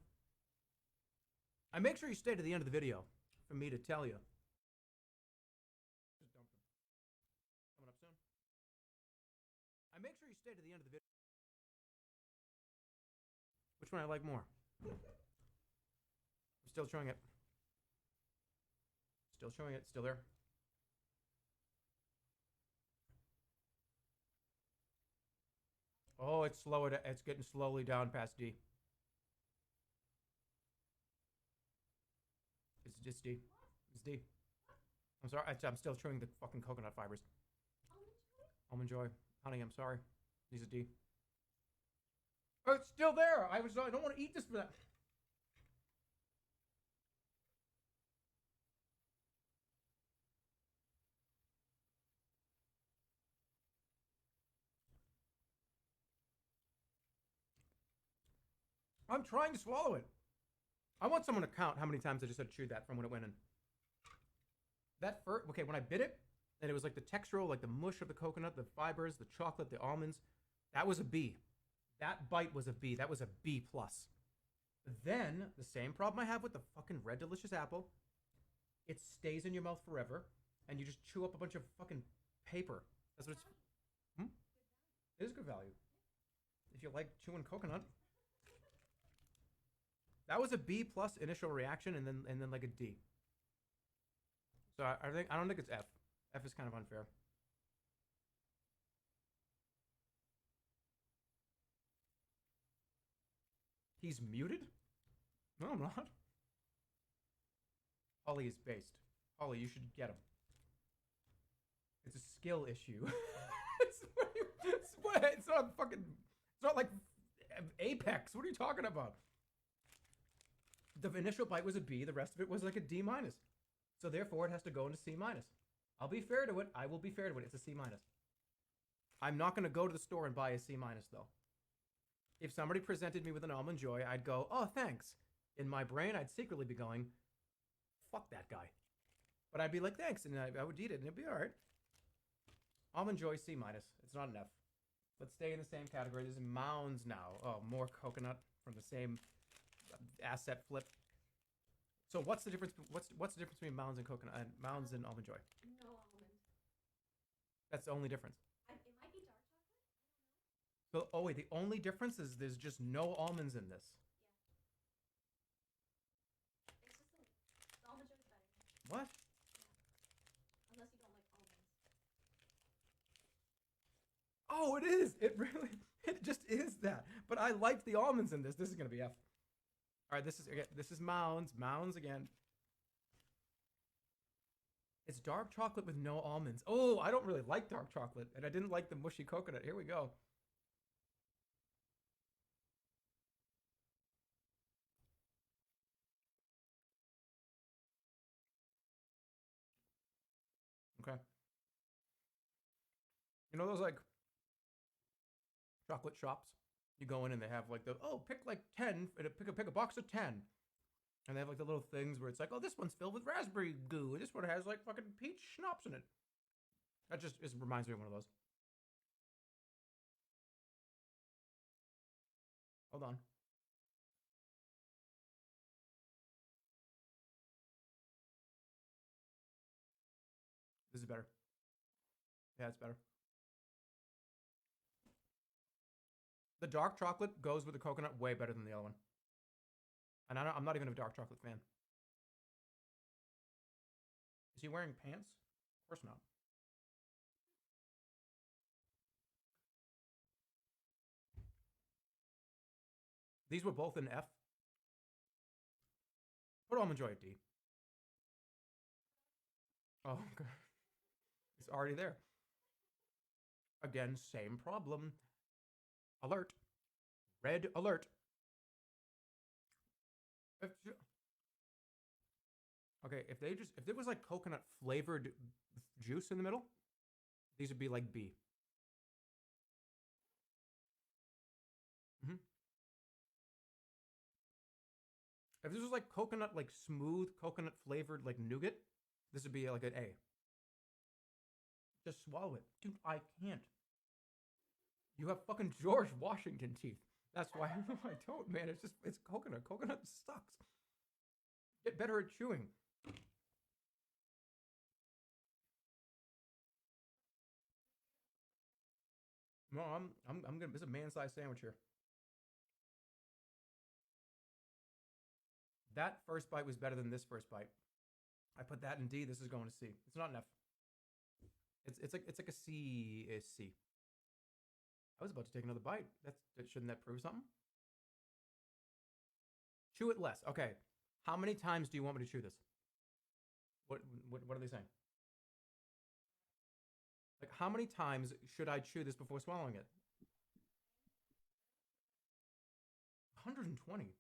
I make sure you stay to the end of the video for me to tell you. Just dumped them. Coming up soon. I make sure you stay to the end of the video. Which one I like more? I'm still showing it. Still showing it. Still there. Oh, it's slow. It's getting slowly down past D. It's just D. It's D. I'm sorry. I'm still chewing the fucking coconut fibers. Almond Joy. Honey, I'm sorry. These are D. Oh, it's still there. I don't want to eat this for that. I'm trying to swallow it. I want someone to count how many times I just had to chew that from when it went in. That first, okay, when I bit it, and it was like the textural, like the mush of the coconut, the fibers, the chocolate, the almonds, that was a B. That bite was a B. That was a B+. Then, the same problem I have with the fucking Red Delicious Apple, it stays in your mouth forever, and you just chew up a bunch of fucking paper. That's what it's... It is good value. If you like chewing coconut. That was a B+ initial reaction, and then like a D. So I don't think it's F. F is kind of unfair. He's muted? No, I'm not. Holly is based. Holly, you should get him. It's a skill issue. It's not fucking... It's not like Apex. What are you talking about? The initial bite was a B. The rest of it was like a D-. So therefore, it has to go into C-. I'll be fair to it. I will be fair to it. It's a C-. I'm not going to go to the store and buy a C-, though. If somebody presented me with an Almond Joy, I'd go, oh, thanks. In my brain, I'd secretly be going, fuck that guy. But I'd be like, thanks, and I would eat it, and it'd be all right. Almond Joy, C-. It's not an F. Let's stay in the same category. This is Mounds now. Oh, more coconut from the same asset flip. So what's the difference? What's the difference between Mounds and coconut? Mounds and Almond Joy? No almond. That's the only difference. It might be dark chocolate. So, oh wait, the only difference is there's just no almonds in this. Yeah. It's just the almond joy is better. What? Yeah. Unless you don't like almonds. Oh, it is. It really, it just is that. But I like the almonds in this. This is gonna be F. All right, this is Mounds. Mounds again. It's dark chocolate with no almonds. Oh, I don't really like dark chocolate, and I didn't like the mushy coconut. Here we go. Okay. You know those like chocolate shops? You go in and they have like the, oh, pick like 10, pick a box of 10. And they have like the little things where it's like, oh, this one's filled with raspberry goo, and this one has like fucking peach schnapps in it. That just reminds me of one of those. Hold on. This is better. Yeah, it's better. The dark chocolate goes with the coconut way better than the other one. And I'm not even a dark chocolate fan. Is he wearing pants? Of course not. These were both in F. Put Almond Joy at D. Oh, okay. It's already there. Again, same problem. Alert. Red alert. Okay, if there was like coconut flavored juice in the middle, these would be like B. If this was like coconut, like smooth coconut flavored like nougat, this would be like an A. Just swallow it. Dude, I can't. You have fucking George Washington teeth. That's why I don't, man. It's coconut. Coconut sucks. Get better at chewing. No, I'm gonna. This is a man-sized sandwich here. That first bite was better than this first bite. I put that in D. This is going to C. It's not an F. It's like a C. A C. I was about to take another bite. Shouldn't that prove something? Chew it less. Okay. How many times do you want me to chew this? What are they saying? Like, how many times should I chew this before swallowing it? 120.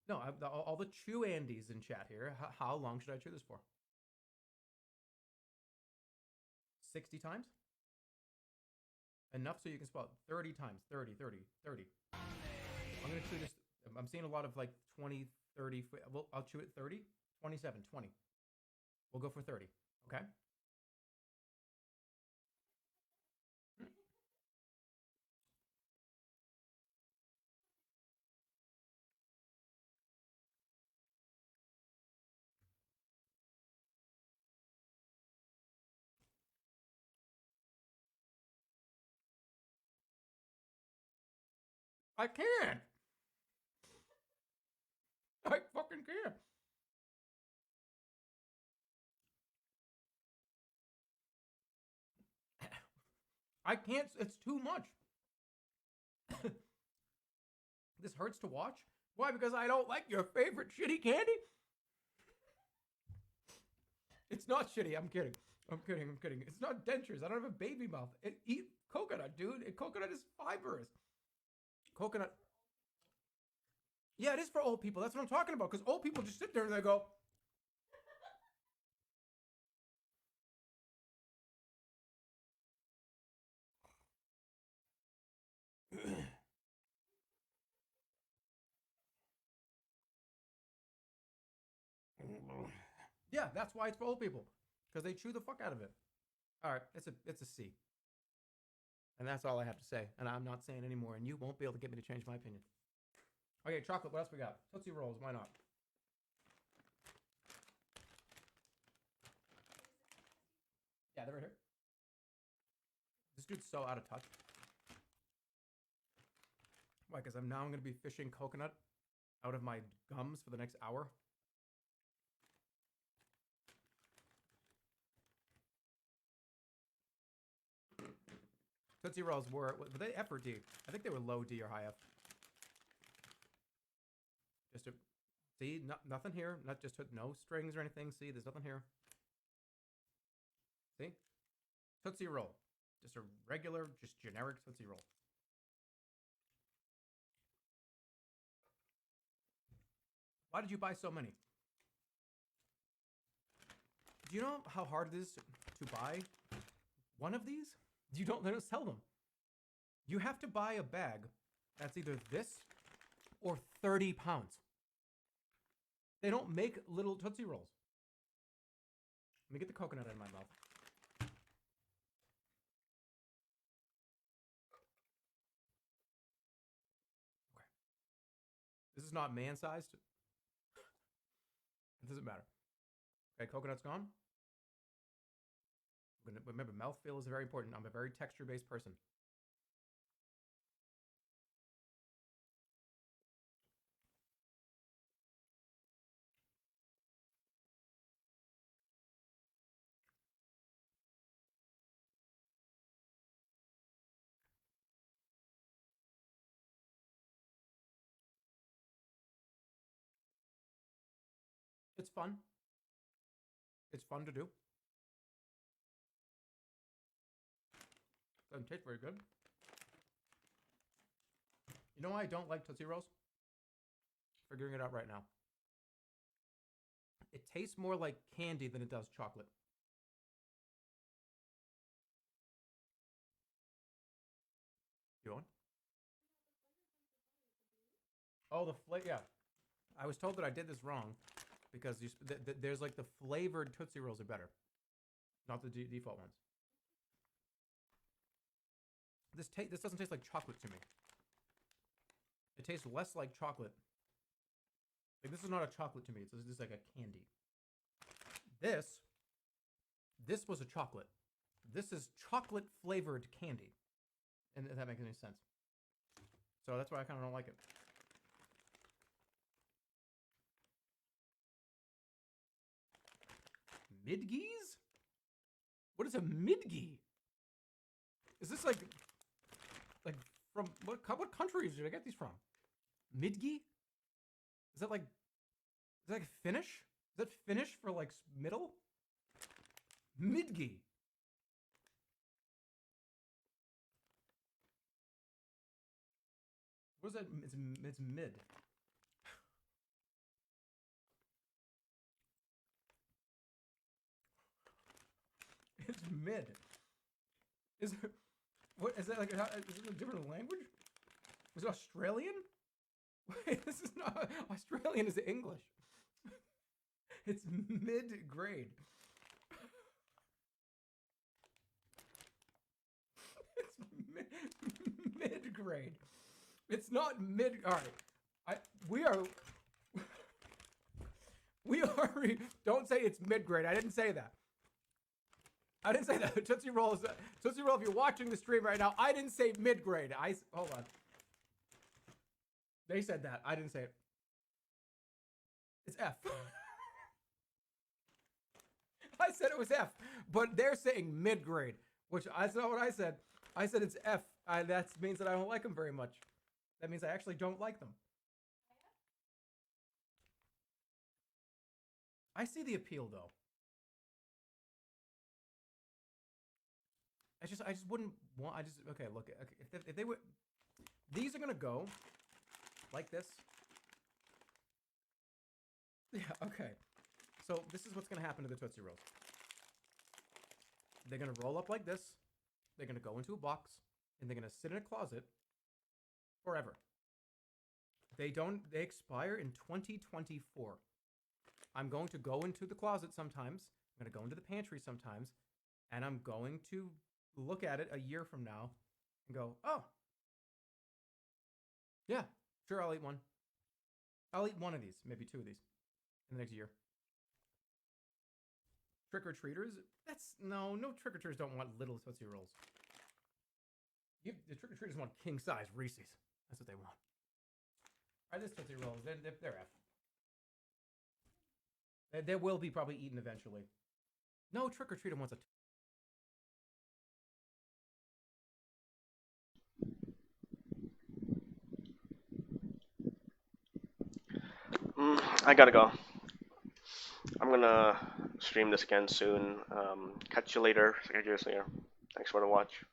No, all the chew Andes in chat here. How long should I chew this for? 60 times? Enough so you can swallow 30 times. 30, 30, 30. I'm going to chew this. I'm seeing a lot of like 20, 30. Well, I'll chew it 30, 27, 20. We'll go for 30. Okay? I can't. I fucking can't. I can't. It's too much. This hurts to watch. Why? Because I don't like your favorite shitty candy? It's not shitty. I'm kidding. I'm kidding. I'm kidding. It's not dentures. I don't have a baby mouth. Eat coconut, dude. Coconut is fibrous. Coconut. Yeah, it is for old people. That's what I'm talking about. Because old people just sit there and they go. Yeah, that's why it's for old people. Because they chew the fuck out of it. All right, it's a C. And that's all I have to say. And I'm not saying anymore. And you won't be able to get me to change my opinion. Okay, chocolate. What else we got? Tootsie Rolls. Why not? Yeah, they're right here. This dude's so out of touch. Why? Because I'm going to be fishing coconut out of my gums for the next hour. Tootsie Rolls were they F or D? I think they were low D or high F. Just a see, nothing here. Not just no strings or anything. See, there's nothing here. See, Tootsie Roll, just a regular, just generic Tootsie Roll. Why did you buy so many? Do you know how hard it is to buy one of these? They don't sell them. You have to buy a bag that's either this or 30 pounds. They don't make little Tootsie Rolls. Let me get the coconut in my mouth. Okay. This is not man-sized. It doesn't matter. Okay, coconut's gone. Remember, mouthfeel is very important. I'm a very texture-based person. It's fun. It's fun to do. Doesn't taste very good. You know why I don't like Tootsie Rolls? Figuring it out right now. It tastes more like candy than it does chocolate. You want? Oh, yeah. I was told that I did this wrong because there's like the flavored Tootsie Rolls are better, not the default ones. This doesn't taste like chocolate to me. It tastes less like chocolate. Like, this is not a chocolate to me. It's just like a candy. This was a chocolate. This is chocolate flavored candy. And if that makes any sense. So that's why I kind of don't like it. Midgies? What is a midgie? Is this like from what countries did I get these from? Midgie? Is that like Finnish? Is that Finnish for like middle? Midgie. What is that? It's mid. It's mid. Is it? What is that like? Is it a different language? Is it Australian? Wait, this is not Australian. Is English? It's mid-grade. It's mid-grade. It's not mid. All right, we are. Don't say it's mid-grade. I didn't say that. I didn't say that. Tootsie Roll, if you're watching the stream right now, I didn't say mid-grade. Hold on. They said that. I didn't say it. It's F. I said it was F, but they're saying mid-grade, which that's not what I said. I said it's F. That means that I don't like them very much. That means I actually don't like them. I see the appeal, though. I just wouldn't want. Okay. Look, if they would, these are gonna go like this. Yeah. Okay. So this is what's gonna happen to the Tootsie Rolls. They're gonna roll up like this. They're gonna go into a box, and they're gonna sit in a closet forever. They expire in 2024. I'm going to go into the closet sometimes. I'm gonna go into the pantry sometimes, and I'm going to look at it a year from now and go, oh, yeah, sure, I'll eat one. I'll eat one of these, maybe two of these in the next year. Trick-or-treaters? No trick-or-treaters don't want little Tootsie Rolls. The trick-or-treaters want king-size Reese's. That's what they want. All right, this Tootsie Rolls, they're F. They will be probably eaten eventually. No trick-or-treater wants a I gotta go. I'm gonna stream this again soon. Catch you later. Thanks for the watch.